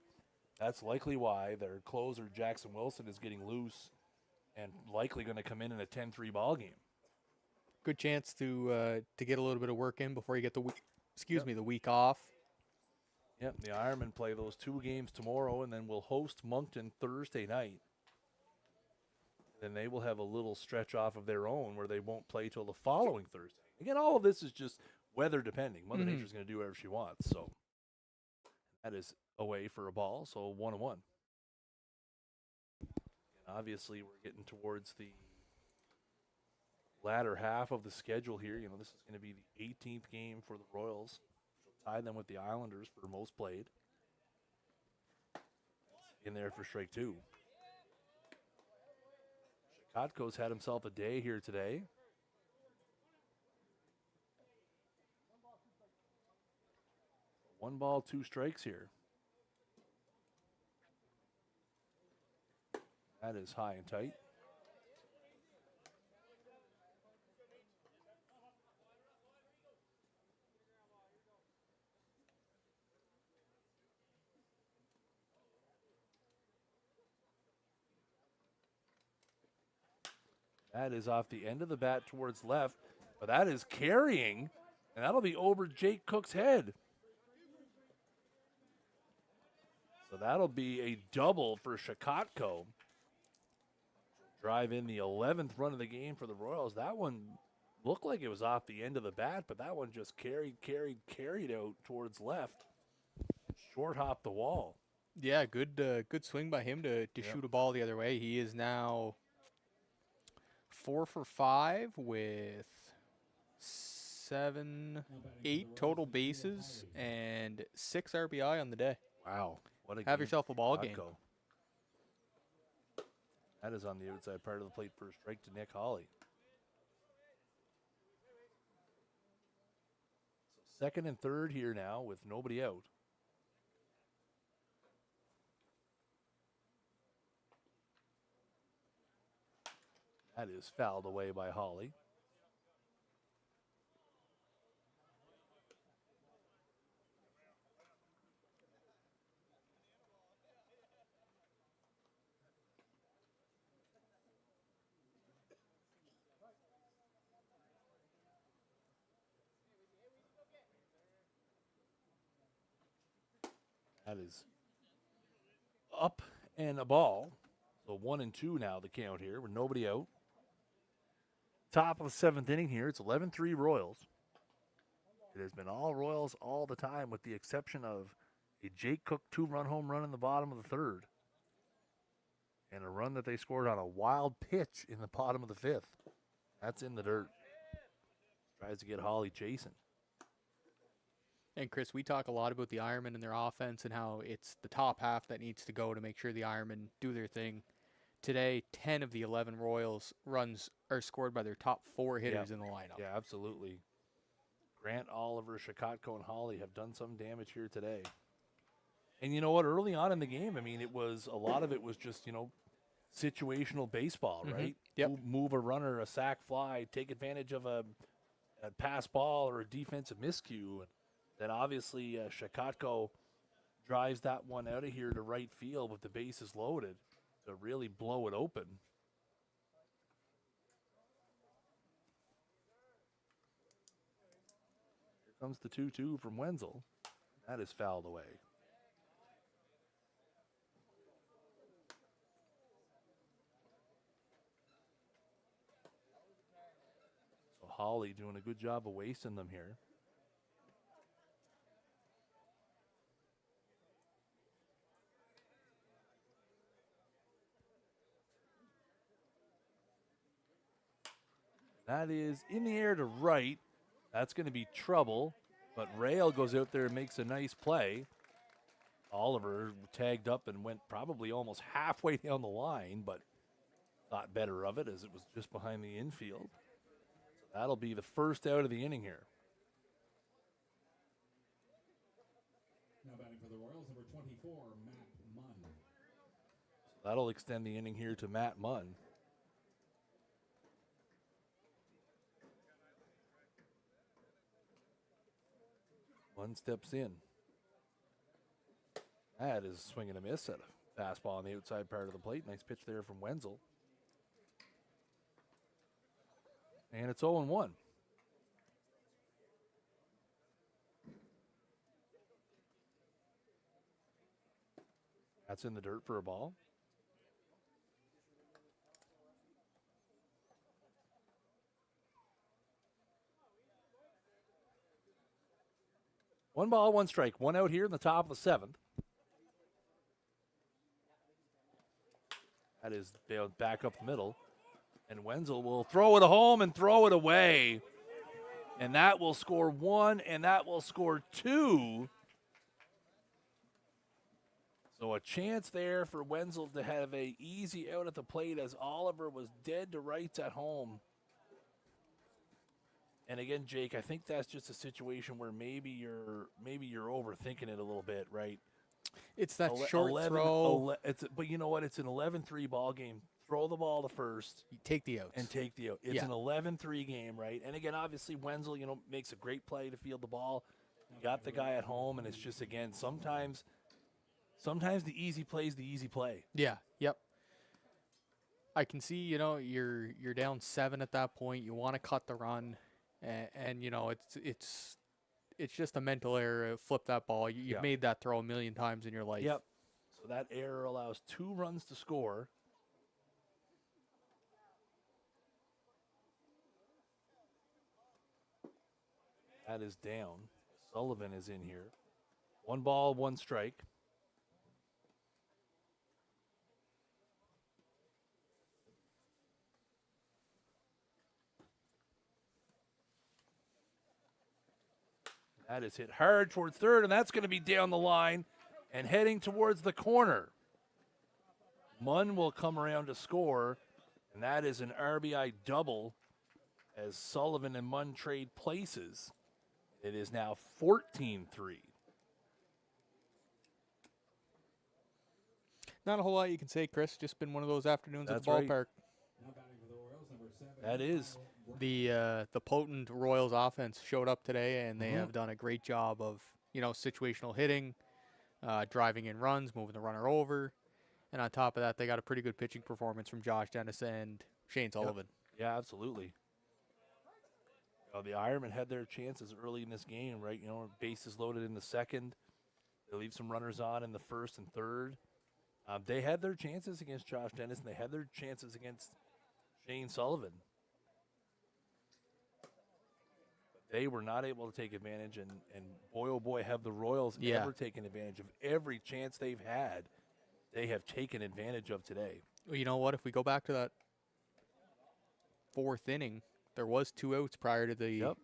that's likely why their closer, Jackson Wilson, is getting loose and likely going to come in a 10-3 ball game. Good chance to get a little bit of work in before you get the week off. Yep, the Ironmen play those 2 games tomorrow, and then we'll host Moncton Thursday night. Then they will have a little stretch off of their own where they won't play till the following Thursday. Again, all of this is just weather depending. Mother Nature's going to do whatever she wants. So that is away for a ball, so 1-1. And obviously, we're getting towards the latter half of the schedule here. You know, this is going to be the 18th game for the Royals. Tie them with the Islanders for most played. That's in there for strike 2. Kotko's had himself a day here today. 1 ball, 2 strikes here. That is high and tight. That is off the end of the bat towards left, but that is carrying, and that'll be over Jake Cook's head. So that'll be a double for Shakotko. Drive in the 11th run of the game for the Royals. That one looked like it was off the end of the bat, but that one just carried out towards left. Short hop the wall. Yeah, good swing by him to shoot a ball the other way. He is now 4 for 5 with 8 total bases and 6 RBI on the day. Wow. What a Have game. yourself a ball game. That is on the outside part of the plate for a strike to Nick Hawley. So 2nd and 3rd here now with nobody out. That is fouled away by Hawley. That is up and a ball. So 1-2 now the count here with nobody out. Top of the 7th inning here. It's 11-3 Royals. It has been all Royals all the time with the exception of a Jake Cook 2-run home run in the bottom of the 3rd. And a run that they scored on a wild pitch in the bottom of the 5th. That's in the dirt. Tries to get Hawley chasing. And Chris, we talk a lot about the Ironmen and their offense and how it's the top half that needs to go to make sure the Ironmen do their thing. Today, 10 of the 11 Royals runs are scored by their top 4 hitters in the lineup. Yeah, absolutely. Grant, Oliver, Shakotko, and Hawley have done some damage here today. And you know what? Early on in the game, I mean, a lot of it was just, situational baseball, right? Yep. Move a runner, a sac fly, take advantage of a pass ball or a defensive miscue. And then obviously Shakotko drives that one out of here to right field with the bases loaded to really blow it open. Here comes the 2-2 from Wenzel. That is fouled away. So Hawley doing a good job of wasting them here. That is in the air to right. That's going to be trouble. But Rail goes out there and makes a nice play. Oliver tagged up and went probably almost halfway down the line, but thought better of it as it was just behind the infield. So that'll be the first out of the inning here. Now batting for the Royals, number 24, Matt Munn. So that'll extend the inning here to Matt Munn. Munn steps in. That is swing and a miss at a fastball on the outside part of the plate. Nice pitch there from Wenzel. And it's 0-1. That's in the dirt for a ball. One ball, one strike. One out here in the top of the seventh. That is back up the middle. And Wenzel will throw it home and throw it away. And that will score one, and that will score two. So a chance there for Wenzel to have a easy out at the plate as Oliver was dead to rights at home. And again, Jake, I think that's just a situation where maybe you're overthinking it a little bit, right? It's that short throw. But you know what? It's an 11-3 ball game. Throw the ball to first. You take the outs. And take the out. It's an 11-3 game, right? And again, obviously, Wenzel, makes a great play to field the ball. You got the guy at home, and it's just, again, sometimes the easy play is the easy play. Yeah, yep. I can see, you're down 7 at that point. You want to cut the run, and it's just a mental error. Flip that ball. You've made that throw a million times in your life. Yep. So that error allows 2 runs to score. That is down. Sullivan is in here. 1 ball, 1 strike. That is hit hard towards third, and that's going to be down the line and heading towards the corner. Munn will come around to score, and that is an RBI double as Sullivan and Munn trade places. It is now 14-3. Not a whole lot you can say, Chris. Just been one of those afternoons at the That's right. ballpark. Now batting for the Royals, number 7. That is. The potent Royals offense showed up today, and they have done a great job of situational hitting, driving in runs, moving the runner over, and on top of that, they got a pretty good pitching performance from Josh Dennis and Shane Sullivan. Yeah, absolutely. The Ironmen had their chances early in this game, right? Bases loaded in the second. They leave some runners on in the first and third. They had their chances against Josh Dennis, and they had their chances against Shane Sullivan. They were not able to take advantage, and boy, oh boy, have the Royals ever taken advantage of every chance they've had. They have taken advantage of today. Well, you know what? If we go back to that 4th inning, there was 2 outs prior to the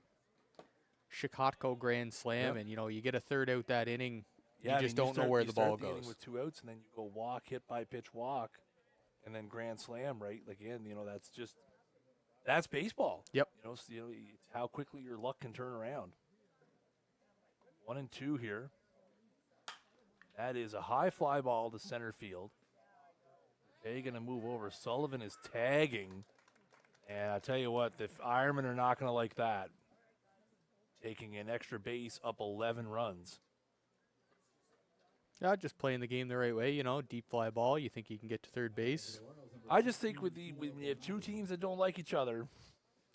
Chicago grand slam, and you get a 3rd out that inning. Yeah, you just don't know where the ball the inning goes. with 2 outs, and then you go walk, hit by pitch, walk, and then grand slam. Right? Again, that's baseball. Yep. It's how quickly your luck can turn around. 1 and 2 here. That is a high fly ball to center field. They're going to move over. Sullivan is tagging. And I tell you what, the Ironmen are not going to like that. Taking an extra base up 11 runs. Yeah, just playing the game the right way. Deep fly ball. You think you can get to third base. I just think when you have 2 teams that don't like each other,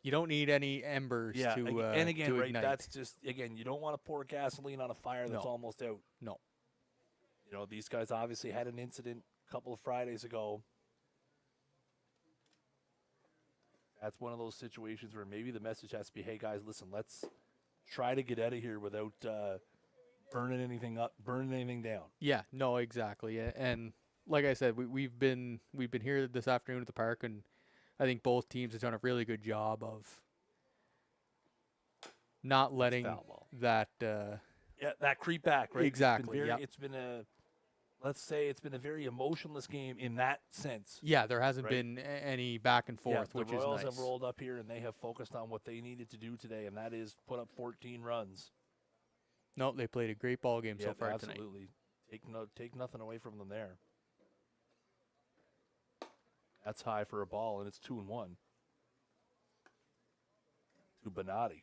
you don't need any embers to and again, to right, ignite. that's just, again, you don't want to pour gasoline on a fire that's almost out. No. These guys obviously had an incident a couple of Fridays ago. That's one of those situations where maybe the message has to be, hey, guys, listen, let's try to get out of here without burning anything up, burning anything down. Yeah, no, exactly. And like I said, we've been here this afternoon at the park, and I think both teams have done a really good job of not letting foul ball. that. Yeah, that creep back, right? Exactly, yep. It's been let's say it's been a very emotionless game in that sense. Yeah, there hasn't right? been any back and forth, the which Royals is nice. have rolled up here and they have focused on what they needed to do today, and that is put up 14 runs. No, they played a great ball game so far tonight. Absolutely. Take nothing away from them there. That's high for a ball, and it's 2-1 to Bonatti.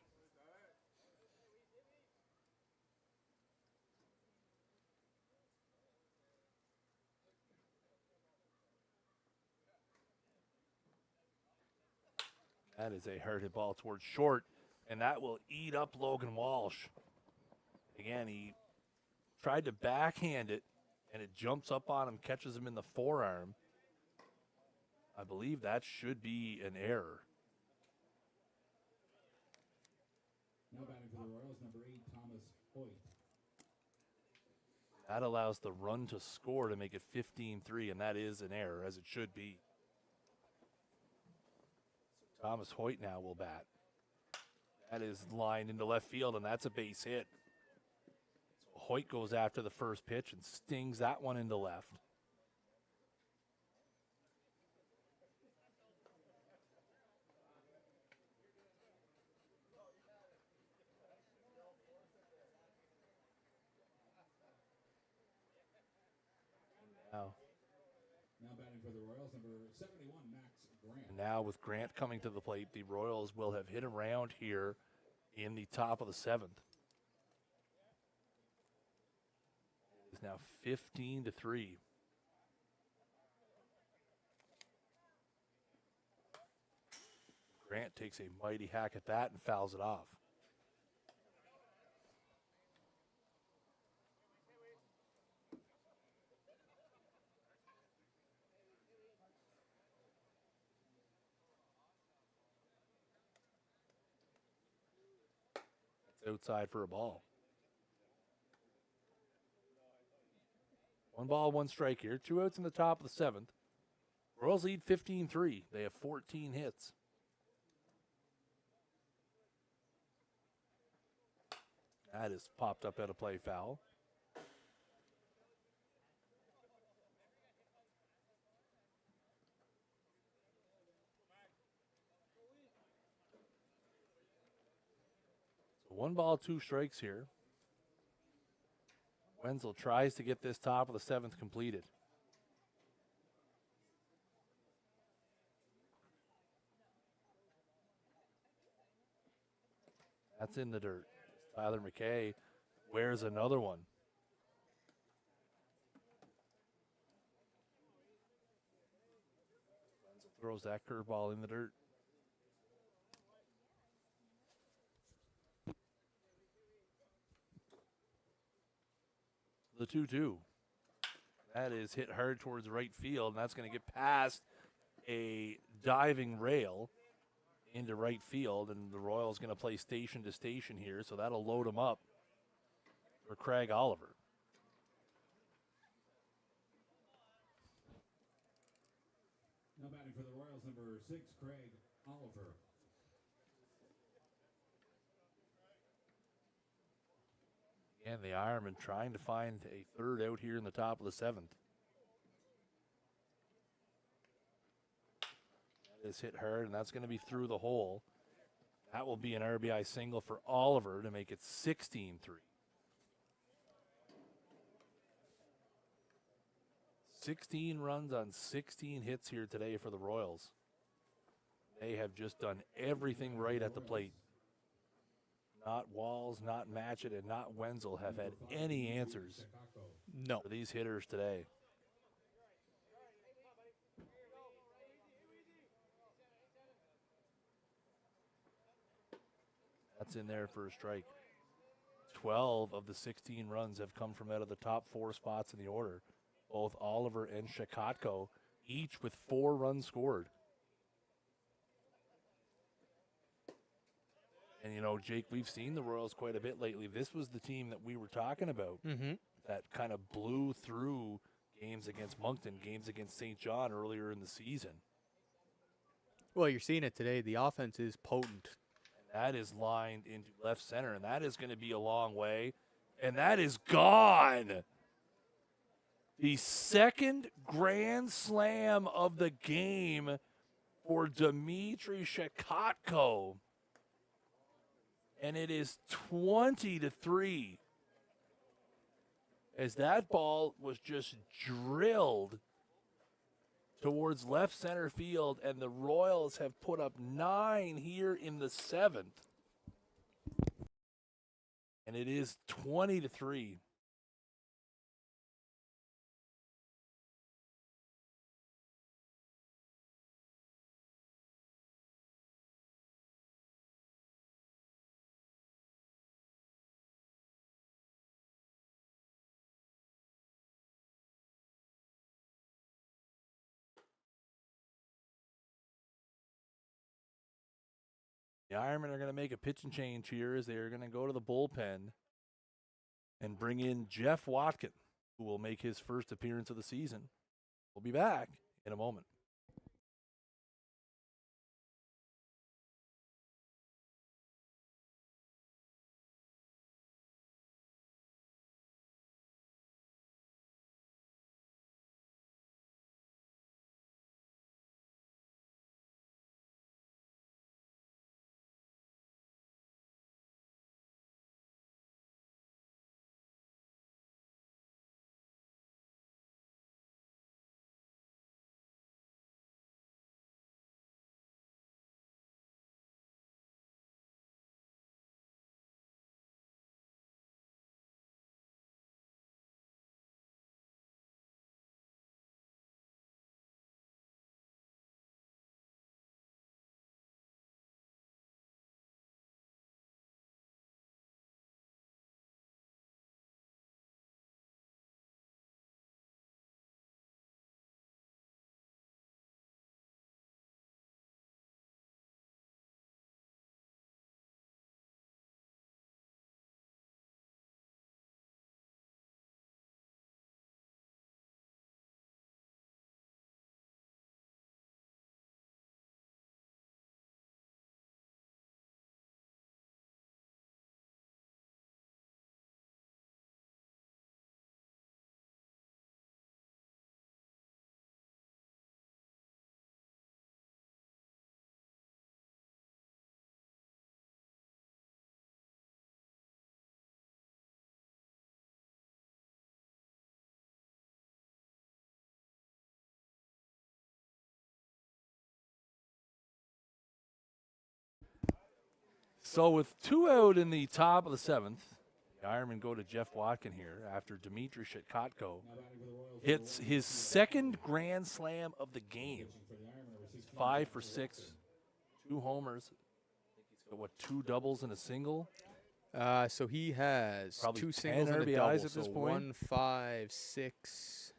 That is a hard hit ball towards short, and that will eat up Logan Walsh. Again, he tried to backhand it, and it jumps up on him, catches him in the forearm. I believe that should be an error. Now batting for the Royals, number 8, Thomas Hoyt. That allows the run to score to make it 15-3, and that is an error, as it should be. Thomas Hoyt now will bat. That is lined into left field, and that's a base hit. So Hoyt goes after the first pitch and stings that one into left. Now batting for the Royals, number 71, Max Grant. And now with Grant coming to the plate, the Royals will have hit around here in the top of the 7th. It's now 15-3. Grant takes a mighty hack at that and fouls it off. Outside for a ball. 1 ball, 1 strike here. 2 outs in the top of the 7th. Royals lead 15-3. They have 14 hits. That is popped up at a play foul. So 1 ball, 2 strikes here. Wenzel tries to get this top of the 7th completed. That's in the dirt. Tyler McKay wears another one. Wenzel throws that curveball in the dirt. The 2-2. That is hit hard towards right field, and that's going to get past a diving rail into right field, and the Royals going to play station to station here, so that'll load him up for Craig Oliver. Now batting for the Royals, number 6, Craig Oliver. And the Ironmen trying to find a 3rd out here in the top of the 7th. That is hit hard, and that's going to be through the hole. That will be an RBI single for Oliver to make it 16-3. 16 runs on 16 hits here today for the Royals. They have just done everything right at the plate. Not Walls, not Matchett, and not Wenzel have had any answers No. for these hitters today. That's in there for a strike. 12 of the 16 runs have come from out of the top 4 spots in the order. Both Oliver and Shakotko, each with 4 runs scored. And, you know, Jake, we've seen the Royals quite a bit lately. This was the team that we were talking about that kind of blew through games against Moncton, games against St. John earlier in the season. Well, you're seeing it today. The offense is potent. That is lined into left center, and that is going to be a long way. And that is gone. The second grand slam of the game for Dmitry Shekotko. And it is 20-3. As that ball was just drilled towards left center field, and the Royals have put up 9 here in the 7th. And it is 20-3. The Ironmen are going to make a pitching change here as they are going to go to the bullpen and bring in Jeff Watkin, who will make his first appearance of the season. We'll be back in a moment. So with 2 out in the top of the 7th, the Ironmen go to Jeff Watkin here after Dmitry Shekotko hits his second grand slam of the game. 5 for 6, 2 homers. He's got, 2 doubles and a single? So he has Probably 2 10 singles and a RBIs double. at this So point. 1, 5, 6,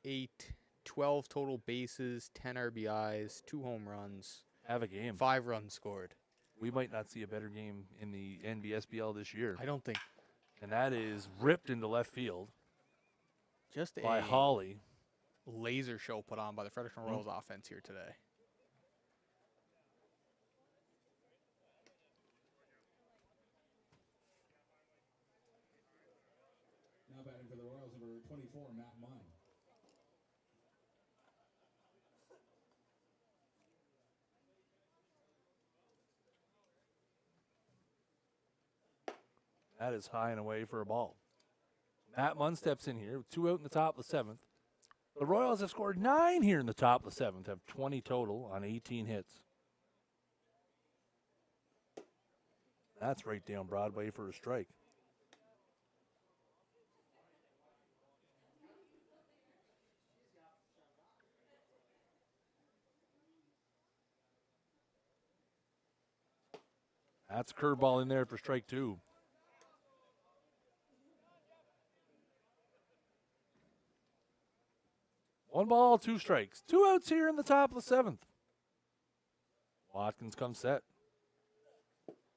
8, 12 total bases, 10 RBIs, 2 home runs, Have a game. 5 runs scored. We might not see a better game in the NBSBL this year. I don't think And that is ripped into left field just by a Holly. laser show put on by the Fredericton Royals offense here today. Now batting for the Royals, number 24, Matt Munn. That is high and away for a ball. Matt Munn steps in here, 2 out in the top of the 7th. The Royals have scored 9 here in the top of the 7th, have 20 total on 18 hits. That's right down Broadway for a strike. That's a curveball in there for strike 2. One ball, 2 strikes. 2 outs here in the top of the 7th. Watkins comes set.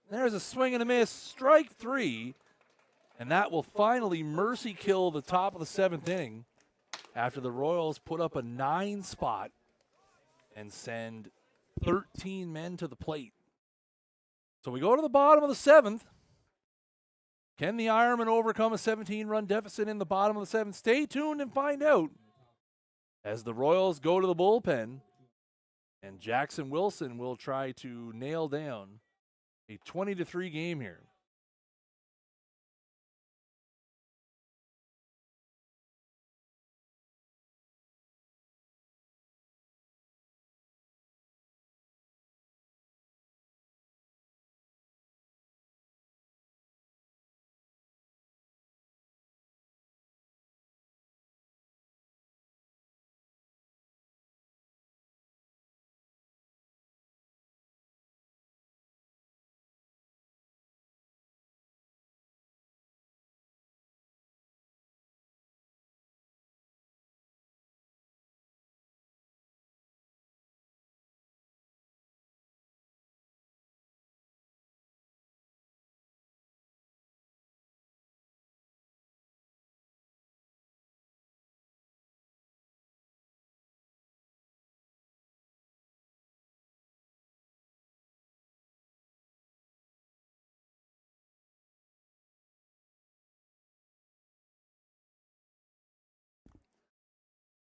There's a swing and a miss. Strike 3. And that will finally mercy kill the top of the 7th inning after the Royals put up a 9 spot and send 13 men to the plate. So we go to the bottom of the 7th. Can the Ironmen overcome a 17-run deficit in the bottom of the 7th? Stay tuned and find out as the Royals go to the bullpen, and Jackson Wilson will try to nail down a 20-3 game here.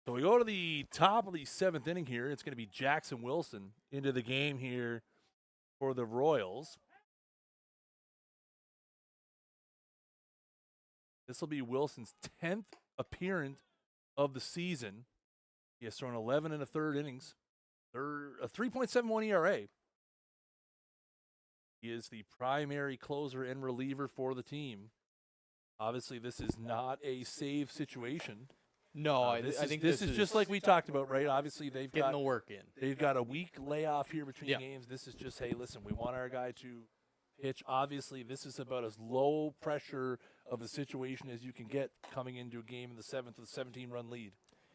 So we go to the top of the 7th inning here. It's going to be Jackson Wilson into the game here for the Royals. This will be Wilson's 10th appearance of the season. He has thrown 11 and a third innings, a 3.71 ERA. He is the primary closer and reliever for the team. Obviously, this is not a save situation. No, I think this is just like we talked about, right? Obviously, they've getting got the work in. They've got a week layoff here between Yeah. games. This is just, hey, listen, we want our guy to pitch. Obviously, this is about as low pressure of a situation as you can get coming into a game in the 7th with a 17-run lead.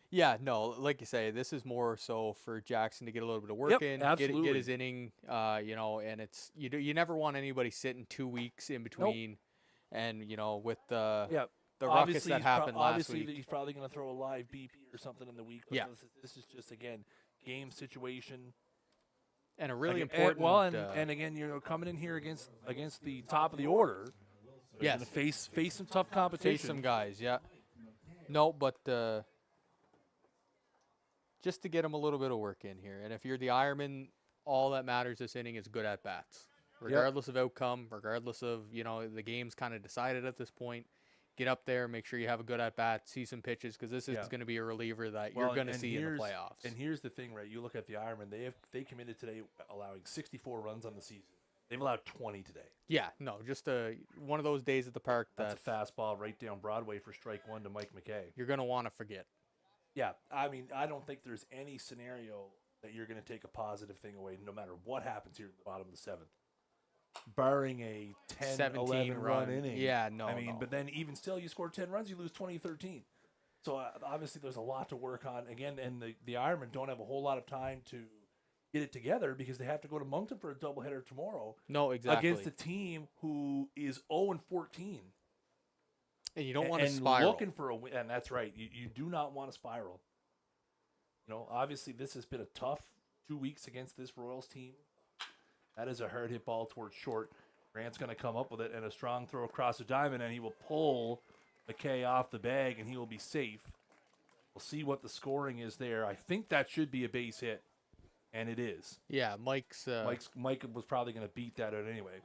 Yeah, no, like you say, this is more so for Jackson to get a little bit of work in, absolutely. get his inning, and it's you never want anybody sitting 2 weeks in between, and with the ruckus that happened last week. Obviously, he's probably going to throw a live BP or something in the week. But Yeah. This is just, again, game situation. And a really Again, important. and again, you're coming in here against the top of the order. You're yes, gonna face some tough competition. face some guys. Yeah. No, but just to get him a little bit of work in here, and if you're the Ironman, all that matters this inning is good at bats, regardless of outcome, regardless of the game's kind of decided at this point. Get up there, make sure you have a good at bat, see some pitches, because this is going to be a reliever that you're going to see in the playoffs. And here's the thing, right? You look at the Ironmen; they committed today, allowing 64 runs on the season. They've allowed 20 today. Yeah, no, just one of those days at the park that's a fastball right down Broadway for strike one to Mike McKay. You're going to want to forget. Yeah, I mean, I don't think there's any scenario that you're going to take a positive thing away, no matter what happens here at the bottom of the 7th. Barring a 10, 11 run inning. Yeah, no. I mean, but then even still, you score 10 runs, you lose 20-13. So obviously there's a lot to work on. Again, and the Ironmen don't have a whole lot of time to get it together because they have to go to Moncton for a doubleheader tomorrow. No, exactly. Against a team who is 0-14. And you don't want to and spiral. Looking for a win, and that's right. You do not want to spiral. Obviously this has been a tough 2 weeks against this Royals team. That is a hard hit ball towards short. Grant's going to come up with it, and a strong throw across the diamond, and he will pull McKay off the bag, and he will be safe. We'll see what the scoring is there. I think that should be a base hit, and it is. Yeah, Mike was probably going to beat that out anyway.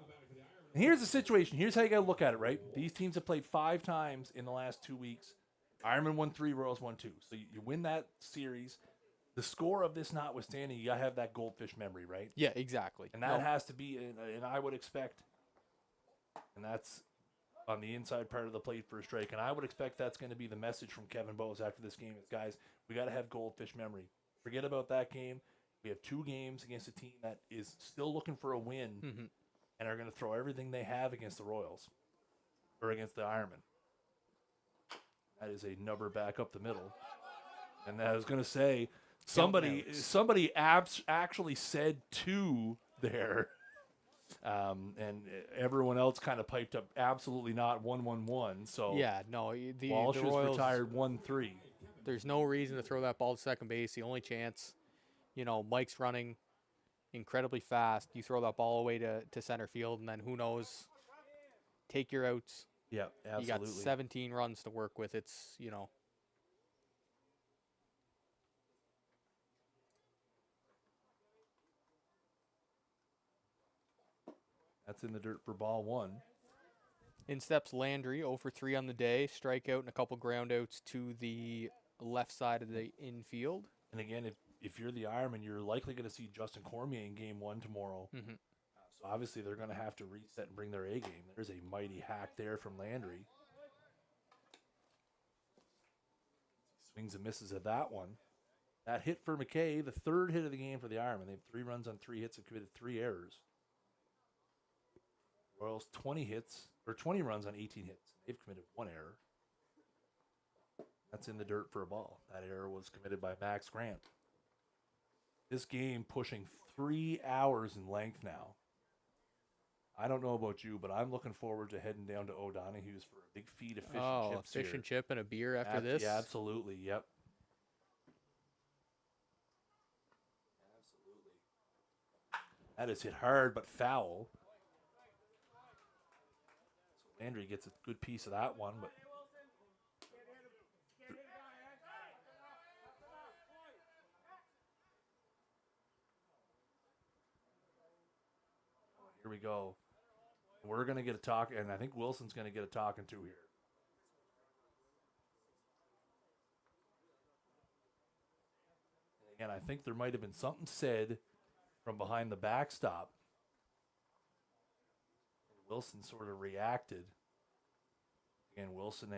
And here's the situation. Here's how you got to look at it, right? These teams have played 5 times in the last 2 weeks. Ironman won 3, Royals won 2. So you win that series. The score of this notwithstanding, you got to have that goldfish memory, right? Yeah, exactly. And that has to be, and I would expect, and that's on the inside part of the plate for a strike, and I would expect that's going to be the message from Kevin Bowes after this game is, guys, we got to have goldfish memory. Forget about that game. We have 2 games against a team that is still looking for a win and are going to throw everything they have against the Royals or against the Ironmen. That is a number back up the middle. And I was going to say, somebody actually said 2 there, and everyone else kind of piped up absolutely not 1-1-1. So yeah, no, the Walsh the was Royals, retired 1-3. There's no reason to throw that ball to second base. The only chance, Mike's running, incredibly fast. You throw that ball away to center field, and then who knows? Take your outs. Yeah, You got absolutely. 17 runs to work with. It's, That's in the dirt for ball 1. In steps Landry, 0 for 3 on the day, strikeout and a couple ground outs to the left side of the infield. And again, if you're the Ironman, you're likely going to see Justin Cormier in game 1 tomorrow. Mhm. So obviously they're going to have to reset and bring their A game. There's a mighty hack there from Landry. Swings and misses at that one. That hit for McKay, the 3rd hit of the game for the Ironman. They have 3 runs on 3 hits and committed 3 errors. Royals 20 runs on 18 hits. They've committed 1 error. That's in the dirt for a ball. That error was committed by Max Grant. This game pushing 3 hours in length now. I don't know about you, but I'm looking forward to heading down to O'Donaghues for a big feed of fish and chips fish here. and chip and a beer after this. Yeah, absolutely. Yep. Absolutely. That is hit hard but foul. So Landry gets a good piece of that one, but here we go. We're going to get a talk, and I think Wilson's going to get a talking to here. And again, I think there might have been something said from behind the backstop. And Wilson sort of reacted. Again, Wilson,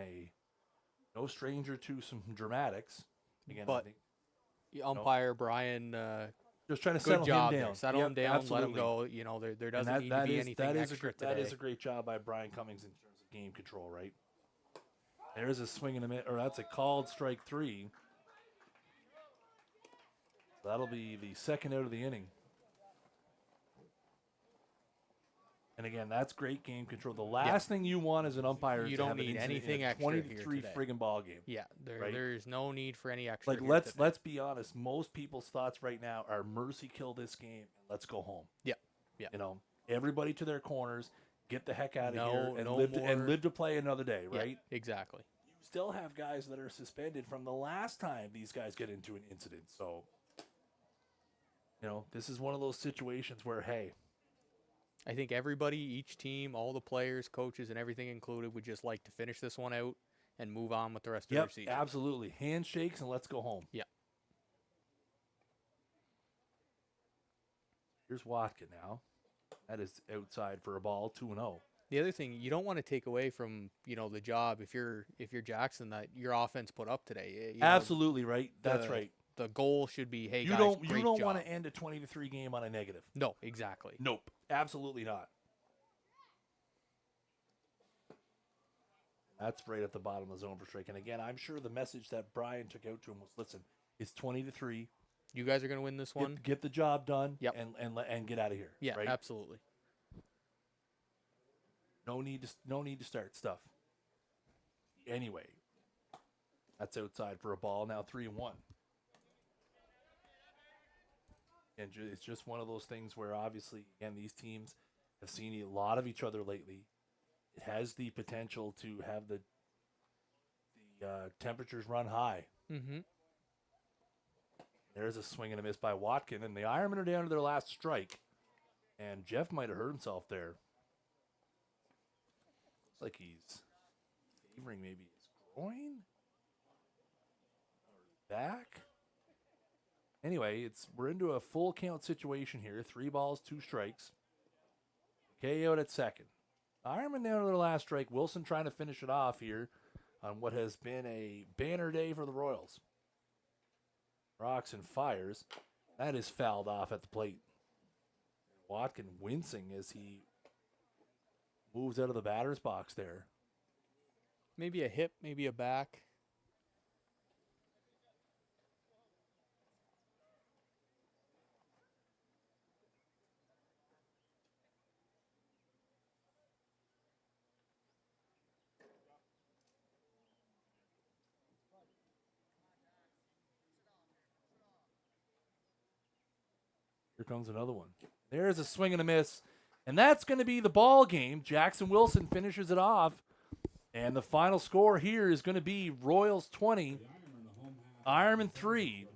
no stranger to some dramatics. Again, I But think umpire Brian, just trying to good settle job him there. down. Settle him down, Absolutely. let him go. There And doesn't need to be anything extra today. That is a great job by Brian Cummings in terms of game control, right? There's a swing and a miss, or that's a called strike 3. That'll be the 2nd out of the inning. And again, that's great game control. The last thing you want as an umpire is You to don't have an need incident anything in a extra here 20-3 today. friggin' ball game. Yeah, right? there's no need for any extra. Like here let's today. be honest. Most people's thoughts right now are mercy kill this game and let's go home. Yeah. Everybody to their corners, get the heck out of No- here, and no live to play another day, Yeah, right? exactly. You still have guys that are suspended from the last time these guys get into an incident. So, this is one of those situations where, hey, I think everybody, each team, all the players, coaches, and everything included, would just like to finish this one out and move on with the rest of their season. absolutely. Handshakes and let's go home. Yeah. Here's Watkin now. That is outside for a ball, 2-0. The other thing you don't want to take away from the job if you're Jackson that your offense put up today. Absolutely right. That's right. The goal should be, hey You guys, don't great want job. to end a 20-3 game on a negative. No, exactly. Nope. Absolutely not. That's right at the bottom of the zone for strike. And again, I'm sure the message that Brian took out to him was, listen, it's 20-3. You guys are going to win this one. Get the job done. Yep. And get out of here. Yeah, right? absolutely. No need to start stuff. Anyway, that's outside for a ball. Now 3-1. And it's just one of those things where obviously, again, these teams have seen a lot of each other lately. It has the potential to have the temperatures run high. Mm-hmm. There's a swing and a miss by Watkin, and the Ironmen are down to their last strike. And Jeff might have hurt himself there. Looks like he's favoring maybe his groin or back. Anyway, we're into a full count situation here. 3 balls, 2 strikes. KO at second. Ironman down to their last strike. Wilson trying to finish it off here on what has been a banner day for the Royals. Rocks and fires. That is fouled off at the plate. Watkin wincing as he moves out of the batter's box there. Maybe a hip, maybe a back. Here comes another one. There's a swing and a miss. And that's going to be the ball game. Jackson Wilson finishes it off. And the final score here is going to be Royals 20, Ironmen 3.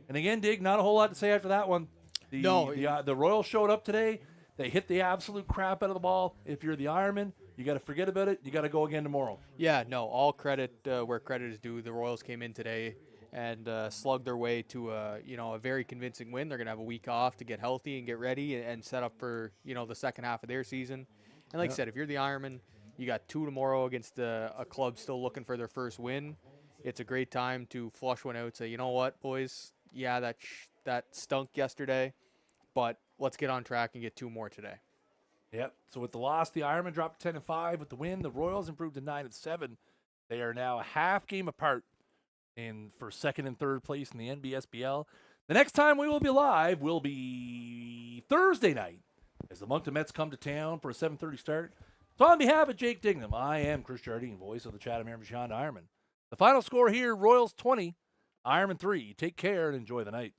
And again, Dig, not a whole lot to say after that one. The Royals showed up today. They hit the absolute crap out of the ball. If you're the Ironman, you got to forget about it. You got to go again tomorrow. Yeah, no, all credit where credit is due. The Royals came in today and slugged their way to a very convincing win. They're going to have a week off to get healthy and get ready and set up for, the second half of their season. And like I said, if you're the Ironman, you got 2 tomorrow against a club still looking for their first win. It's a great time to flush one out. Say, you know what, boys? Yeah, that stunk yesterday, but let's get on track and get 2 more today. Yep. So with the loss, the Ironmen dropped to 10-5. With the win, the Royals improved to 9-7. They are now a half game apart for second and third place in the NBSBL. The next time we will be live will be Thursday night as the Moncton Mets come to town for a 7:30 start. So on behalf of Jake Dignam, I am Chris Jardine, voice of the Chatham Miramichi Ironmen. The final score here, Royals 20, Ironmen 3. Take care and enjoy the night.